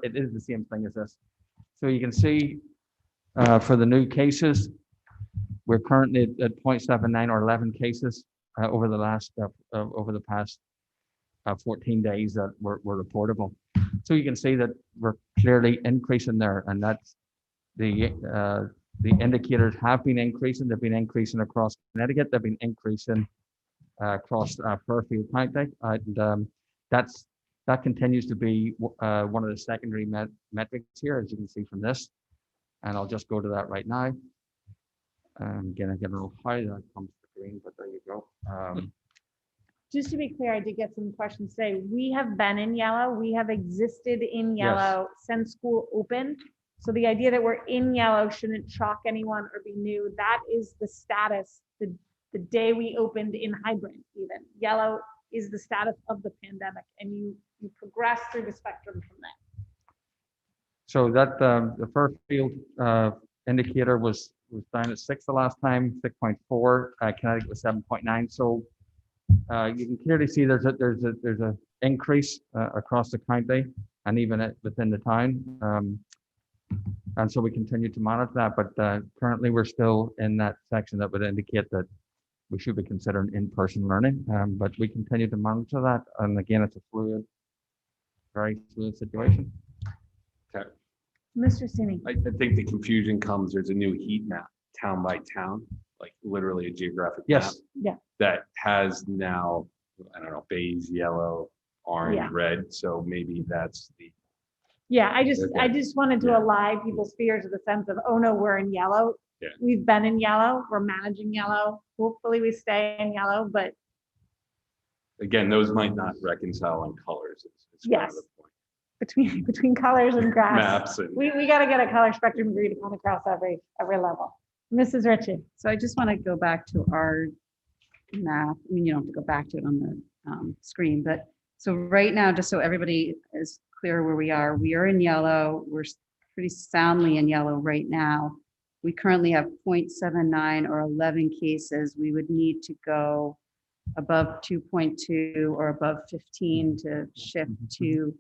it is the same thing as this. So you can see for the new cases, we're currently at 0.79 or 11 cases over the past 14 days that were reportable. So you can see that we're clearly increasing there, and that's the indicators have been increasing. They've been increasing across Connecticut. They've been increasing across Fairfield County, and that continues to be one of the secondary metrics here, as you can see from this. And I'll just go to that right now. Again, I get a little high that comes to green, but there you go. Just to be clear, I did get some questions today. We have been in yellow. We have existed in yellow since school opened. So the idea that we're in yellow shouldn't shock anyone or be new. That is the status the day we opened in hybrid even. Yellow is the status of the pandemic, and you progress through the spectrum from there. So that the Fairfield indicator was down at 6 the last time, 6.4. Connecticut was 7.9. So you can clearly see there's a increase across the county and even within the town. And so we continue to monitor that, but currently we're still in that section that would indicate that we should be considering in-person learning. But we continue to monitor that, and again, it's a very fluid situation. Okay. Mr. Sini. I think the confusion comes, there's a new heat map, town by town, like literally a geographic map. Yeah. That has now, I don't know, beige, yellow, orange, red. So maybe that's the. Yeah, I just wanted to allay people's fears of the sense of, oh no, we're in yellow. Yeah. We've been in yellow, we're managing yellow. Hopefully we stay in yellow, but. Again, those might not reconcile on colors. It's kind of the point. Between colors and grass. Maps and. We got to get a color spectrum agreed upon across every level. Mrs. Ritchie. So I just want to go back to our map. I mean, you don't have to go back to it on the screen, but so right now, just so everybody is clear where we are in yellow. We're pretty soundly in yellow right now. We currently have 0.79 or 11 cases. We would need to go above 2.2 or above 15 to shift to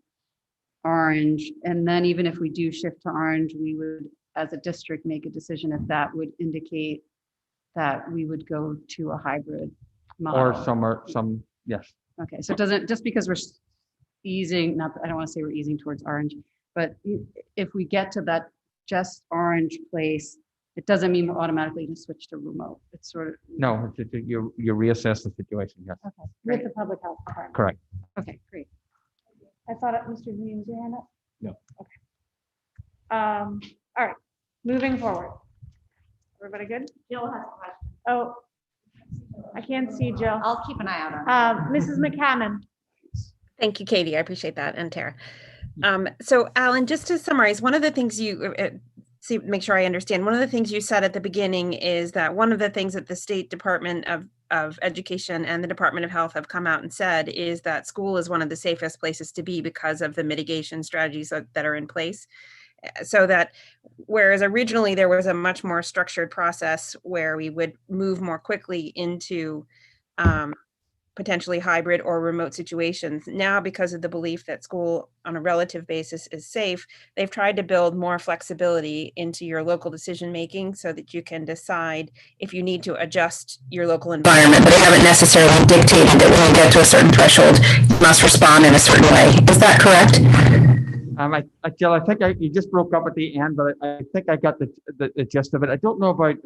orange. And then even if we do shift to orange, we would, as a district, make a decision if that would indicate that we would go to a hybrid model. Or yes. Okay, so it doesn't, just because we're easing, I don't want to say we're easing towards orange, but if we get to that just orange place, it doesn't mean we're automatically going to switch to remote. It's sort of. No, you reassess the situation, yes. Okay, with the public health department. Correct. Okay, great. I thought Mr. Green was your hand up? No. Okay. All right, moving forward. Everybody good? Jill has a question. Oh, I can't see Jill. I'll keep an eye out on it. Mrs. McCammon. Thank you, Katie. I appreciate that. And Tara. So Alan, just to summarize, one of the things you make sure I understand, one of the things you said at the beginning is that one of the things that the State Department of Education and the Department of Health have come out and said is that school is one of the safest places to be because of the mitigation strategies that are in place. So that whereas originally there was a much more structured process where we would move more quickly into potentially hybrid or remote situations. Now, because of the belief that school on a relative basis is safe, they've tried to build more flexibility into your local decision making so that you can decide if you need to adjust your local environment, but they haven't necessarily dictated that when you get to a certain threshold, you must respond in a certain way. Is that correct? Jill, I think you just broke up at the end, but I think I got the gist of it. I don't know about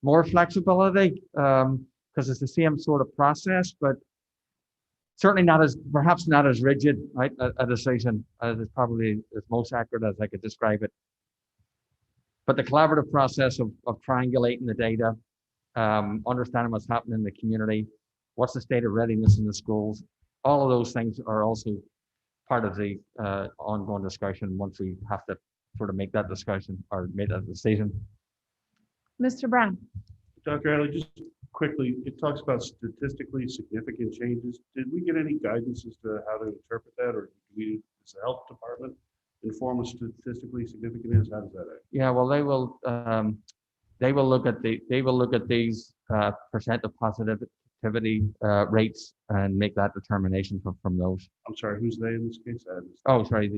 more flexibility, because it's the same sort of process, but certainly perhaps not as rigid, right? A decision is probably as most accurate as I could describe it. But the collaborative process of triangulating the data, understanding what's happening in the community, what's the state of readiness in the schools, all of those things are also part of the ongoing discussion once we have to sort of make that discussion or make that decision. Mr. Brown. Dr. Adler, just quickly, it talks about statistically significant changes. Did we get any guidance as to how to interpret that, or does the health department inform what statistically significant is? How does that act? Yeah, well, they will look at these percent of positivity rates and make that determination from those. I'm sorry, who's they in this case? Oh, sorry,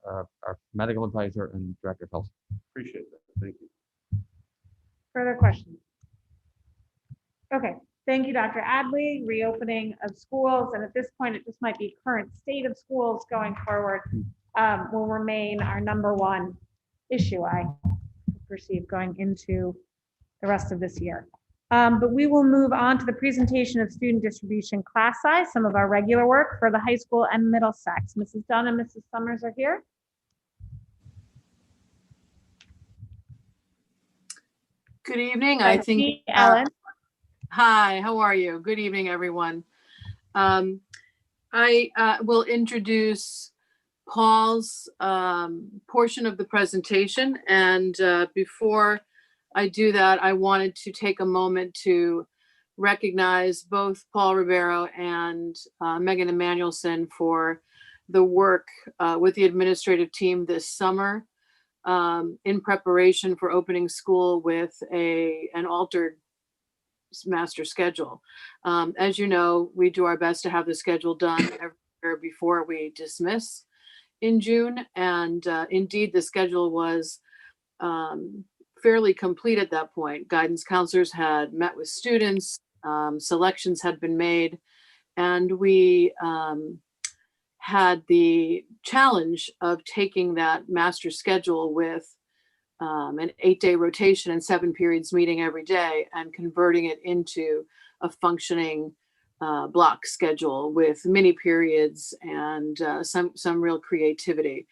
our medical advisor and director of health. Appreciate that. Thank you. Further questions? Okay, thank you, Dr. Adley. Reopening of schools, and at this point, it just might be current state of schools going forward will remain our number one issue, I perceive, going into the rest of this year. But we will move on to the presentation of student distribution class size, some of our regular work for the high school and Middlesex. Mrs. Dunn and Mrs. Summers are here. Good evening. I think Ellen. Hi, how are you? Good evening, everyone. I will introduce Paul's portion of the presentation. And before I do that, I wanted to take a moment to recognize both Paul Ribeiro and Megan Emanuelson for the work with the administrative team this summer in preparation for opening school with an altered master schedule. As you know, we do our best to have the schedule done every year before we dismiss in June. And indeed, the schedule was fairly complete at that point. Guidance counselors had met with students, selections had been made, and we had the challenge of taking that master schedule with an 8-day rotation and 7 periods meeting every day and converting it into a functioning block schedule with mini periods and some real creativity.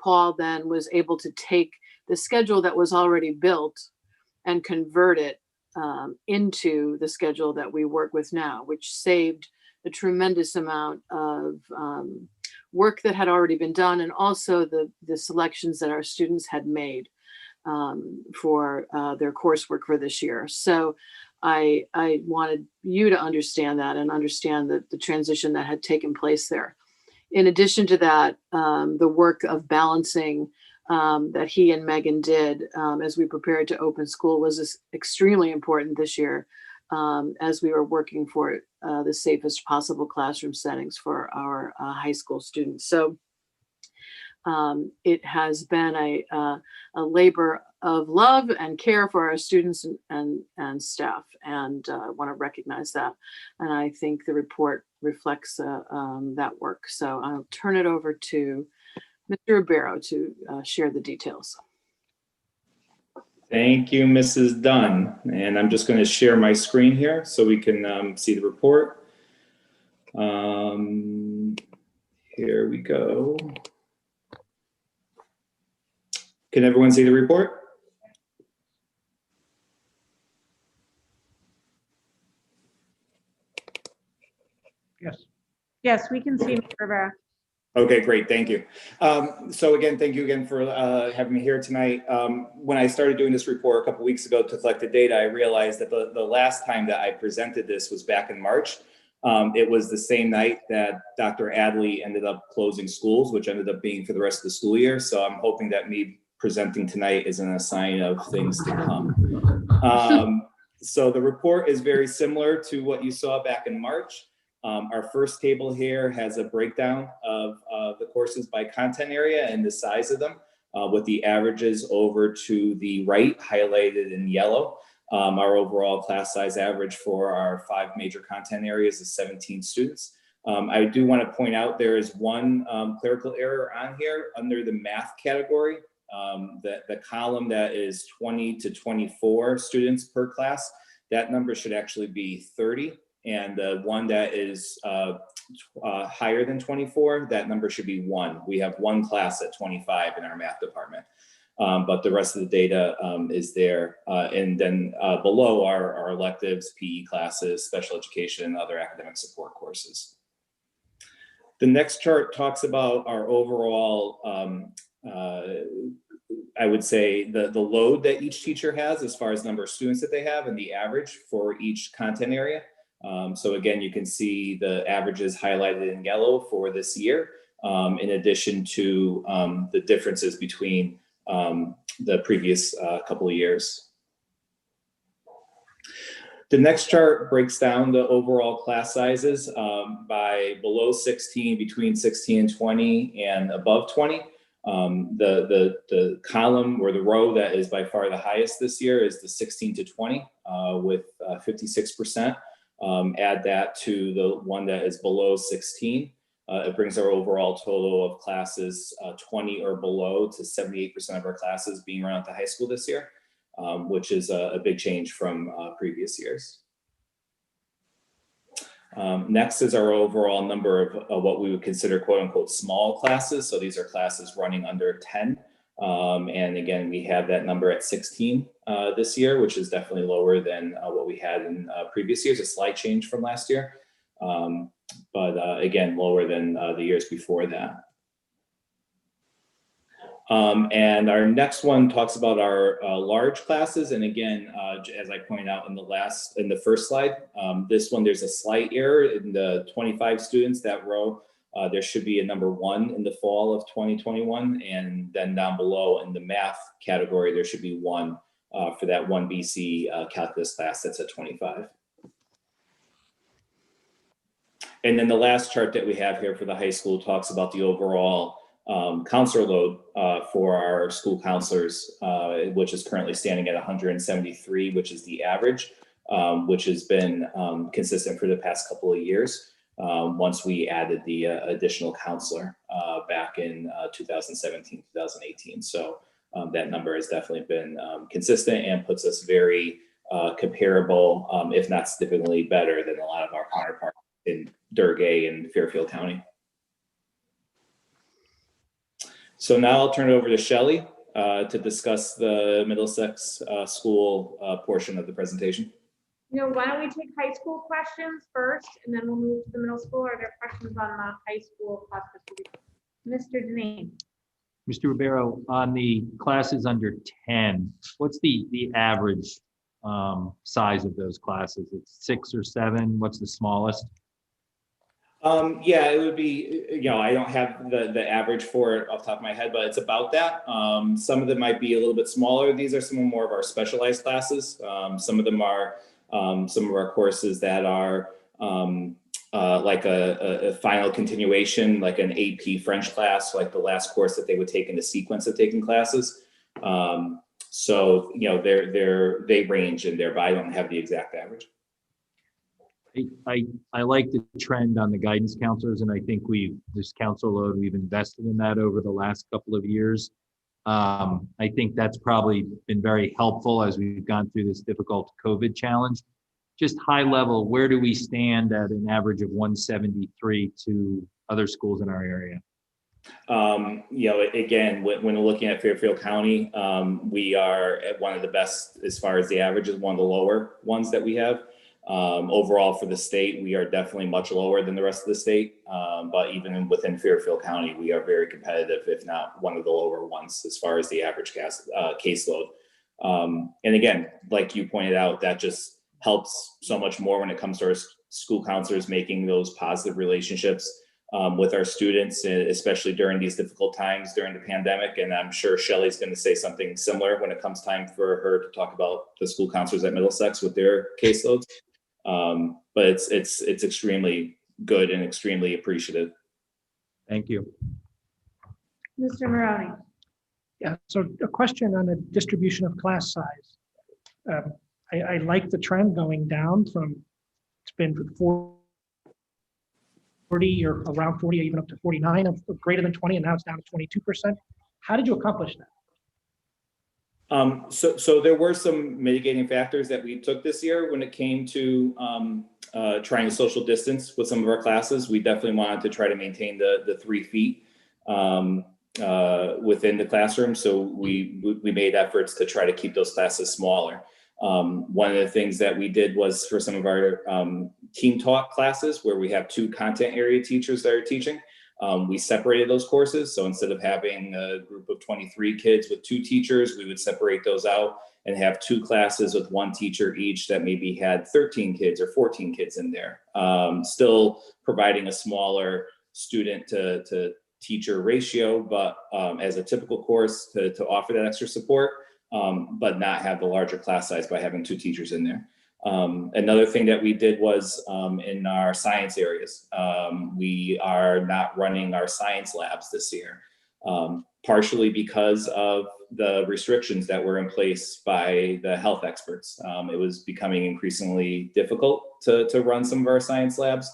Paul then was able to take the schedule that was already built and convert it into the schedule that we work with now, which saved a tremendous amount of work that had already been done, and also the selections that our students had made for their coursework for this year. So I wanted you to understand that and understand the transition that had taken place there. In addition to that, the work of balancing that he and Megan did as we prepared to open school was extremely important this year as we were working for the safest possible classroom settings for our high school students. So it has been a labor of love and care for our students and staff, and I want to recognize that. And I think the report reflects that work. So I'll turn it over to Mr. Ribeiro to share the details. Thank you, Mrs. Dunn. And I'm just going to share my screen here so we can see the report. Here we go. Can everyone see the report? Yes. Yes, we can see Mr. Rivera. Okay, great, thank you. So again, thank you again for having me here tonight. When I started doing this report a couple weeks ago to collect the data, I realized that the last time that I presented this was back in March. It was the same night that Dr. Adley ended up closing schools, which ended up being for the rest of the school year. So I'm hoping that me presenting tonight isn't a sign of things to come. So the report is very similar to what you saw back in March. Our first table here has a breakdown of the courses by content area and the size of them, with the averages over to the right highlighted in yellow. Our overall class size average for our 5 major content areas is 17 students. I do want to point out there is one clerical error on here under the math category. The column that is 20 to 24 students per class, that number should actually be 30. And the one that is higher than 24, that number should be 1. We have 1 class at 25 in our math department, but the rest of the data is there. And then below are our electives, PE classes, special education, and other academic support courses. The next chart talks about our overall, I would say, the load that each teacher has as far as number of students that they have and the average for each content area. So again, you can see the averages highlighted in yellow for this year, in addition to the differences between the previous couple of years. The next chart breaks down the overall class sizes by below 16, between 16 and 20, and above 20. The column or the row that is by far the highest this year is the 16 to 20 with 56%. Add that to the one that is below 16. It brings our overall total of classes 20 or below to 78% of our classes being run at the high school this year, which is a big change from previous years. Next is our overall number of what we would consider quote unquote small classes. So these are classes running under 10. And again, we have that number at 16 this year, which is definitely lower than what we had in previous years, a slight change from last year. But again, lower than the years before that. And our next one talks about our large classes. And again, as I pointed out in the first slide, this one, there's a slight error in the 25 students, that row. There should be a number 1 in the fall of 2021. And then down below in the math category, there should be 1 for that 1 BC calculus class that's at 25. And then the last chart that we have here for the high school talks about the overall counselor load for our school counselors, which is currently standing at 173, which is the average, which has been consistent for the past couple of years. Once we added the additional counselor back in 2017, 2018. So that number has definitely been consistent and puts us very comparable, if not significantly better than a lot of our counterparts in Durgay and Fairfield County. So now I'll turn it over to Shelley to discuss the Middlesex school portion of the presentation. Why don't we take high school questions first, and then we'll move to the middle school. Are there questions on the high school class distribution? Mr. Deneen. Mr. Ribeiro, on the classes under 10, what's the average size of those classes? It's 6 or 7. What's the smallest? Yeah, it would be, I don't have the average for it off the top of my head, but it's about that. Some of them might be a little bit smaller. These are some more of our specialized classes. Some of them are some of our courses that are like a final continuation, like an AP French class, like the last course that they would take in the sequence of taking classes. So, they range in there, but I don't have the exact average. I like the trend on the guidance counselors, and I think this council load, we've invested in that over the last couple of years. I think that's probably been very helpful as we've gone through this difficult COVID challenge. Just high level, where do we stand at an average of 173 to other schools in our area? Again, when looking at Fairfield County, we are at one of the best as far as the average is one of the lower ones that we have. Overall for the state, we are definitely much lower than the rest of the state. But even within Fairfield County, we are very competitive, if not one of the lower ones as far as the average caseload. And again, like you pointed out, that just helps so much more when it comes to our school counselors making those positive relationships with our students, especially during these difficult times during the pandemic. And I'm sure Shelley's going to say something similar when it comes time for her to talk about the school counselors at Middlesex with their caseloads. But it's extremely good and extremely appreciative. Thank you. Mr. Maroney. Yeah, so a question on the distribution of class size. I like the trend going down from, it's been 40 or around 40, even up to 49 of greater than 20, and now it's down to 22%. How did you accomplish that? So there were some mitigating factors that we took this year when it came to trying to social distance with some of our classes. We definitely wanted to try to maintain the 3 feet within the classroom. So we made efforts to try to keep those classes smaller. One of the things that we did was for some of our team taught classes where we have 2 content area teachers that are teaching, we separated those courses. So instead of having a group of 23 kids with 2 teachers, we would separate those out and have 2 classes with 1 teacher each that maybe had 13 kids or 14 kids in there. Still providing a smaller student to teacher ratio, but as a typical course to offer that extra support. But not have the larger class size by having 2 teachers in there. Another thing that we did was in our science areas, we are not running our science labs this year, partially because of the restrictions that were in place by the health experts. It was becoming increasingly difficult to run some of our science labs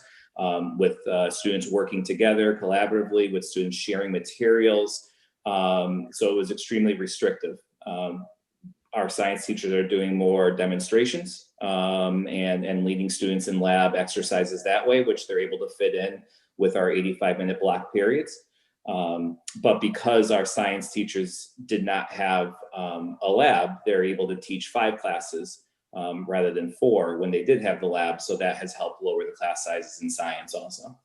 with students working together collaboratively, with students sharing materials. So it was extremely restrictive. Our science teachers are doing more demonstrations and leading students in lab exercises that way, which they're able to fit in with our 85-minute block periods. But because our science teachers did not have a lab, they're able to teach 5 classes rather than 4 when they did have the lab. So that has helped lower the class sizes in science also.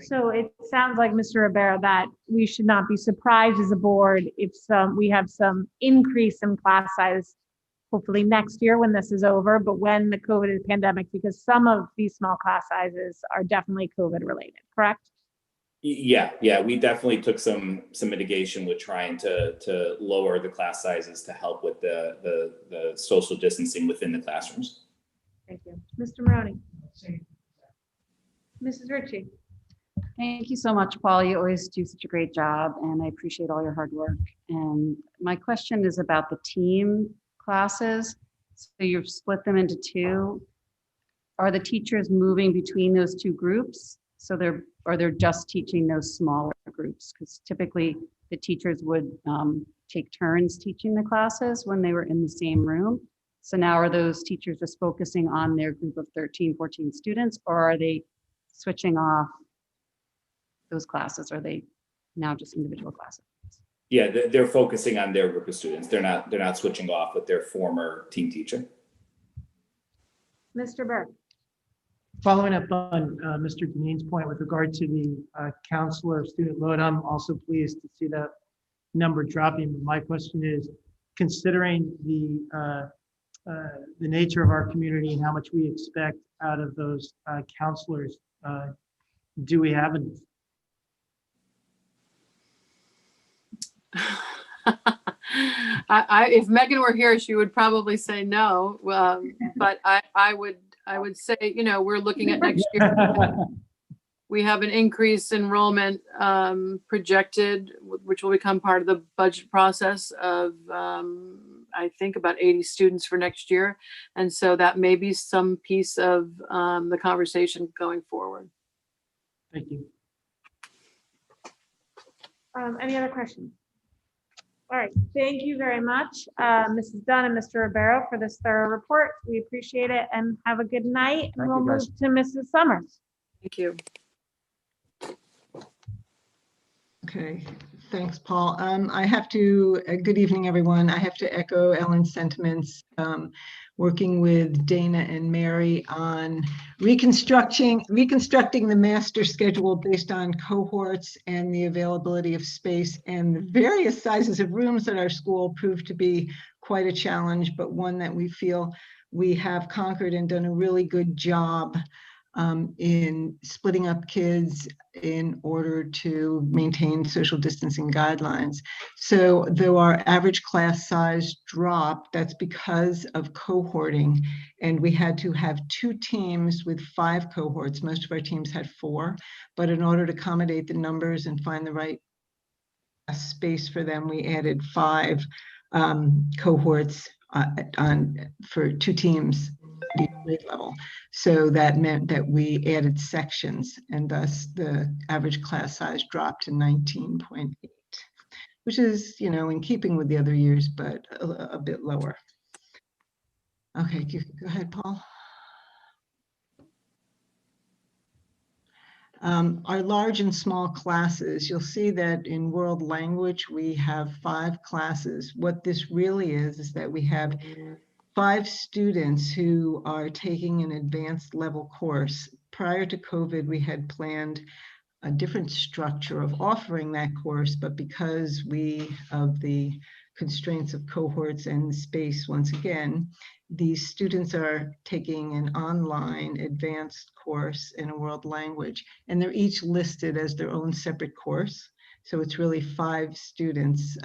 So it sounds like, Mr. Rivera, that we should not be surprised as a board if we have some increase in class size, hopefully next year when this is over, but when the COVID pandemic, because some of these small class sizes are definitely COVID related, correct? Yeah, we definitely took some mitigation with trying to lower the class sizes to help with the social distancing within the classrooms. Thank you. Mr. Maroney. Mrs. Ritchie. Thank you so much, Paul. You always do such a great job, and I appreciate all your hard work. And my question is about the team classes. So you've split them into 2. Are the teachers moving between those 2 groups? So they're just teaching those smaller groups? Because typically the teachers would take turns teaching the classes when they were in the same room. So now are those teachers just focusing on their group of 13, 14 students, or are they switching off those classes? Are they now just individual classes? Yeah, they're focusing on their group of students. They're not switching off with their former team teacher. Mr. Burke. Following up on Mr. Deneen's point with regard to the counselor student load, I'm also pleased to see that number dropping. But my question is, considering the nature of our community and how much we expect out of those counselors, do we have enough? If Megan were here, she would probably say no. But I would say, we're looking at next year. We have an increased enrollment projected, which will become part of the budget process of, I think, about 80 students for next year. And so that may be some piece of the conversation going forward. Thank you. Any other questions? All right, thank you very much, Mrs. Dunn and Mr. Ribeiro, for this thorough report. We appreciate it, and have a good night. And we'll move to Mrs. Summers. Thank you. Okay. Thanks, Paul. I have to, good evening, everyone. I have to echo Ellen's sentiments. Working with Dana and Mary on reconstructing the master schedule based on cohorts and the availability of space, and the various sizes of rooms at our school proved to be quite a challenge, but one that we feel we have conquered and done a really good job in splitting up kids in order to maintain social distancing guidelines. So though our average class size dropped, that's because of cohorting, and we had to have 2 teams with 5 cohorts. Most of our teams had 4, but in order to accommodate the numbers and find the right space for them, we added 5 cohorts for 2 teams at each grade level. So that meant that we added sections, and thus the average class size dropped to 19.8, which is, you know, in keeping with the other years, but a bit lower. Okay, go ahead, Paul. Our large and small classes, you'll see that in world language, we have 5 classes. What this really is that we have 5 students who are taking an advanced level course. Prior to COVID, we had planned a different structure of offering that course, but because of the constraints of cohorts and space, once again, these students are taking an online advanced course in a world language, and they're each listed as their own separate course. So it's really 5 students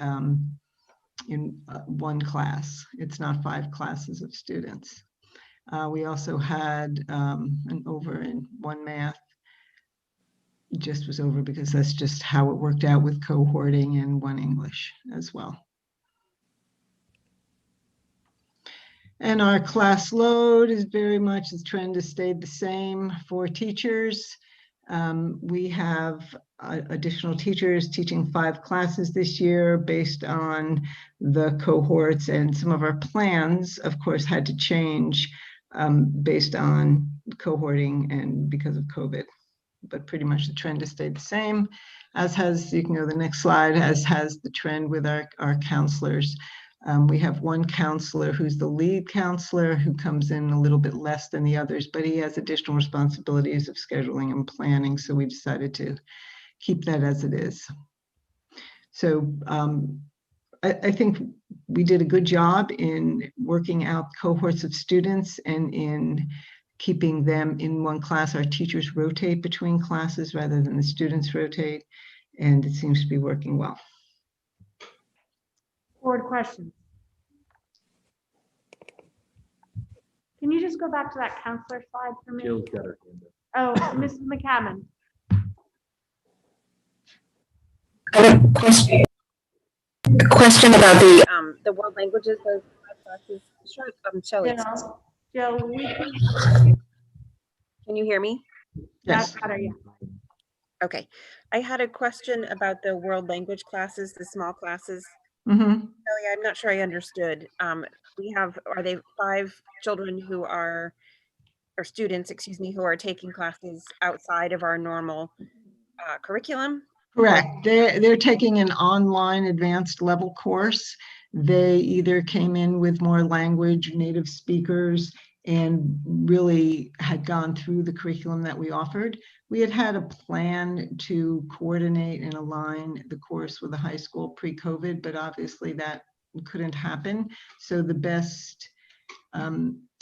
in one class. It's not 5 classes of students. We also had an over in 1 math. It just was over because that's just how it worked out with cohorting, and 1 English as well. And our class load is very much, the trend has stayed the same for teachers. We have additional teachers teaching 5 classes this year based on the cohorts, and some of our plans, of course, had to change based on cohorting and because of COVID. But pretty much the trend has stayed the same, as has, you can go to the next slide, as has the trend with our counselors. We have 1 counselor who's the lead counselor, who comes in a little bit less than the others, but he has additional responsibilities of scheduling and planning, so we decided to keep that as it is. So I think we did a good job in working out cohorts of students and in keeping them in one class. Our teachers rotate between classes rather than the students rotate, and it seems to be working well. Board questions? Can you just go back to that counselor slide for me? Jill's got her hand up. Oh, Mrs. McCammon. Question about the world languages, those 5 classes. Sure, Shelley. Jill, Can you hear me? That's better, yeah. Okay. I had a question about the world language classes, the small classes. Mm-hmm. Shelley, I'm not sure I understood. Are they 5 children who are, or students, excuse me, who are taking classes outside of our normal curriculum? Correct. They're taking an online advanced level course. They either came in with more language, native speakers, and really had gone through the curriculum that we offered. We had a plan to coordinate and align the course with the high school pre-COVID, but obviously that couldn't happen. So the best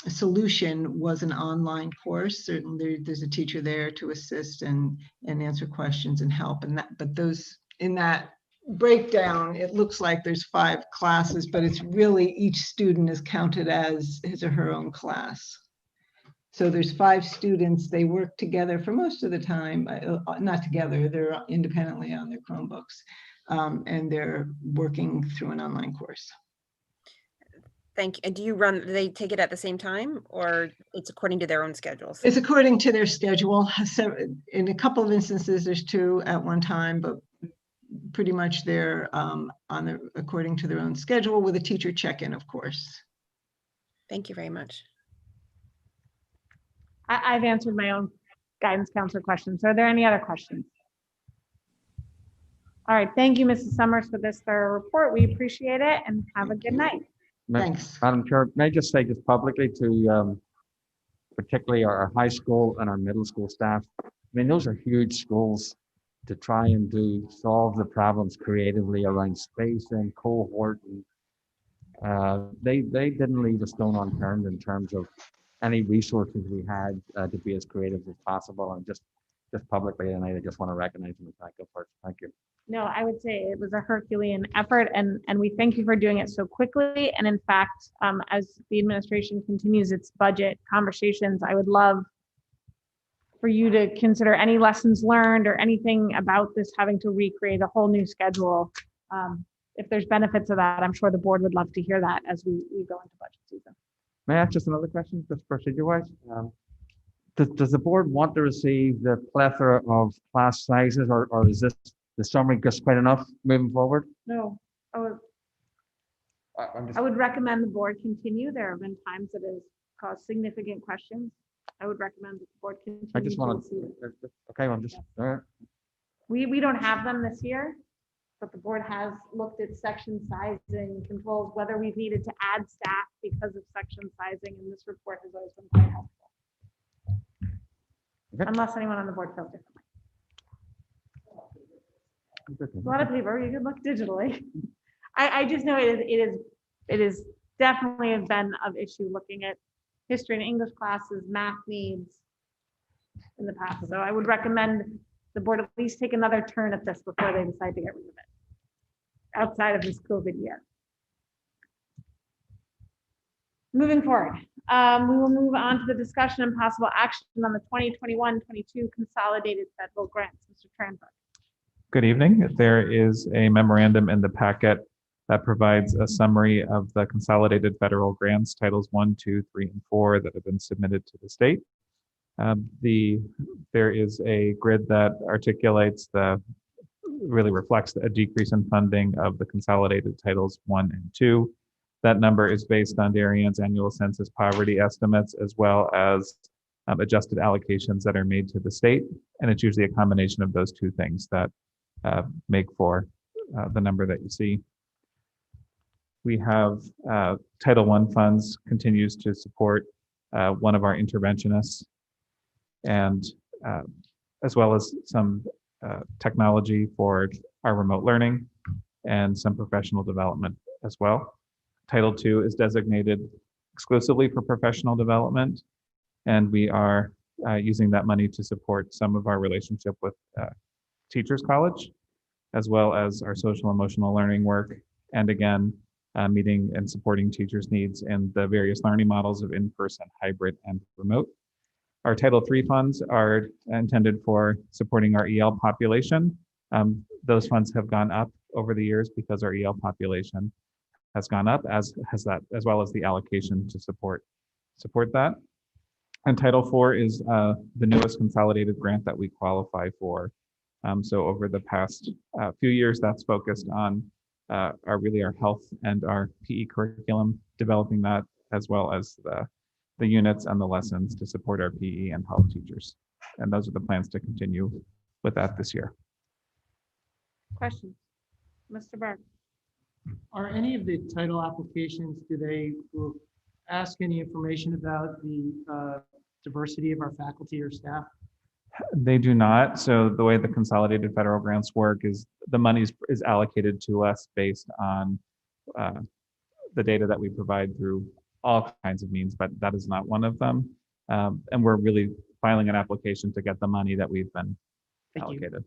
solution was an online course. Certainly there's a teacher there to assist and answer questions and help, and that, but those, in that breakdown, it looks like there's 5 classes, but it's really each student is counted as his or her own class. So there's 5 students, they work together for most of the time, not together, they're independently on their Chromebooks, and they're working through an online course. Thank you. And do they take it at the same time, or it's according to their own schedules? It's according to their schedule. So in a couple of instances, there's 2 at one time, but pretty much they're according to their own schedule, with a teacher check-in, of course. Thank you very much. I've answered my own guidance counselor questions. Are there any other questions? All right, thank you, Mrs. Summers, for this thorough report. We appreciate it and have a good night. Thanks. Madam Chair, may I just say just publicly to particularly our high school and our middle school staff, I mean, those are huge schools to try and solve the problems creatively around space and cohort. And they didn't leave a stone unturned in terms of any resources we had to be as creative as possible. And just publicly tonight, I just want to recognize them and thank them first. Thank you. No, I would say it was a Herculean effort, and we thank you for doing it so quickly. And in fact, as the administration continues its budget conversations, I would love for you to consider any lessons learned or anything about this having to recreate a whole new schedule. If there's benefits of that, I'm sure the board would love to hear that as we go into budget season. May I ask just another question, just procedure-wise? Does the board want to receive the plethora of class sizes, or is this the summary just quite enough moving forward? No, I would recommend the board continue. There have been times that has caused significant questions. I would recommend that the board continue. I just want receive to, it. okay, I'm just, all right. We don't have them this year, but the board has looked at section sizing controls, whether we've needed to add staff because of section sizing, and this report has always been quite helpful. Okay. Unless anyone on the board feels differently. A lot of paper, you could look digitally. I just know it is definitely been of issue looking at history and English classes, math needs in the past. So I would recommend the board at least take another turn at this before they decide to get rid of it outside of this COVID year. Moving forward, we will move on to the discussion and possible action on the 2021-22 consolidated federal grants. Mr. Tranberg. Good evening. There is a memorandum in the packet that provides a summary of the consolidated federal grants, titles 1, 2, 3, and 4 that have been submitted to the state. There is a grid that articulates really reflects a decrease in funding of the consolidated titles 1 and 2. That number is based on Darien's annual census poverty estimates, as well as adjusted allocations that are made to the state. And it's usually a combination of those two things that make for the number that you see. We have Title I funds continues to support one of our interventionists, and as well as some technology for our remote learning and some professional development as well. Title II is designated exclusively for professional development, and we are using that money to support some of our relationship with Teachers College, as well as our social emotional learning work, and again, meeting and supporting teachers' needs in the various learning models of in-person, hybrid, and remote. Our Title III funds are intended for supporting our EL population. Those funds have gone up over the years because our EL population has gone up, as well as the allocation to support that. And Title IV is the newest consolidated grant that we qualify for. So over the past few years, that's focused on our health and our PE curriculum, developing that, as well as the units and the lessons to support our PE and health teachers. And those are the plans to continue with that this year. Questions? Mr. Berg. Are any of the title applications, do they ask any information about the diversity of our faculty or staff? They do not. So the way the consolidated federal grants work is the money is allocated to us based on the data that we provide through all kinds of means, but that is not one of them. And we're really filing an application to get the money that we've been allocated.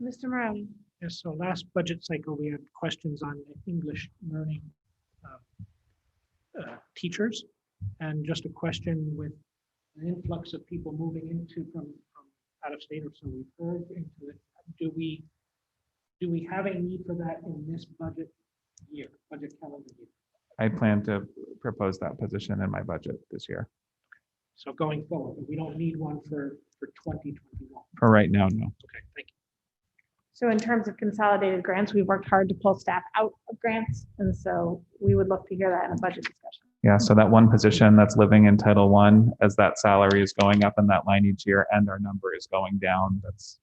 Mr. Morelli. Yes, so last budget cycle, we had questions on English learning teachers, and just a question with an influx of people moving into from out of state or so we've heard into it. Do we have a need for that in this budget calendar year? I plan to propose that position in my budget this year. So going forward, we don't need one for 2021. For right now, no. Okay, thank you. So in terms of consolidated grants, we've worked hard to pull staff out of grants, and so we would look to hear that in a budget discussion. Yeah, so that one position that's living in Title I, as that salary is going up in that line each year and our number is going down, that's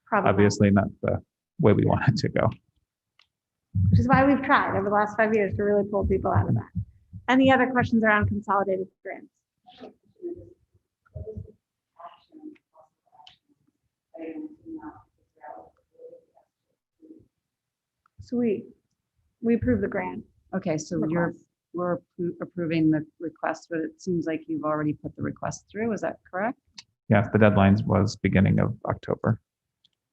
Probably not. obviously not the way we want it to go. Which is why we've tried over the last 5 years to really pull people out of that. Any other questions around consolidated grants? So we approve the grant. Okay, so request. we're approving the request, but it seems like you've already put the request through. Is that correct? Yes, the deadline was beginning of October.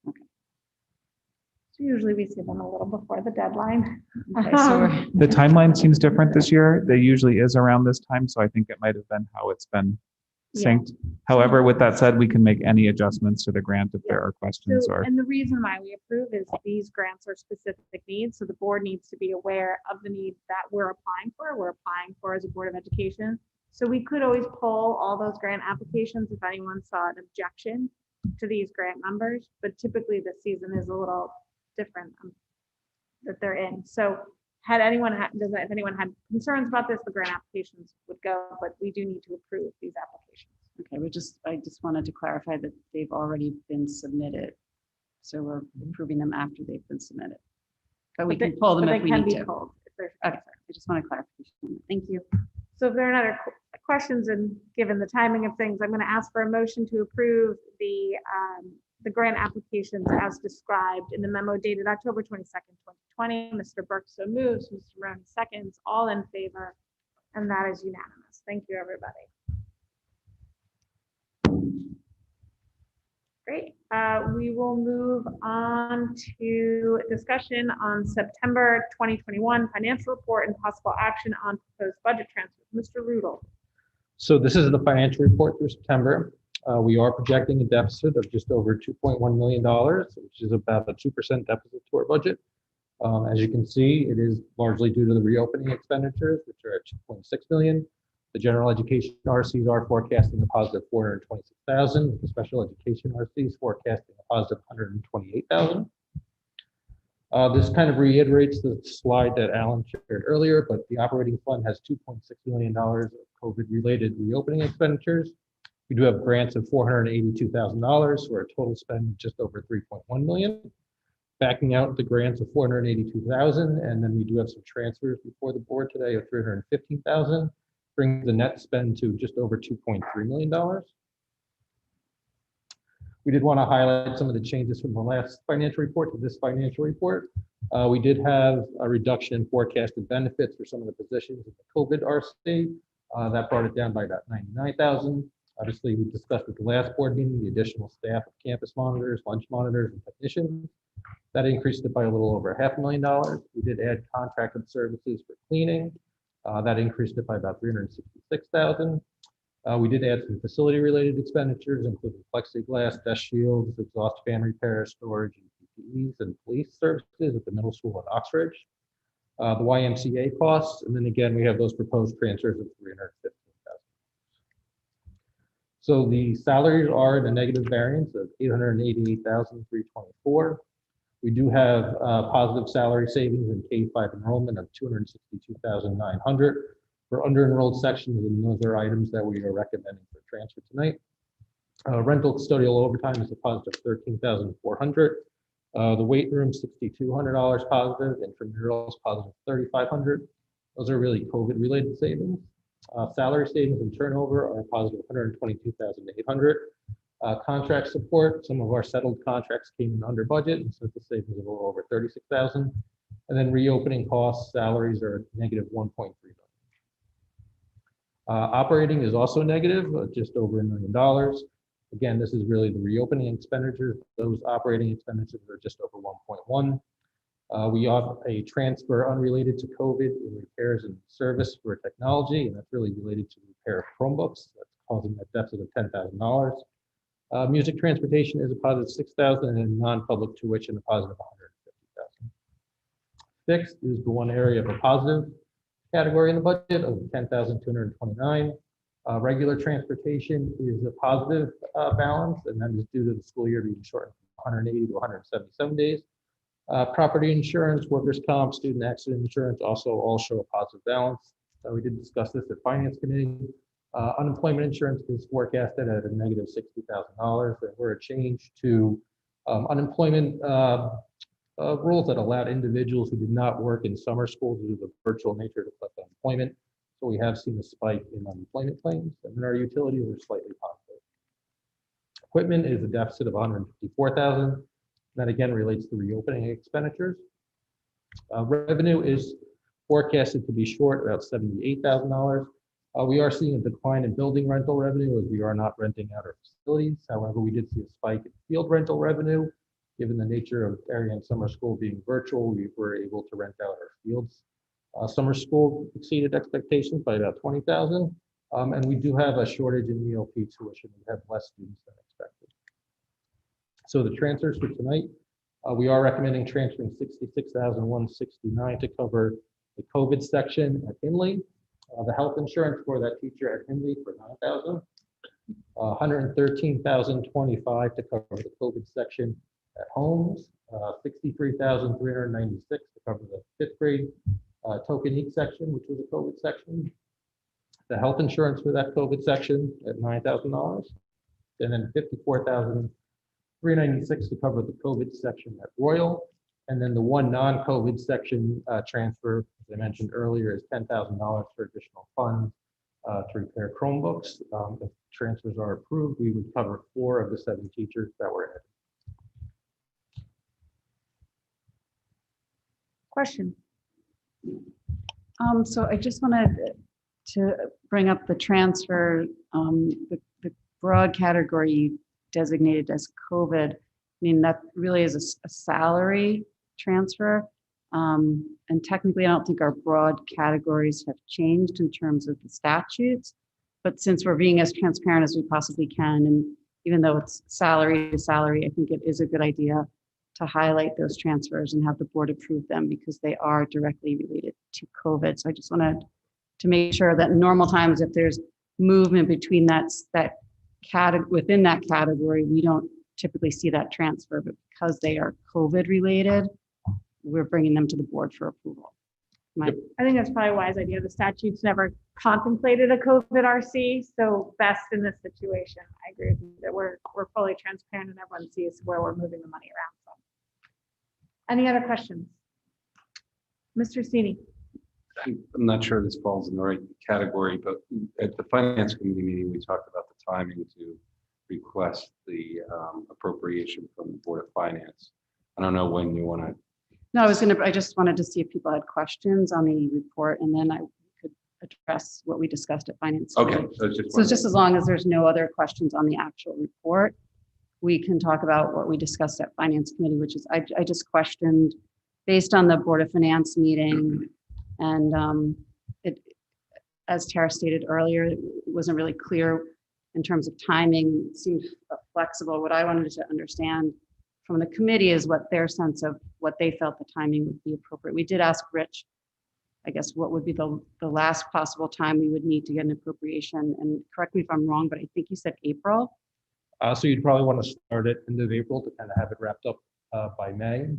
So usually we see them a little before the deadline. Okay, so we're, The timeline seems different this year. There usually is around this time, so I think it might have been how it's been Yeah. synced. However, with that said, we can make any adjustments to the grant if there are questions So, or. and the reason why we approve is these grants are specific needs, so the board needs to be aware of the needs that we're applying for. We're applying for as a Board of Education. So we could always pull all those grant applications if anyone saw an objection to these grant numbers, but typically this season is a little different that they're in. So had anyone if anyone had concerns about this, the grant applications would go, but we do need to approve these applications. okay, I just wanted to clarify that they've already been submitted. So we're approving them after they've been submitted. But we can pull them But if we they can need be to. pulled if there's. Okay, I just want a clarification. Thank you. So if there are no other questions, and given the timing of things, I'm going to ask for a motion to approve the grant applications as described in the memo dated October 22nd, 2020. Mr. Burke so moves, Mr. Rowan seconds, all in favor, and that is unanimous. Thank you, everybody. Great. We will move on to discussion on September 2021 financial report and possible action on proposed budget transfers. Mr. Rudel. So this is the financial report through September. We are projecting a deficit of just over $2.1 million, which is about a 2% deficit to our budget. As you can see, it is largely due to the reopening expenditures, which are at $2.6 million. The general education RCs are forecasting a positive $426,000. The special education RCs forecasting a positive $128,000. This kind of reiterates the slide that Alan shared earlier, but the operating fund has $2.6 million of COVID-related reopening expenditures. We do have grants of $482,000 for a total spend of just over $3.1 million. Backing out the grants of $482,000, and then we do have some transfers before the board today of $315,000, brings the net spend to just over $2.3 million. We did want to highlight some of the changes from the last financial report to this financial report. We did have a reduction in forecasted benefits for some of the positions in the COVID RC. That brought it down by about $99,000. Obviously, we discussed at the last board meeting the additional staff of campus monitors, lunch monitors, and technicians. That increased it by a little over $500,000. We did add contracted services for cleaning. That increased it by about $366,000. We did add some facility-related expenditures, including plexiglass, desk shields, exhaust fan repair, storage, and PPEs, and police services at the middle school at Oxbridge. The YMCA costs, and then again, we have those proposed transfers of $315,000. So the salaries are in a negative variance of $888,324. We do have positive salary savings in K-5 enrollment of $262,900 for under-enrolled sections, and those are items that we are recommending for transfer tonight. Rental custodial overtime is a positive $13,400. The weight room $6,200 positive, intramurals positive $3,500. Those are really COVID-related savings. Salary savings and turnover are positive $122,800. Contract support, some of our settled contracts came in under budget, and so the savings of a little over $36,000. And then reopening costs, salaries are negative $1.3 million. Operating is also negative, just over $1 million. Again, this is really the reopening expenditures. Those operating expenditures are just over 1.1. We have a transfer unrelated to COVID in repairs and service for technology, and that's really related to repair of Chromebooks. That's causing a deficit of $10,000. Music transportation is a positive $6,000, and non-public tuition a positive $150,000. Fixed is the one area of a positive category in the budget of $10,229. Regular transportation is a positive balance, and that is due to the school year being shortened from 180 to 177 days. Property insurance, workers' comp, student accident insurance also all show a positive balance. We did discuss this at Finance Committee. Unemployment insurance is forecasted at a negative $60,000. There were a change to Unemployment rules that allowed individuals who did not work in summer school due to the virtual nature to collect unemployment. So we have seen a spike in unemployment claims, and then our utilities are slightly positive. Equipment is a deficit of $154,000. That again relates to reopening expenditures. Revenue is forecasted to be short about $78,000. We are seeing a decline in building rental revenue as we are not renting out our facilities. However, we did see a spike in field rental revenue. Given the nature of area and summer school being virtual, we were able to rent out our fields. Summer school exceeded expectations by about $20,000. And we do have a shortage in ELP tuition. We have less students than expected. So the transfers for tonight, we are recommending transferring $66,169 to cover the COVID section at Hindley, the health insurance for that teacher at Hindley for $9,000, $113,025 to cover the COVID section at Holmes, $63,396 to cover the 5th grade Tokenique section, which was a COVID section, the health insurance for that COVID section at $9,000, and then $54,396 to cover the COVID section at Royal. And then the one non-COVID section transfer, as I mentioned earlier, is $10,000 for additional funds to repair Chromebooks. If transfers are approved, we would cover 4 of the 7 teachers that were in it. Question. So I just wanted to bring up the transfer, the broad category designated as COVID. I mean, that really is a salary transfer. And technically, I don't think our broad categories have changed in terms of the statutes. But since we're being as transparent as we possibly can, and even though it's salary to salary, I think it is a good idea to highlight those transfers and have the board approve them because they are directly related to COVID. So I just wanted to make sure that in normal times, if there's movement between that category, within that category, we don't typically see that transfer, but because they are COVID related, we're bringing them to the board for approval. I think that's probably a wise idea. The statutes never contemplated a COVID RC, so best in this situation. I agree with you that we're fully transparent and everyone sees where we're moving the money around. So. Any other questions? Mr. Sini. I'm not sure this falls in the right category, but at the Finance Committee meeting, we talked about the timing to request the appropriation from the Board of Finance. I don't know when you want to. No, I just wanted to see if people had questions on the report, and then I could address what we discussed at Finance Committee. Okay. So just as long as there's no other questions on the actual report, we can talk about what we discussed at Finance Committee, which is I just questioned based on the Board of Finance meeting, and it, as Tara stated earlier, it wasn't really clear in terms of timing. It seemed flexible. What I wanted to understand from the committee is what their sense of what they felt the timing would be appropriate. We did ask Rich, I guess, what would be the last possible time we would need to get an appropriation, and correct me if I'm wrong, but I think you said April. So you'd probably want to start it end of April to kind of have it wrapped up by May.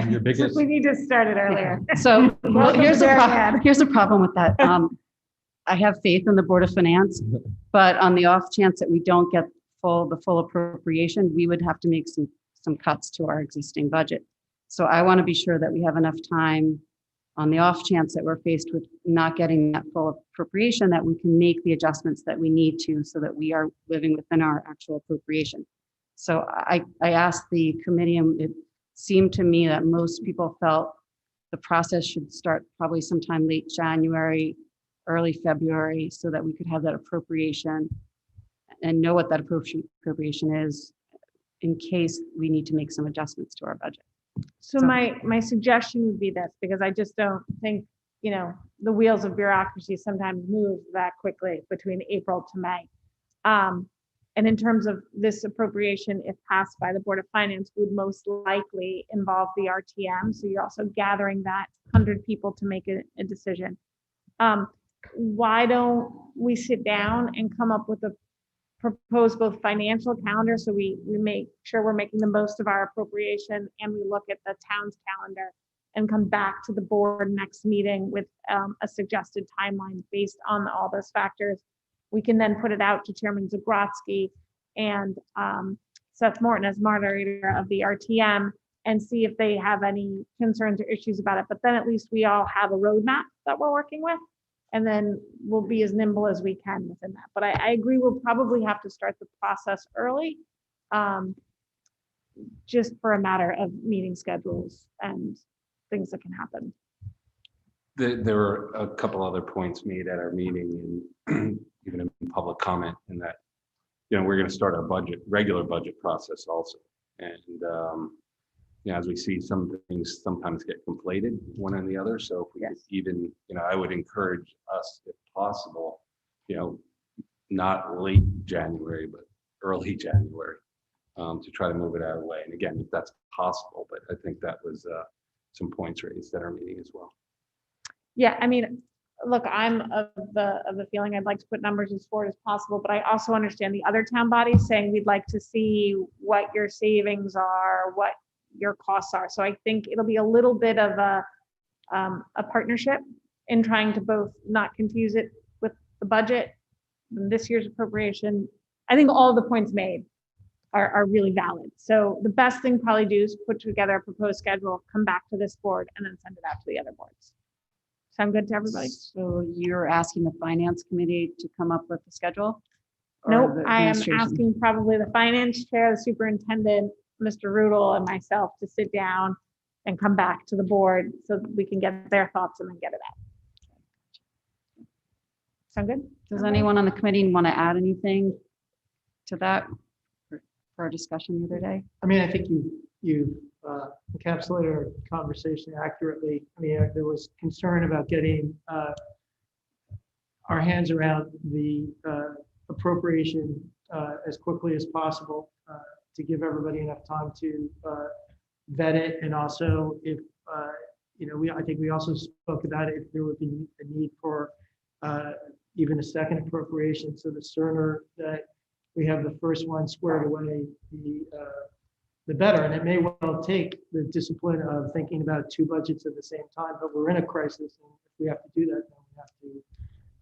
Your biggest. We need to start it earlier. So well, here's the problem with that. I have faith in the Board of Finance, but on the off chance that we don't get the full appropriation, we would have to make some cuts to our existing budget. So I want to be sure that we have enough time on the off chance that we're faced with not getting that full appropriation, that we can make the adjustments that we need to so that we are living within our actual appropriation. So I asked the committee, and it seemed to me that most people felt the process should start probably sometime late January, early February, so that we could have that appropriation and know what that appropriation is in case we need to make some adjustments to our budget. So my suggestion would be this, because I just don't think, the wheels of bureaucracy sometimes move that quickly between April to May. And in terms of this appropriation, if passed by the Board of Finance, would most likely involve the RTM. So you're also gathering that 100 people to make a decision. Why don't we sit down and come up with a proposed both financial calendar, so we make sure we're making the most of our appropriation, and we look at the town's calendar and come back to the board next meeting with a suggested timeline based on all those factors. We can then put it out to Chairman Zagrotsky and Seth Morton as moderator of the RTM and see if they have any concerns or issues about it. But then at least we all have a roadmap that we're working with, and then we'll be as nimble as we can within that. But I agree, we'll probably have to start the process early, just for a matter of meeting schedules and things that can happen. There were a couple other points made at our meeting and even in public comment, in that, we're going to start our regular budget process also. And, as we see, some things sometimes get conflated, one and the other. So if we could even, I would encourage us, if possible, not late January, but early January, to try to move it out of the way. And again, if that's possible, but I think that was some points raised at our meeting as well. Yeah, I mean, look, I'm of the feeling I'd like to put numbers as forward as possible, but I also understand the other town bodies saying we'd like to see what your savings are, what your costs are. So I think it'll be a little bit of a partnership in trying to both not confuse it with the budget, this year's appropriation. I think all the points made are really valid. So the best thing probably do is put together a proposed schedule, come back to this board, and then send it out to the other boards. Sound good to everybody? So you're asking the finance committee to come up with the schedule? Nope, I am asking probably the finance chair, the superintendent, Mr. Rudel, and myself to sit down and come back to the board so that we can get their thoughts and then get it out. Sound good? Does anyone on the committee want to add anything to that for our discussion the other day? I mean, I think you encapsulated our conversation accurately. I mean, there was concern about getting our hands around the appropriation as quickly as possible to give everybody enough time to vet it. And also, if I think we also spoke about it, if there would be a need for even a second appropriation. So the sooner that we have the first one squared away, the better. And it may well take the discipline of thinking about two budgets at the same time, but we're in a crisis, and if we have to do that, then we have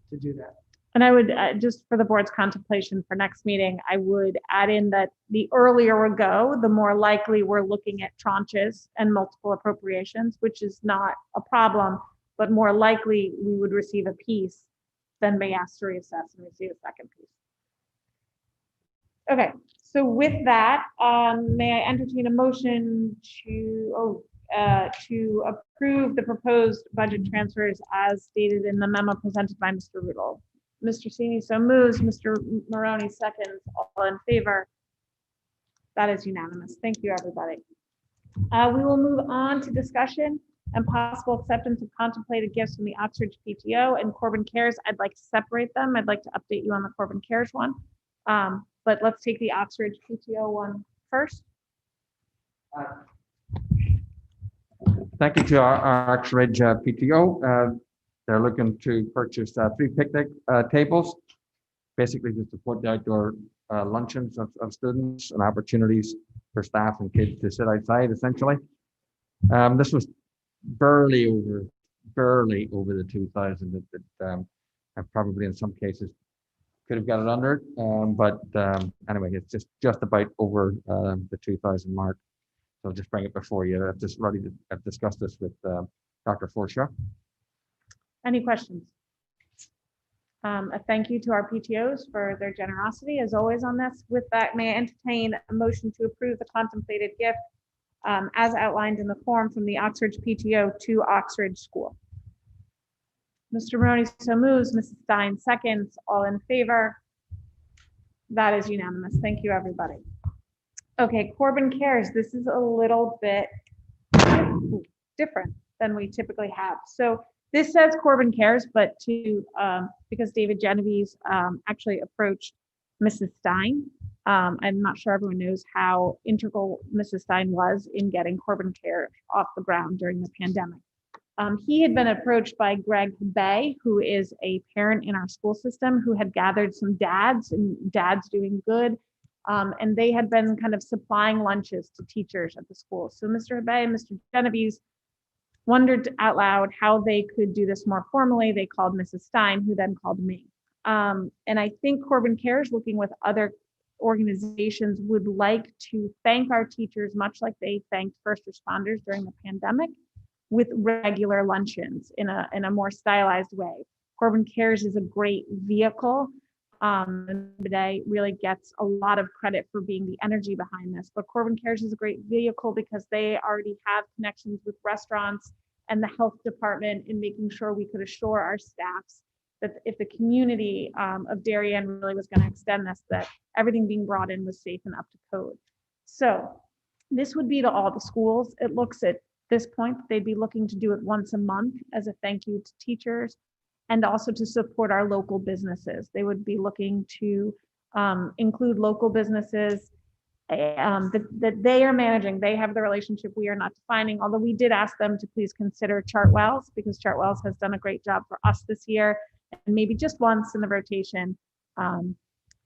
to do that. And I would, just for the board's contemplation for next meeting, I would add in that the earlier we go, the more likely we're looking at tranches and multiple appropriations, which is not a problem, but more likely we would receive a piece than may ask to reassess and receive a second piece. Okay, so with that, may I entertain a motion to approve the proposed budget transfers as stated in the memo presented by Mr. Rudel? Mr. Sini so moves, Mr. Maroney seconds, all in favor. That is unanimous. Thank you, everybody. We will move on to discussion and possible acceptance of contemplated gifts from the Oxbridge PTO and Corbin Cares. I'd like to separate them. I'd like to update you on the Corbin Cares one. But let's take the Oxbridge PTO one first. Thank you to our Oxbridge PTO. They're looking to purchase 3 picnic tables, basically to support the outdoor luncheons of students and opportunities for staff and kids to sit outside, essentially. This was barely over the 2,000 that probably in some cases could have got it under it. But anyway, it's just about over the 2,000 mark. So I'll just bring it before you. I've discussed this with Dr. Forshaw. Any questions? A thank you to our PTOs for their generosity as always on this. With that, may I entertain a motion to approve the contemplated gift as outlined in the form from the Oxbridge PTO to Oxbridge School? Mr. Maroney so moves, Mrs. Stein seconds, all in favor. That is unanimous. Thank you, everybody. Okay, Corbin Cares. This is a little bit different than we typically have. So this says Corbin Cares, but because David Genovese actually approached Mrs. Stein. I'm not sure everyone knows how integral Mrs. Stein was in getting Corbin Cares off the ground during the pandemic. He had been approached by Greg Bay, who is a parent in our school system, who had gathered some dads and dads doing good. And they had been kind of supplying lunches to teachers at the school. So Mr. Bay and Mr. Genovese wondered out loud how they could do this more formally. They called Mrs. Stein, who then called me. And I think Corbin Cares, looking with other organizations would like to thank our teachers, much like they thanked first responders during the pandemic, with regular luncheons in a more stylized way. Corbin Cares is a great vehicle. Today really gets a lot of credit for being the energy behind this, but Corbin Cares is a great vehicle because they already have connections with restaurants and the health department in making sure we could assure our staffs that if the community of Darien really was going to extend this, that everything being brought in was safe and up to code. So this would be to all the schools. It looks at this point, they'd be looking to do it once a month as a thank you to teachers and also to support our local businesses. They would be looking to include local businesses that they are managing. They have the relationship we are not defining, although we did ask them to please consider Chartwell's because Chartwell's has done a great job for us this year. And maybe just once in the rotation,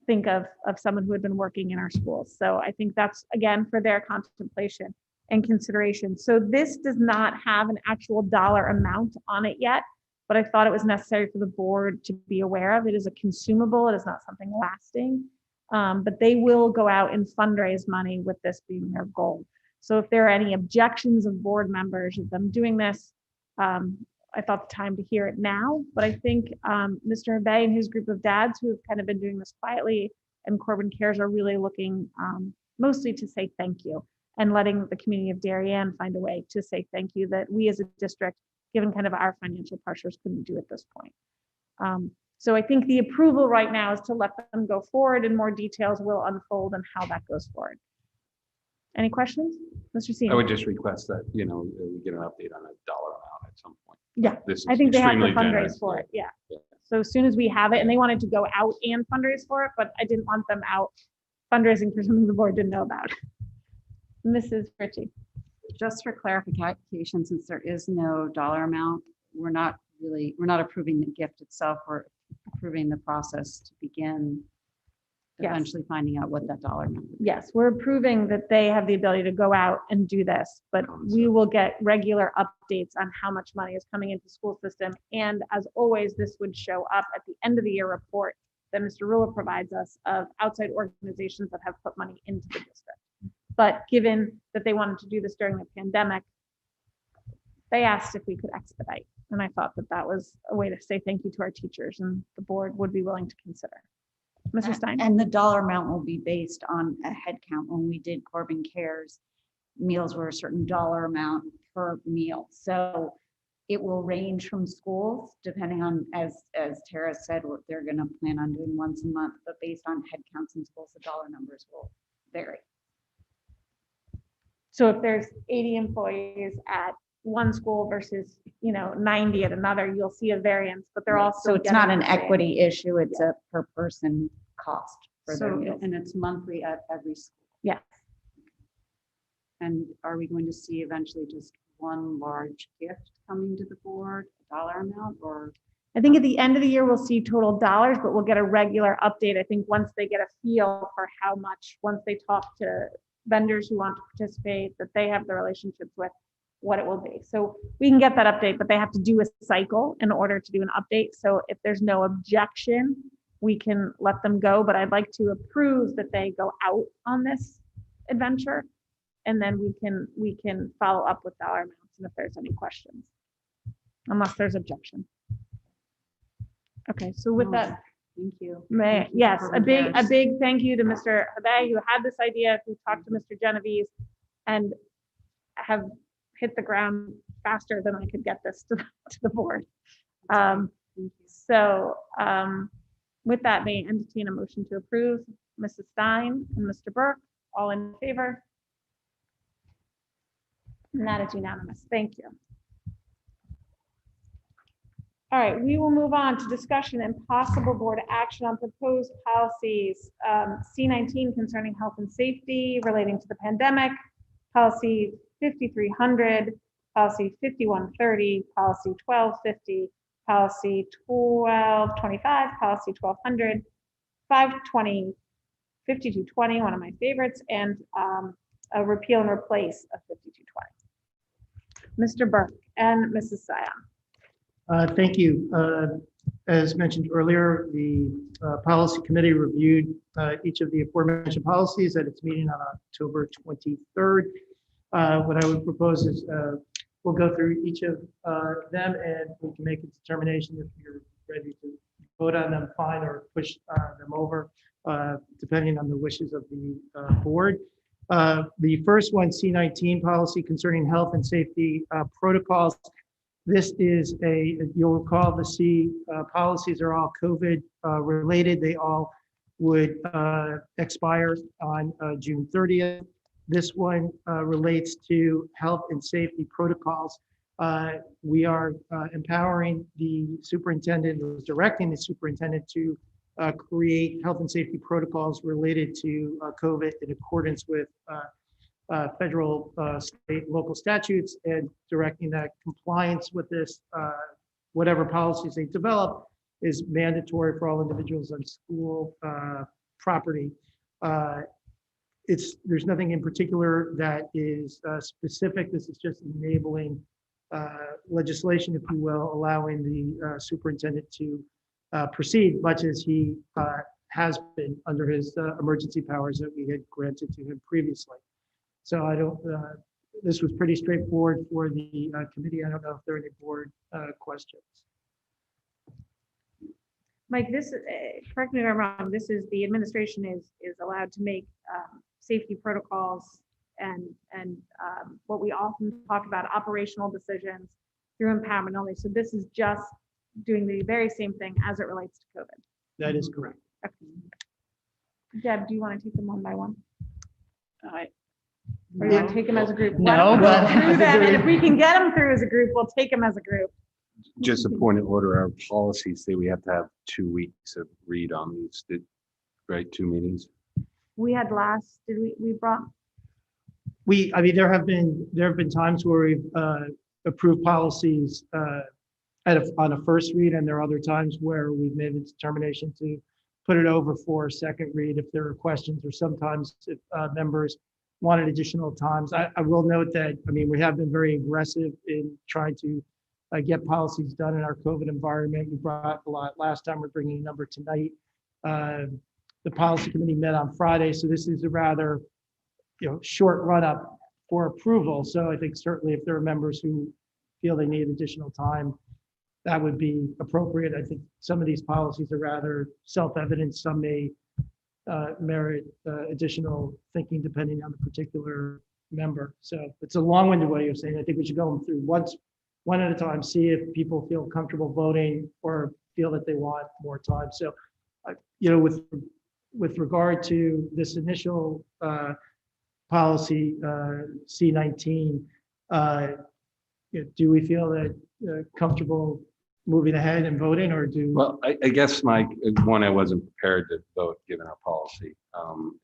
think of someone who had been working in our schools. So I think that's, again, for their contemplation and consideration. So this does not have an actual dollar amount on it yet, but I thought it was necessary for the board to be aware of. It is a consumable. It is not something lasting, but they will go out and fundraise money with this being their goal. So if there are any objections of board members of them doing this, I thought the time to hear it now, but I think Mr. Hebay and his group of dads who have kind of been doing this quietly and Corbin Cares are really looking mostly to say thank you and letting the community of Darien find a way to say thank you that we as a district, given kind of our financial pressures, couldn't do at this point. So I think the approval right now is to let them go forward and more details will unfold on how that goes forward. Any questions? Mr. Senior? I would just request that, we get an update on a dollar amount at some point. Yeah, This is I think they have to extremely fundraise generous. for it. Yeah. So as soon as we have it, and they wanted to go out and fundraise for it, but I didn't want them out fundraising for something the board didn't know about. Mrs. Ritchie. Just for clarification, since there is no dollar amount, we're not approving the gift itself. We're approving the process to begin eventually finding out what that dollar amount is. Yes, we're approving that they have the ability to go out and do this, but we will get regular updates on how much money is coming into the school system. And as always, this would show up at the end of the year report that Mr. Rulla provides us of outside organizations that have put money into the district. But given that they wanted to do this during the pandemic, they asked if we could expedite. And I thought that that was a way to say thank you to our teachers, and the board would be willing to consider. Mr. Stein? And the dollar amount will be based on a head count. When we did Corbin Cares, meals were a certain dollar amount per meal. So it will range from schools depending on, as Tara said, what they're going to plan on doing once a month, but based on head counts in schools, the dollar numbers will vary. So if there's 80 employees at one school versus 90 at another, you'll see a variance, but they're also so it's not an equity issue, it's a per person cost for their meals. And it's monthly at every school. Yes. And are we going to see eventually just one large gift coming to the board, a dollar amount, or? I think at the end of the year, we'll see total dollars, but we'll get a regular update. I think once they get a feel for how much, once they talk to vendors who want to participate, that they have the relationships with, what it will be. So we can get that update, but they have to do a cycle in order to do an update. So if there's no objection, we can let them go, but I'd like to approve that they go out on this adventure. And then we can follow up with dollar amounts and if there's any questions, unless there's objection. Okay, so with that, thank you. Yes, a big thank you to Mr. Hebay, who had this idea, who talked to Mr. Genovese and have hit the ground faster than I could get this to the board. With that, may I entertain a motion to approve? Mrs. Stein and Mr. Burke, all in favor? And that is unanimous. Thank you. All right, we will move on to discussion and possible board action on proposed policies. C19 concerning health and safety relating to the pandemic, policy 5300, policy 5130, policy 1250, policy 1225, policy 1200, 520, 5220, one of my favorites, and a repeal and replace of 5220. Mr. Burke and Mrs. Sion. Thank you. As mentioned earlier, the policy committee reviewed each of the aforementioned policies at its meeting on October 23rd. What I would propose is we'll go through each of them and we can make a determination if you're ready to vote on them, fine, or push them over, depending on the wishes of the board. The first one, C19 policy concerning health and safety protocols. This is you'll recall the C policies are all COVID related. They all would expire on June 30th. This one relates to health and safety protocols. We are empowering the superintendent, or directing the superintendent to create health and safety protocols related to COVID in accordance with federal, state, local statutes, and directing that compliance with this, whatever policies they develop, is mandatory for all individuals on school property. There's nothing in particular that is specific. This is just enabling legislation, if you will, allowing the superintendent to proceed much as he has been under his emergency powers that we had granted to him previously. So I don't, this was pretty straightforward for the committee. I don't know if there are any board questions. Mike, this, correct me if I'm wrong, this is the administration is allowed to make safety protocols and what we often talk about, operational decisions through empowerment only. So this is just doing the very same thing as it relates to COVID. That is correct. Okay. Deb, do you want to take them one by one? Or No. you want to take them as a group? No, Why don't we go but- through them, and if we can get them through as a group, we'll take them as a group. Just a point of order, our policies say we have to have 2 weeks of read on these, right? 2 meetings. We had last, did we brought, I mean, there have been times where we've approved policies on a first read, and there are other times where we've made the determination to put it over for a second read if there are questions, or sometimes if members wanted additional times. I will note that, I mean, we have been very aggressive in trying to get policies done in our COVID environment. We brought a lot last time, we're bringing a number tonight. The policy committee met on Friday, so this is a rather, short run up for approval. So I think certainly if there are members who feel they need additional time, that would be appropriate. I think some of these policies are rather self-evident. Some may merit additional thinking depending on the particular member. So it's a long-winded way of saying I think we should go them through one at a time, see if people feel comfortable voting or feel that they want more time. So, with regard to this initial policy, C19, do we feel that comfortable moving ahead and voting, or do? Well, I guess I wasn't prepared to vote given our policy,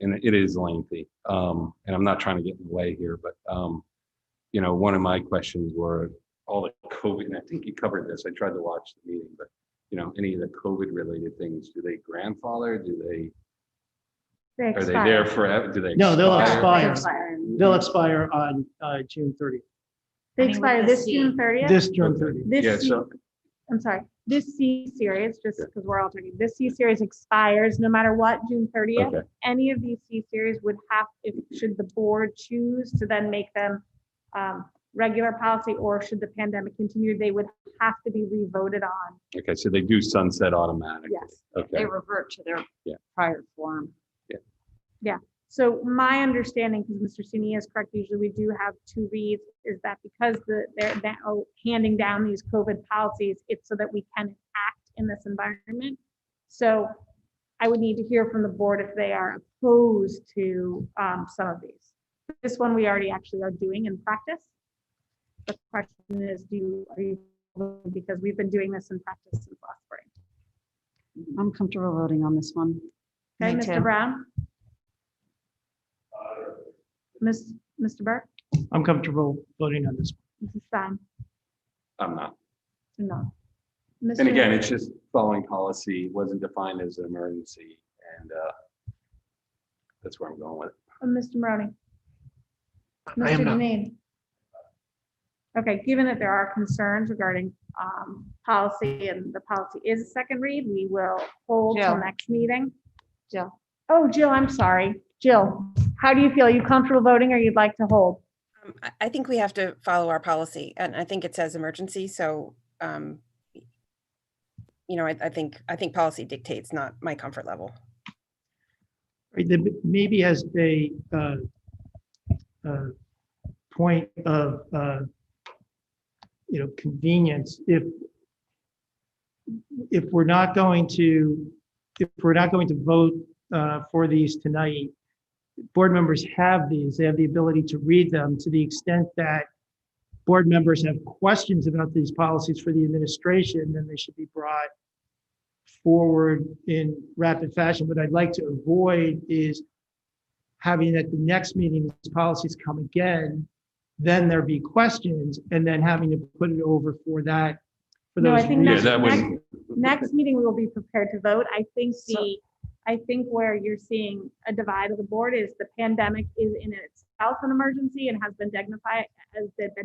and it is lengthy, and I'm not trying to get in the way here, but one of my questions were all the COVID, and I think you covered this. I tried to watch the meeting, but any of the COVID related things, do they grandfather? Do they? Are they there forever? Do they? No, they'll expire? expire. They'll expire on June 30th. they expire this June 30th? This June 30th. This Yeah, C- so I'm sorry, this C series, just because we're all talking, this C series expires no matter what, June 30th. Okay. Any of these C series would have, should the board choose to then make them regular policy, or should the pandemic continue, they would have to be re-voted on. okay, so they do sunset automatically. Yes. Okay. They revert to their Yeah. prior form. Yeah. So my understanding, because Mr. Sini is correct, usually we do have 2 reads, is that because they're now handing down these COVID policies, it's so that we can act in this environment. So I would need to hear from the board if they are opposed to some of these. This one we already actually are doing in practice. The question is, are you, because we've been doing this in practice since last spring. I'm comfortable voting on this one. Okay, Me Mr. too. Brown? Mr. Burke? I'm comfortable voting on this. Mrs. Stein? I'm not. No. And again, it's just following policy, wasn't defined as an emergency, and that's where I'm going with it. Mr. Maroney? I am Mr. not. Deneen? Okay, given that there are concerns regarding policy and the policy is a second read, we will hold till Jill. next meeting. Jill. Oh, Jill, I'm sorry. Jill, how do you feel? Are you comfortable voting or you'd like to hold? I think we have to follow our policy, and I think it says emergency, so, you know, I think policy dictates, not my comfort level. Right, maybe as a point of convenience, if we're not going to vote for these tonight, board members have these. They have the ability to read them. To the extent that board members have questions about these policies for the administration, then they should be brought forward in rapid fashion. What I'd like to avoid is having at the next meeting these policies come again, then there be questions, and then having to put it over for that. For No, those I think reasons. next meeting we will be prepared to vote. I think where you're seeing a divide of the board is the pandemic is in itself an emergency and has been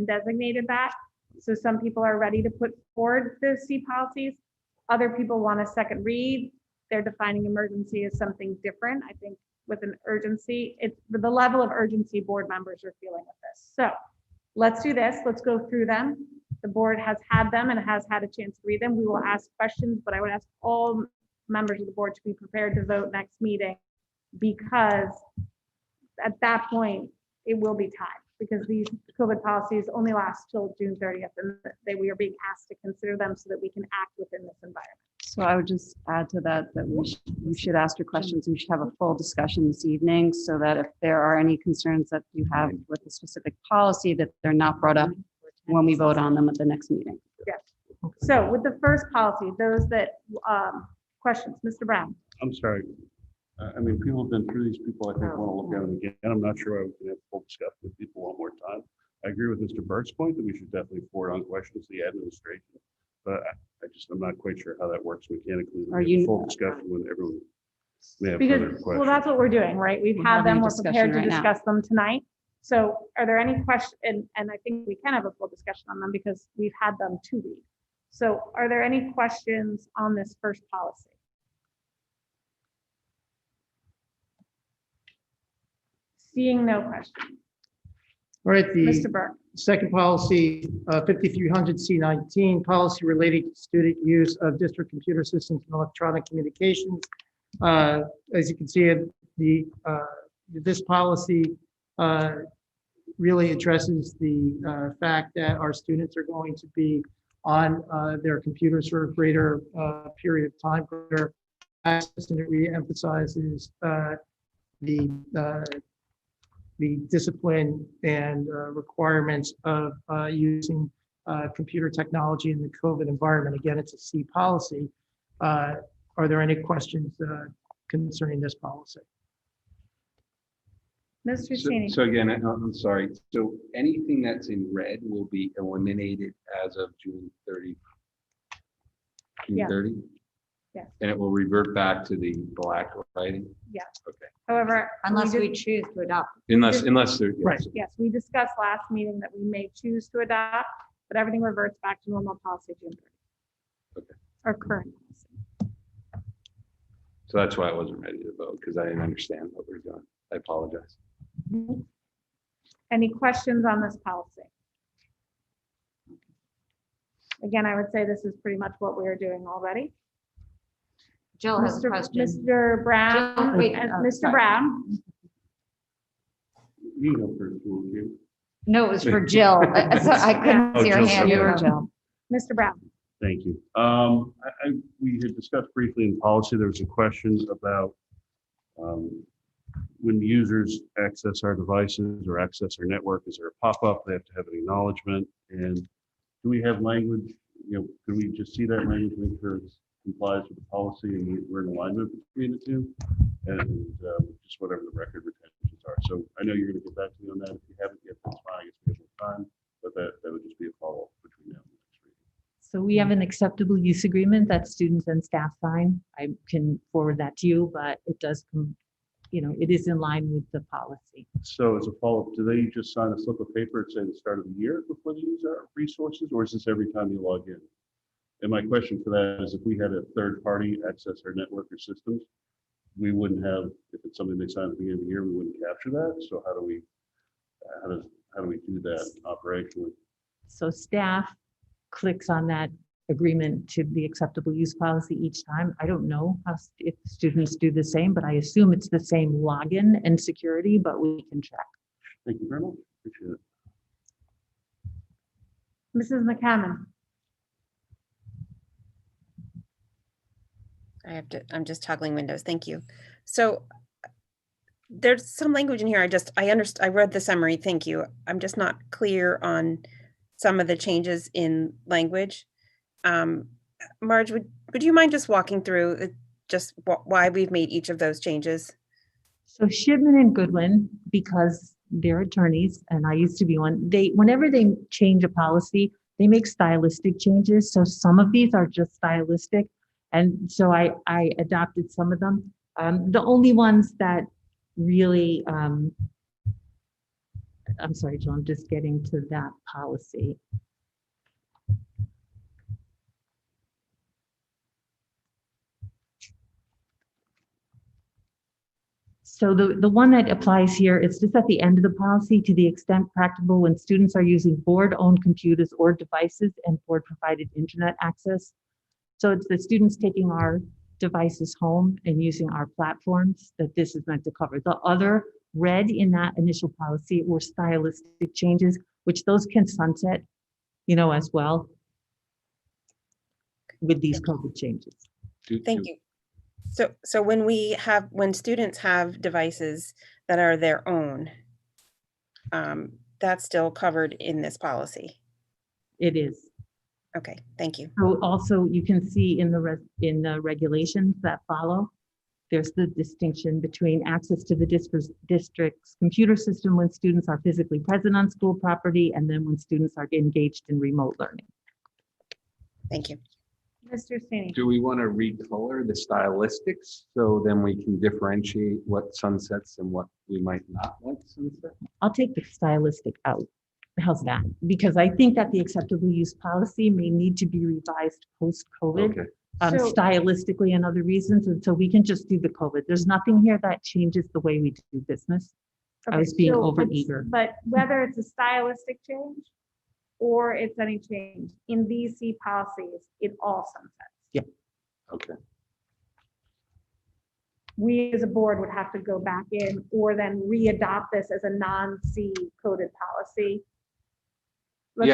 designated that. So some people are ready to put forward the C policies. Other people want a second read. They're defining emergency as something different. I think with an urgency, it's the level of urgency board members are feeling with this. So let's do this. Let's go through them. The board has had them and has had a chance to read them. We will ask questions, but I would ask all members of the board to be prepared to vote next meeting, because at that point it will be time, because these COVID policies only last till June 30th, and we are being asked to consider them so that we can act within this environment. So I would just add to that, you should ask your questions. We should have a full discussion this evening so that if there are any concerns that you have with a specific policy, that they're not brought up when we vote on them at the next meeting. Yes. So with the first policy, those that, questions, Mr. Brown. I'm sorry. I mean, people have been through these. People, I think, want to look at them again. I'm not sure I would have full discussion with people one more time. I agree with Mr. Burke's point that we should definitely forward on questions to the administration, but I'm not quite sure how that works mechanically. Full discussion when everyone may have further questions. Well, that's what we're doing, right? We've had them, we're prepared to discuss them tonight. So are there any questions? And I think we can have a full discussion on them because we've had them to read. So are there any questions on this first policy? Seeing no questions. All right, Mr. Burke. Second policy, 5300 C19, policy relating to student use of district computer systems and electronic communications. As you can see, this policy really addresses the fact that our students are going to be on their computers for a greater period of time, greater access, and it re-emphasizes the discipline and requirements of using computer technology in the COVID environment. Again, it's a C policy. Are there any questions concerning this policy? Mr. Cheney. So again, I'm sorry. So anything that's in red will be eliminated as of June 30. June 30? Yeah. And it will revert back to the black writing? Yeah. Okay. However, unless we choose to adopt. Unless there, yes. Right. Yes, we discussed last meeting that we may choose to adopt, but everything reverts back to normal policy June 30. Okay. Our current policy. So that's why I wasn't ready to vote, because I didn't understand what we're doing. I apologize. Any questions on this policy? Again, I would say this is pretty much what we are doing already. Jill has a question. Mr. Brown, Jill, wait, Mr. sorry. Brown. You go first, will you? No, it was for Jill. So I couldn't Oh, see her Jill, hand. sorry. Jill. Mr. Brown. Thank you. We had discussed briefly in policy, there was a question about when users access our devices or access our network, is there a pop-up? They have to have an acknowledgement. And do we have language, can we just see that language, make sure it complies with the policy and we're in alignment between the two? And just whatever the record retentions are. So I know you're going to get back to me on that. If you haven't yet, that's fine. I guess we have more time, but that would just be a follow-up between now and the next reading. So we have an acceptable use agreement that students and staff sign. I can forward that to you, but it does it is in line with the policy. So as a follow-up, do they just sign a slip of paper at say the start of the year before they use our resources, or is this every time you log in? And my question for that is, if we had a third party access our network or systems, we wouldn't have, if it's something they sign at the beginning of the year, we wouldn't capture that. So how do we do that operationally? So staff clicks on that agreement to the acceptable use policy each time. I don't know if students do the same, but I assume it's the same login and security, but we can check. Thank you very much. Appreciate it. Mrs. McCammon. I'm just toggling windows. Thank you. So there's some language in here. I read the summary. Thank you. I'm just not clear on some of the changes in language. Marge, would you mind just walking through just why we've made each of those changes? So Shipman and Goodwin, because they're attorneys and I used to be one, whenever they change a policy, they make stylistic changes. So some of these are just stylistic. And so I adopted some of them. The only ones that really, I'm sorry, Joe, I'm just getting to that policy. So the one that applies here, it's just at the end of the policy, to the extent practicable when students are using board-owned computers or devices and board-provided internet access. So it's the students taking our devices home and using our platforms that this is meant to cover. The other red in that initial policy were stylistic changes, which those can sunset, as well with these COVID changes. Thank you. So when students have devices that are their own, that's still covered in this policy. It is. Okay, thank you. So also you can see in the regulations that follow, there's the distinction between access to the district's computer system when students are physically present on school property and then when students are engaged in remote learning. Thank you. Mr. Sweeney. Do we want to recolor the stylistics so then we can differentiate what sunsets and what we might not want to sunset? I'll take the stylistic out. How's that? Because I think that the acceptable use policy may need to be revised post-COVID, Okay. Stylistically and other reasons. And so we can just do the COVID. There's nothing here that changes the way we do business. I was being over eager. But whether it's a stylistic change or it's any change in these C policies, it all sunsets. Yeah. Okay. We as a board would have to go back in or then re-adopt this as a non-C coded policy. Let's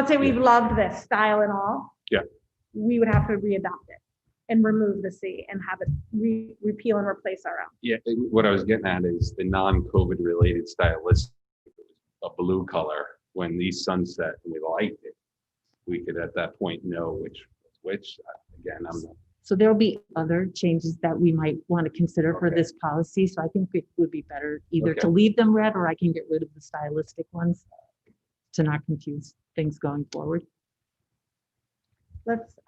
say we loved this style and all. Yeah. We would have to re-adopt it and remove the C and have it repeal and replace our own. Yeah, what I was getting at is the non-COVID related stylistic, a blue color. When these sunset and we liked it, we could at that point know which again, I'm not. So there will be other changes that we might want to consider for this policy. So I think it would be better either to leave them red or I can get rid of the stylistic ones to not confuse things going forward. Let's,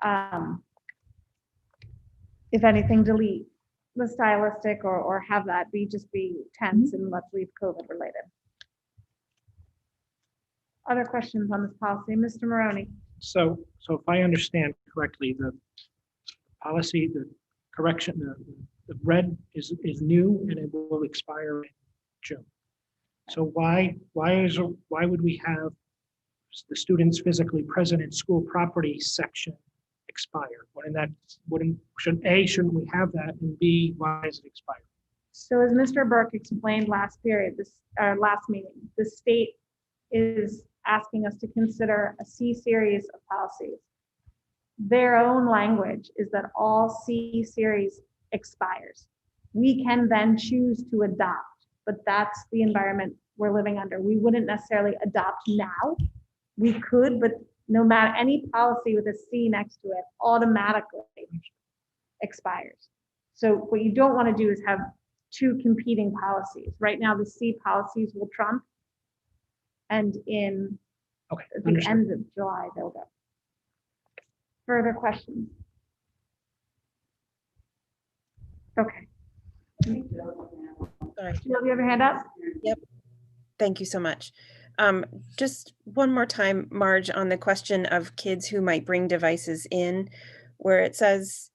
if anything, delete the stylistic or have that just be tense and let's leave COVID related. Other questions on this policy? Mr. Maroney. So if I understand correctly, the policy, the correction, the red is new and it will expire in June. So why would we have the students physically present in school property section expire? Shouldn't we have that, and B, why is it expired? So as Mr. Burke explained last meeting, the state is asking us to consider a C series of policies. Their own language is that all C series expires. We can then choose to adopt, but that's the environment we're living under. We wouldn't necessarily adopt now. We could, but no matter any policy with a C next to it automatically expires. So what you don't want to do is have two competing policies. Right now, the C policies will trump, and in the end of July, they'll go. Further questions? Okay. Sorry. You have your hand up? Yep. Thank you so much. Just one more time, Marge, on the question of kids who might bring devices in, where it says,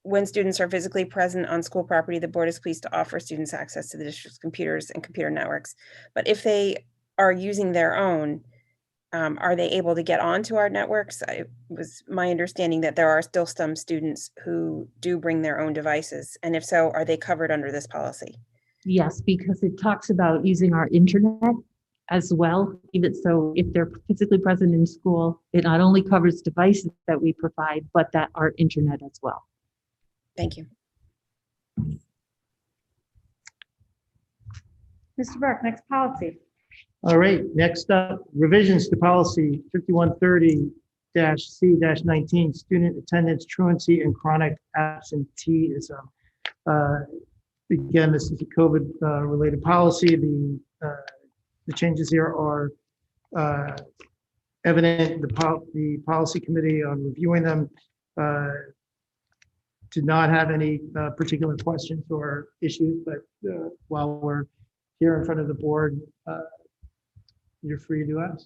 when students are physically present on school property, the board is pleased to offer students access to the district's computers and computer networks. But if they are using their own, are they able to get onto our networks? It was my understanding that there are still some students who do bring their own devices. And if so, are they covered under this policy? Yes, because it talks about using our internet as well. Even so, if they're physically present in school, it not only covers devices that we provide, but that our internet as well. Thank you. Mr. Burke, next policy. All right, next up, revisions to policy 5130-C-19, student attendance truancy and chronic absenteeism. Again, this is a COVID related policy. The changes here are evident. The policy committee on reviewing them did not have any particular questions or issues, but while we're here in front of the board, you're free to ask.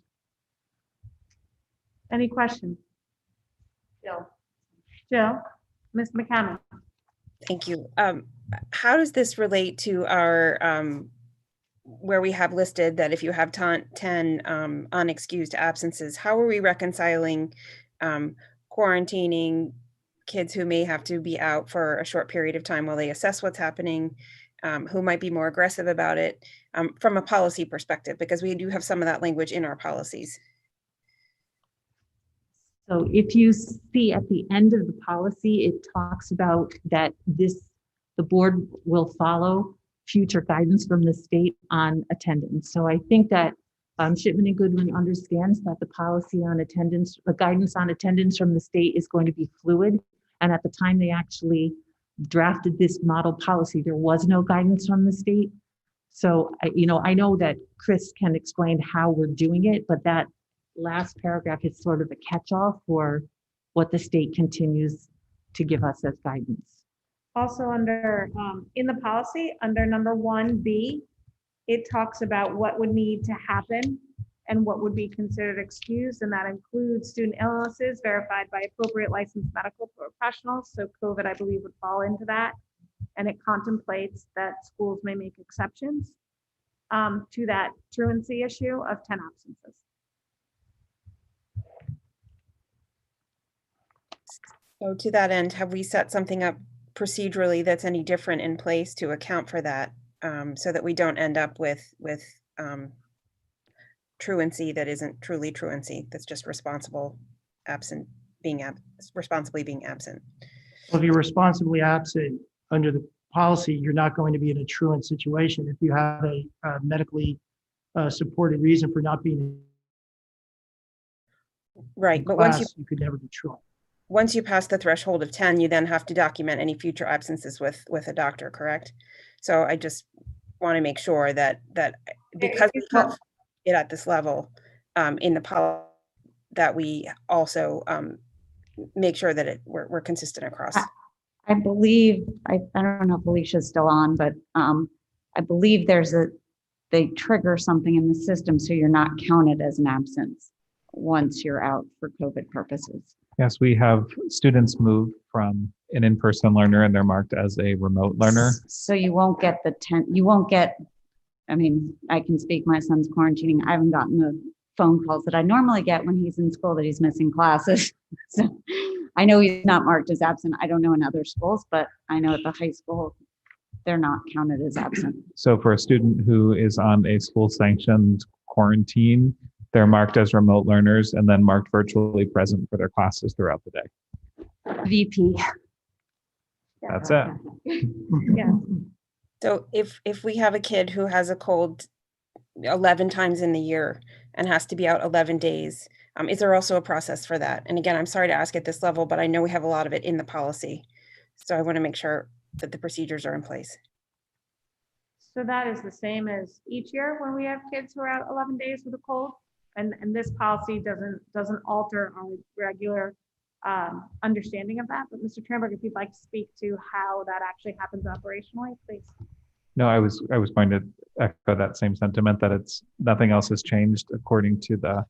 Any questions? Jill, Ms. McCammon. Thank you. How does this relate to our, where we have listed that if you have 10 unexcused absences, how are we reconciling quarantining kids who may have to be out for a short period of time while they assess what's happening, who might be more aggressive about it, from a policy perspective, because we do have some of that language in our policies. So if you see at the end of the policy, it talks about that the board will follow future guidance from the state on attendance. So I think that Shipman and Goodwin understands that the policy on attendance, the guidance on attendance from the state is going to be fluid. And at the time they actually drafted this model policy, there was no guidance from the state. So, I know that Chris can explain how we're doing it, but that last paragraph is sort of a catch-all for what the state continues to give us as guidance. Also under, in the policy, under number 1B, it talks about what would need to happen and what would be considered excused, and that includes student illnesses verified by appropriate licensed medical professionals. So COVID, I believe, would fall into that. And it contemplates that schools may make exceptions to that truancy issue of 10 absences. So to that end, have we set something up procedurally that's any different in place to account for that, so that we don't end up with truancy that isn't truly truancy, that's just responsibly being absent? Well, if you're responsibly absent under the policy, you're not going to be in a truant situation. If you have a medically supported reason for not being right, in but class, once you could never be truant. Once you pass the threshold of 10, you then have to document any future absences with a doctor, correct? So I just want to make sure that because we have it at this level in the policy, that we also make sure that we're consistent across. I believe, I don't know if Alicia's still on, but I believe they trigger something in the system so you're not counted as an absence once you're out for COVID purposes. Yes, we have students move from an in-person learner and they're marked as a remote learner. So you won't get I mean, I can speak, my son's quarantining. I haven't gotten the phone calls that I normally get when he's in school that he's missing classes. So I know he's not marked as absent. I don't know in other schools, but I know at the high school, they're not counted as absent. So for a student who is on a school sanctioned quarantine, they're marked as remote learners and then marked virtually present for their classes throughout the day. VP. That's it. Yeah. So if we have a kid who has a cold 11 times in the year and has to be out 11 days, is there also a process for that? And again, I'm sorry to ask at this level, but I know we have a lot of it in the policy. So I want to make sure that the procedures are in place. So that is the same as each year when we have kids who are out 11 days with a cold, and this policy doesn't alter our regular understanding of that. But Mr. Turnberg, if you'd like to speak to how that actually happens operationally, please. No, I was going to echo that same sentiment that it's nothing else has changed according to the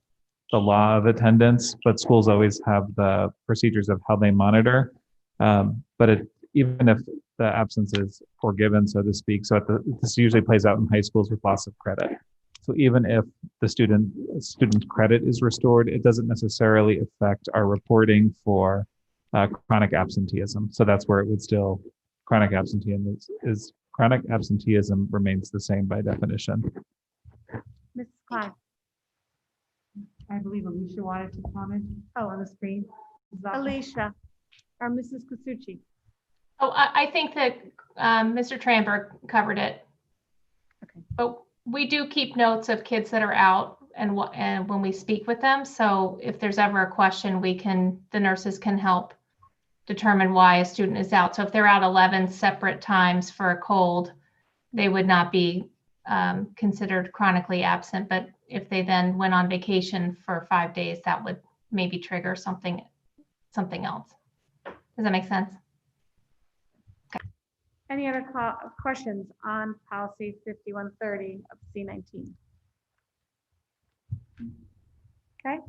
law of attendance, but schools always have the procedures of how they monitor. But even if the absence is forgiven, so to speak, so this usually plays out in high schools with loss of credit. So even if the student's credit is restored, it doesn't necessarily affect our reporting for chronic absenteeism. So that's where it would still, chronic absenteeism remains the same by definition. Mrs. Klein. I believe Alicia wanted to comment. Oh, on the screen. Alicia or Mrs. Kusuchi. Oh, I think that Mr. Tranberg covered it. Okay. But we do keep notes of kids that are out and when we speak with them. So if there's ever a question, the nurses can help determine why a student is out. So if they're out 11 separate times for a cold, they would not be considered chronically absent. But if they then went on vacation for 5 days, that would maybe trigger something else. Does that make sense? Any other questions on policy 5130 of C19? Okay.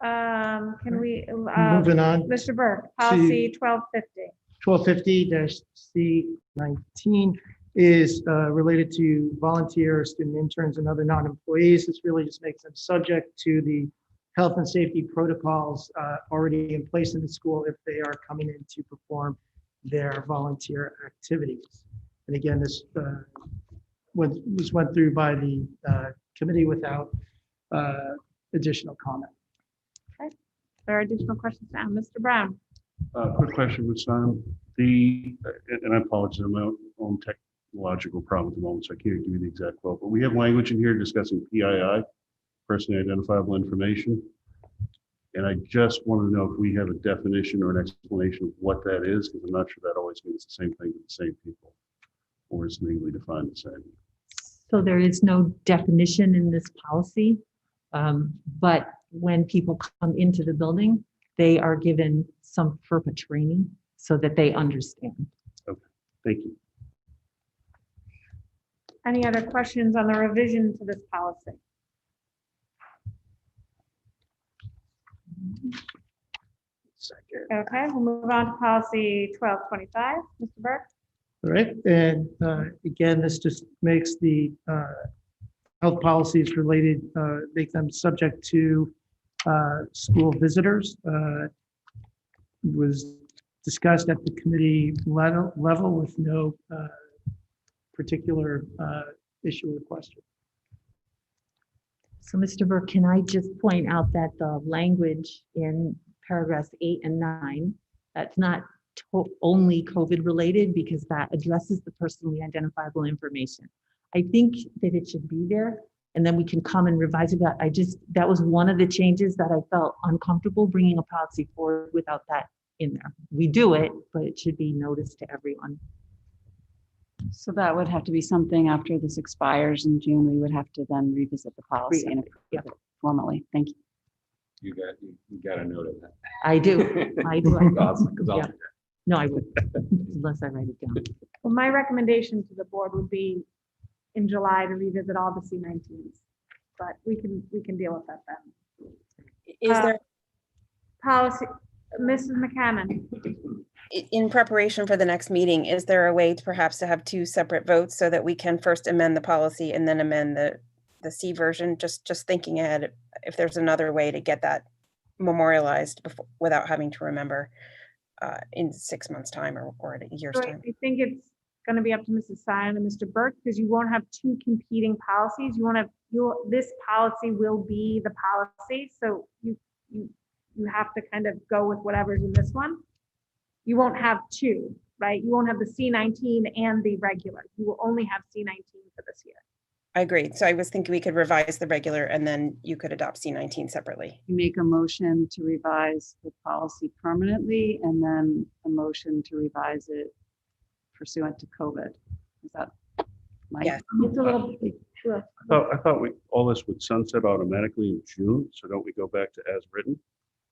Can we, Moving on Mr. Burke, policy 1250. 1250-C19 is related to volunteer student interns and other non-employees. This really just makes them subject to the health and safety protocols already in place in the school if they are coming in to perform their volunteer activities. And again, this went through by the committee without additional comment. Okay. There are additional questions now. Mr. Brown. Quick question, Ms. Simon. And I apologize, I'm my own technological problem at the moment, so I can't give you the exact quote, but we have language in here discussing PII, personally identifiable information. And I just want to know if we have a definition or an explanation of what that is, because I'm not sure that always means the same thing to the same people, or is legally defined the same. So there is no definition in this policy, but when people come into the building, they are given some FERPA training so that they understand. Okay, thank you. Any other questions on the revision to this policy? Okay, we'll move on to policy 1225. Mr. Burke. All right, and again, this just makes the health policies related, make them subject to school visitors. Was discussed at the committee level with no particular issue or question. So Mr. Burke, can I just point out that the language in paragraphs 8 and 9, that's not only COVID related, because that addresses the personally identifiable information. I think that it should be there, and then we can come and revise it. But that was one of the changes that I felt uncomfortable bringing a policy forward without that in there. We do it, but it should be noticed to everyone. So that would have to be something after this expires in June, we would have to then revisit the policy and approve it formally. Thank you. You got a note of that. I do. I do. Awesome, 'cause I'll Yeah. do that. No, I would, unless I write it down. Well, my recommendation to the board would be in July to revisit all the C19s, but we can deal with that then. Is there Policy, Mrs. McCammon. in preparation for the next meeting, is there a way to perhaps to have two separate votes so that we can first amend the policy and then amend the C version? Just thinking ahead, if there's another way to get that memorialized before, without having to remember in 6 months' time or a year's So time. I think it's going to be up to Mrs. Sion and Mr. Burke, because you won't have two competing policies. This policy will be the policy. So you have to kind of go with whatever's in this one. You won't have two, right? You won't have the C19 and the regular. You will only have C19 for this year. I agree. So I was thinking we could revise the regular and then you could adopt C19 separately. You make a motion to revise the policy permanently and then a motion to revise it pursuant to COVID. Is that Mike? Yes. It's a little, sure. I thought all this would sunset automatically in June, so don't we go back to as written?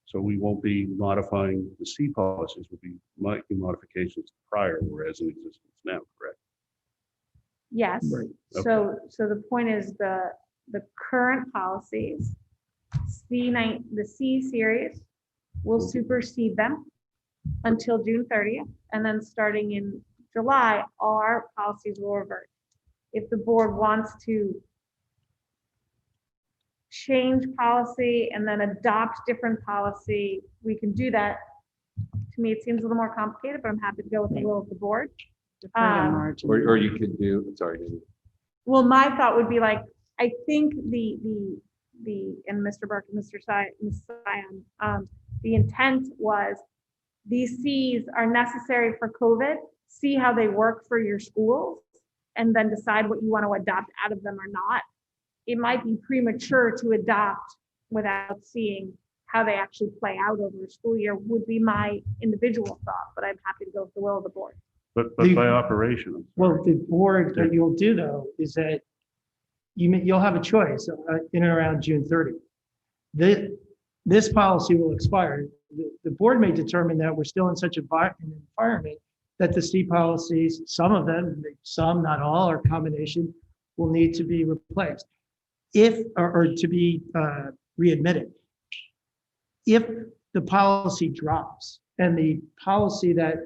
So we won't be modifying the C policies, will be making modifications prior, whereas in existence now, correct? Yes. Right. So the point is the current policies, the C series will supersede them until June 30th. And then starting in July, all our policies will revert. If the board wants to change policy and then adopt different policy, we can do that. To me, it seems a little more complicated, but I'm happy to go with the will of the board. Or you could do, sorry. Well, my thought would be like, I think and Mr. Burke and Mr. Sion, the intent was these Cs are necessary for COVID, see how they work for your schools, and then decide what you want to adopt out of them or not. It might be premature to adopt without seeing how they actually play out over a school year would be my individual thought, but I'm happy to go with the will of the board. But by operation. Well, the board that you'll do though is that you'll have a choice in and around June 30th. This policy will expire. The board may determine that we're still in such an environment that the C policies, some of them, some, not all, or combination, will need to be replaced. Or to be readmitted. If the policy drops and the policy that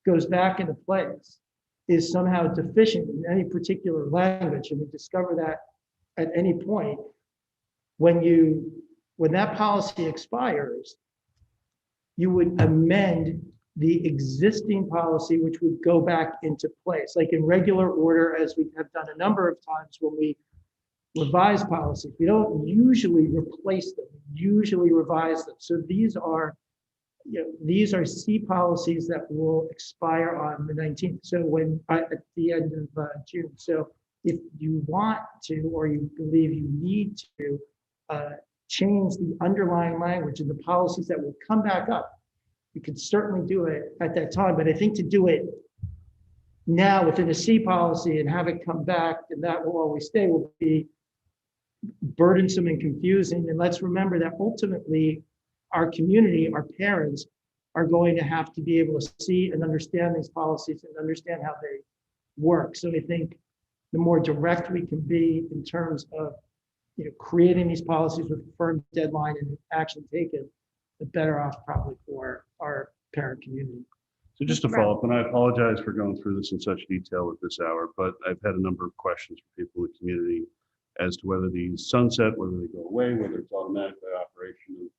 goes back into place is somehow deficient in any particular language, and we discover that at any point, when that policy expires, you would amend the existing policy, which would go back into place, like in regular order, as we have done a number of times when we revise policies. We don't usually replace them, we usually revise them. So these are C policies that will expire on the 19th. So at the end of June. So if you want to, or you believe you need to change the underlying language and the policies that will come back up, you can certainly do it at that time. But I think to do it now within a C policy and have it come back and that will always stay will be burdensome and confusing. And let's remember that ultimately our community, our parents, are going to have to be able to see and understand these policies and understand how they work. So I think the more direct we can be in terms of creating these policies with a firm deadline and action taken, the better off probably for our parent community. So just to follow up, and I apologize for going through this in such detail at this hour, but I've had a number of questions from people in the community as to whether these sunset, whether they go away, whether it's automatic by operation of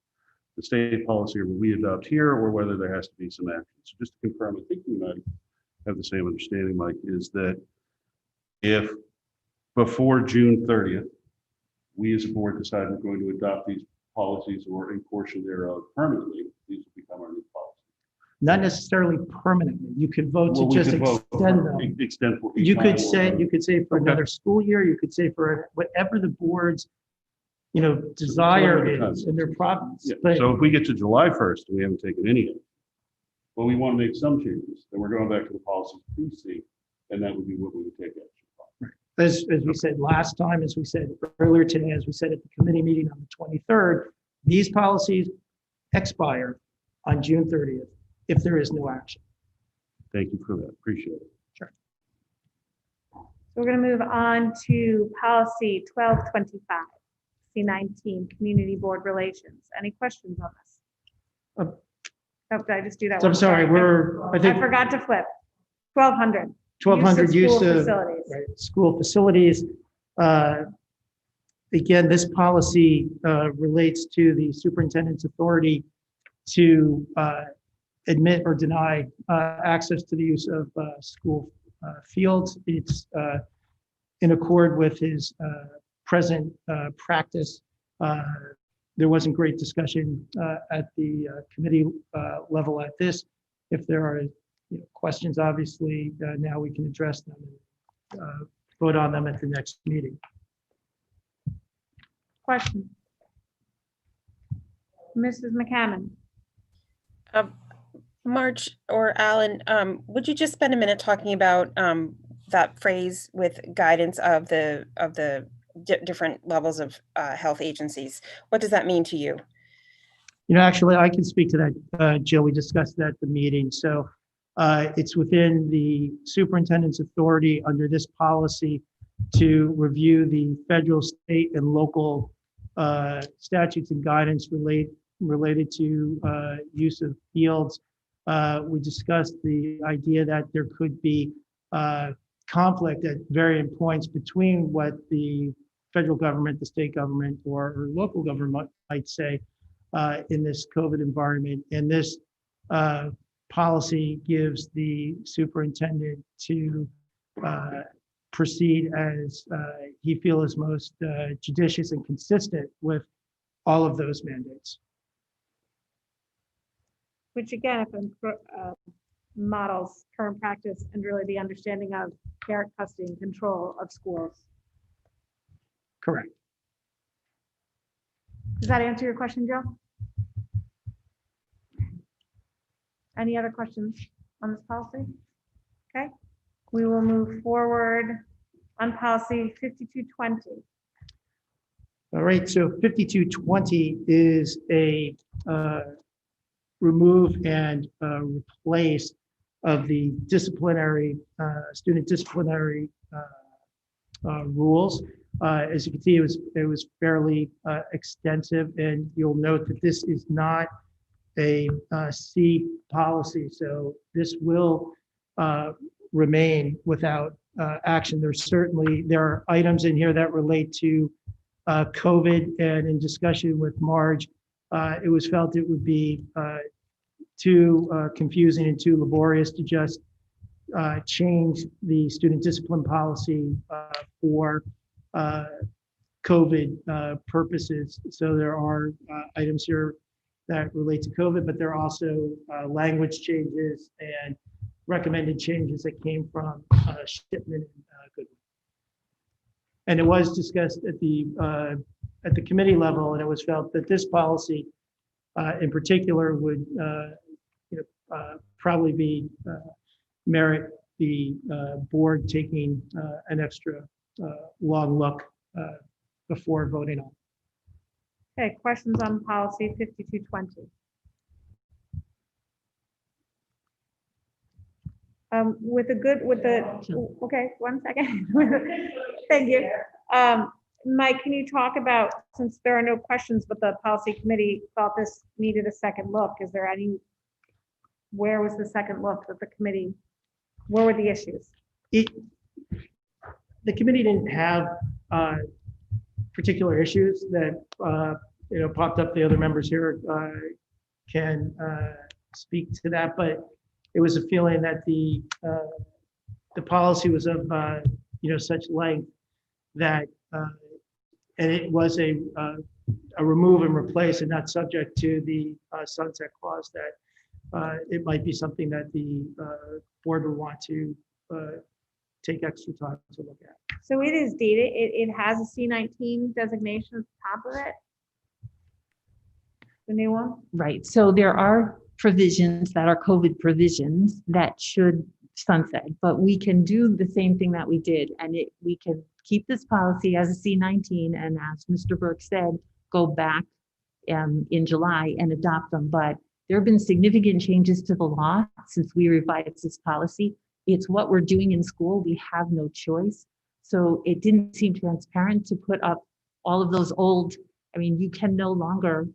the state policy or we adopt here, or whether there has to be some action. So just to confirm, I think you might have the same understanding, Mike, is that if before June 30th, we as a board decide we're going to adopt these policies or a portion thereof permanently, these will become our new policies. Not necessarily permanently. You could vote to just extend them. You could say for another school year, you could say for whatever the board's desire is in their province. Yeah. So if we get to July 1st and we haven't taken any of it, well, we want to make some changes, then we're going back to the policies pre-C, and that would be what we would take action on. As we said last time, as we said earlier today, as we said at the committee meeting on the 23rd, these policies expire on June 30th if there is no action. Thank you for that. Appreciate it. Sure. So we're going to move on to policy 1225, C19, community board relations. Any questions on this? Did I just do that? I'm sorry, I forgot to flip. 1200. 1200 use of facilities. Right, school facilities. Again, this policy relates to the superintendent's authority to admit or deny access to the use of school fields. It's in accord with his present practice. There wasn't great discussion at the committee level at this. If there are questions, obviously, now we can address them and vote on them at the next meeting. Question. Mrs. McCammon. March or Alan, would you just spend a minute talking about that phrase with guidance of the different levels of health agencies? What does that mean to you? Actually, I can speak to that, Jill. We discussed that at the meeting. So It's within the superintendent's authority under this policy to review the federal, state, and local statutes and guidance related to use of fields. We discussed the idea that there could be conflict at varying points between what the federal government, the state government, or local government might say in this COVID environment. And this policy gives the superintendent to proceed as he feels is most judicious and consistent with all of those mandates. Which again, if models current practice and really the understanding of care, custody, and control of schools. Correct. Does that answer your question, Joe? Any other questions on this policy? Okay, we will move forward on policy 5220. All right, so 5220 is a remove and replace of the disciplinary, student disciplinary rules. As you can see, it was fairly extensive, and you'll note that this is not a C policy, so this will remain without action. There are items in here that relate to COVID, and in discussion with Marge, it was felt it would be too confusing and too laborious to just change the student discipline policy for COVID purposes. So there are items here that relate to COVID, but there are also language changes and recommended changes that came from Shipman and Goodwin. And it was discussed at the committee level, and it was felt that this policy in particular would probably be merit the board taking an extra long look before voting on. Okay, questions on policy 5220? Okay, 1 second. Thank you. Mike, can you talk about, since there are no questions, but the policy committee thought this needed a second look, where was the second look that the committee, where were the issues? The committee didn't have particular issues that popped up. The other members here can speak to that, but it was a feeling that the policy was of such length that and it was a remove and replace and not subject to the sunset clause, that it might be something that the board would want to take extra time to look at. So it is dated, it has a C19 designation at the top of it? The new one? Right. So there are provisions that are COVID provisions that should sunset, but we can do the same thing that we did, and we can keep this policy as a C19, and as Mr. Burke said, go back in July and adopt them. But there have been significant changes to the law since we revised this policy. It's what we're doing in school. We have no choice. So it didn't seem transparent to put up all of those old, you can no longer,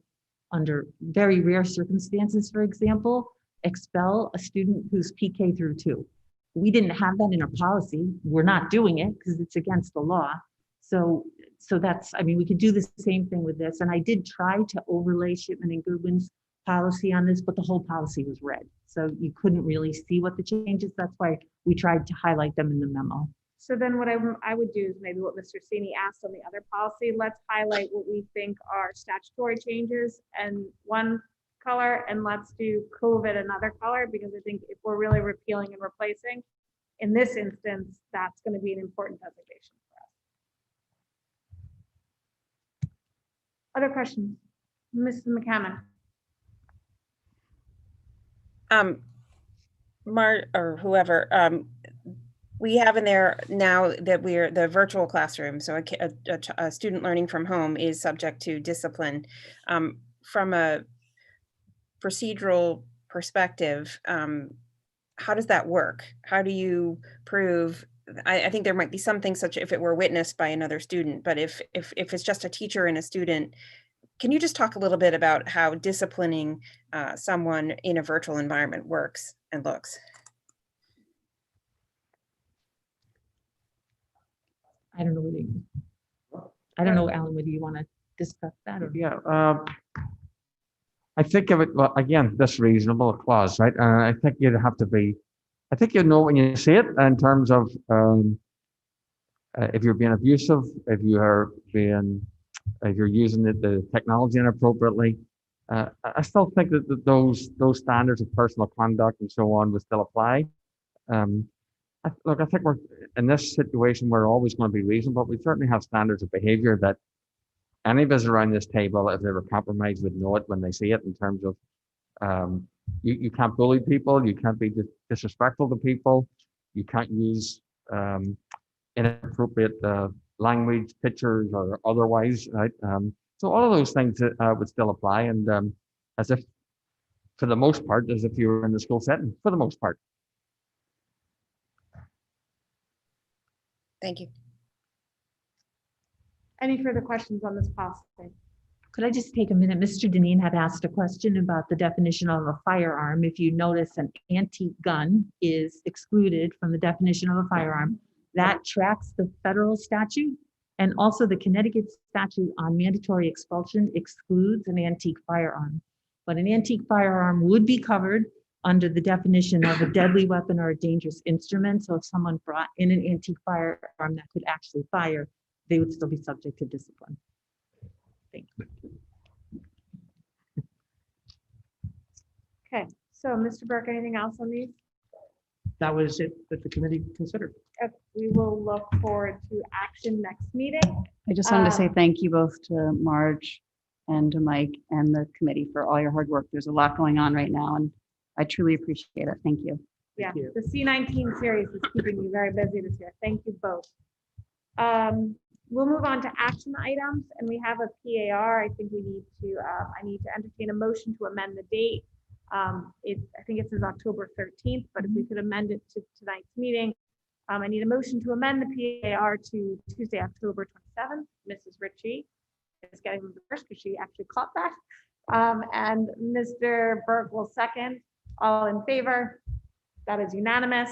under very rare circumstances, for example, expel a student who's PK through 2. We didn't have that in our policy. We're not doing it because it's against the law. So that's, we could do the same thing with this. And I did try to overlay Shipman and Goodwin's policy on this, but the whole policy was red. So you couldn't really see what the changes. That's why we tried to highlight them in the memo. So then what I would do is maybe what Mr. Sini asked on the other policy, let's highlight what we think are statutory changes and one color, and let's do COVID another color, because I think if we're really repealing and replacing, in this instance, that's going to be an important designation for us. Other questions? Mrs. McCammon. Or whoever, we have in there now that we're the virtual classroom. So a student learning from home is subject to discipline. From a procedural perspective, how does that work? How do you prove? I think there might be something such if it were witnessed by another student, but if it's just a teacher and a student, can you just talk a little bit about how disciplining someone in a virtual environment works and looks? I don't know whether I don't know, Alan, whether you want to discuss that or. Yeah, I think of it, well, again, this reasonable clause, right? I think you'd have to be, I think you know when you see it in terms of if you're being abusive, if you're using the technology inappropriately. I still think that those standards of personal conduct and so on would still apply. Look, I think we're in this situation, we're always going to be reasonable, but we certainly have standards of behavior that any of us around this table, if they were compromised, would know it when they see it in terms of you can't bully people, you can't be disrespectful to people, you can't use inappropriate language, pictures, or otherwise, right? So all of those things would still apply, and as if, for the most part, as if you were in the school setting, for the most part. Thank you. Any further questions on this policy? Could I just take a minute? Mr. Deneen had asked a question about the definition of a firearm. If you notice, an antique gun is excluded from the definition of a firearm. That tracks the federal statute, and also the Connecticut statute on mandatory expulsion excludes an antique firearm. But an antique firearm would be covered under the definition of a deadly weapon or a dangerous instrument. So if someone brought in an antique firearm that could actually fire, they would still be subject to discipline. Thank you. Okay, so Mr. Burke, anything else on these? That was it that the committee considered. Okay, we will look forward to action next meeting. I just wanted to say thank you both to Marge and to Mike and the committee for all your hard work. There's a lot going on right now, and I truly appreciate it. Thank you. Yeah, the C19 series is keeping me very busy this year. Thank you both. We'll move on to action items, and we have a PAR. I think we need to, I need to entertain a motion to amend the date. I think it says October 13th, but if we could amend it to tonight's meeting, I need a motion to amend the PAR to Tuesday, October 27th. Mrs. Ritchie is getting the first because she actually caught that. And Mr. Burke will second. All in favor? That is unanimous.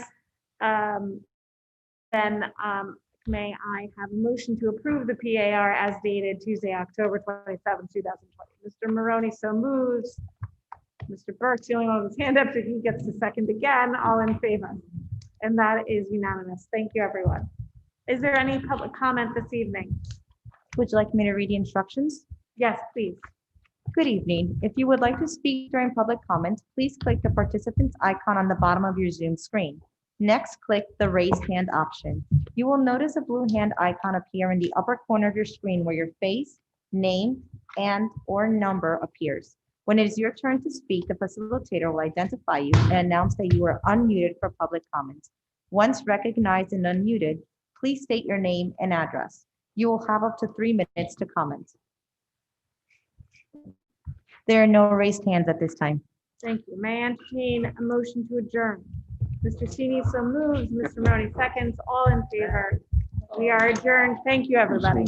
May I have a motion to approve the PAR as dated Tuesday, October 27, 2020? Mr. Maroney so moves. Mr. Burke's the only one with his hand up, so he gets to second again. All in favor? And that is unanimous. Thank you, everyone. Is there any public comment this evening? Would you like me to read the instructions? Yes, please. Good evening. If you would like to speak during public comment, please click the participants icon on the bottom of your Zoom screen. Next, click the raise hand option. You will notice a blue hand icon appear in the upper corner of your screen where your face, name, and/or number appears. When it is your turn to speak, the facilitator will identify you and announce that you are unmuted for public comments. Once recognized and unmuted, please state your name and address. You will have up to 3 minutes to comment. There are no raised hands at this time. Thank you. May I entertain a motion to adjourn? Mr. Sini so moves, Mr. Maroney seconds, all in favor. We are adjourned. Thank you, everybody.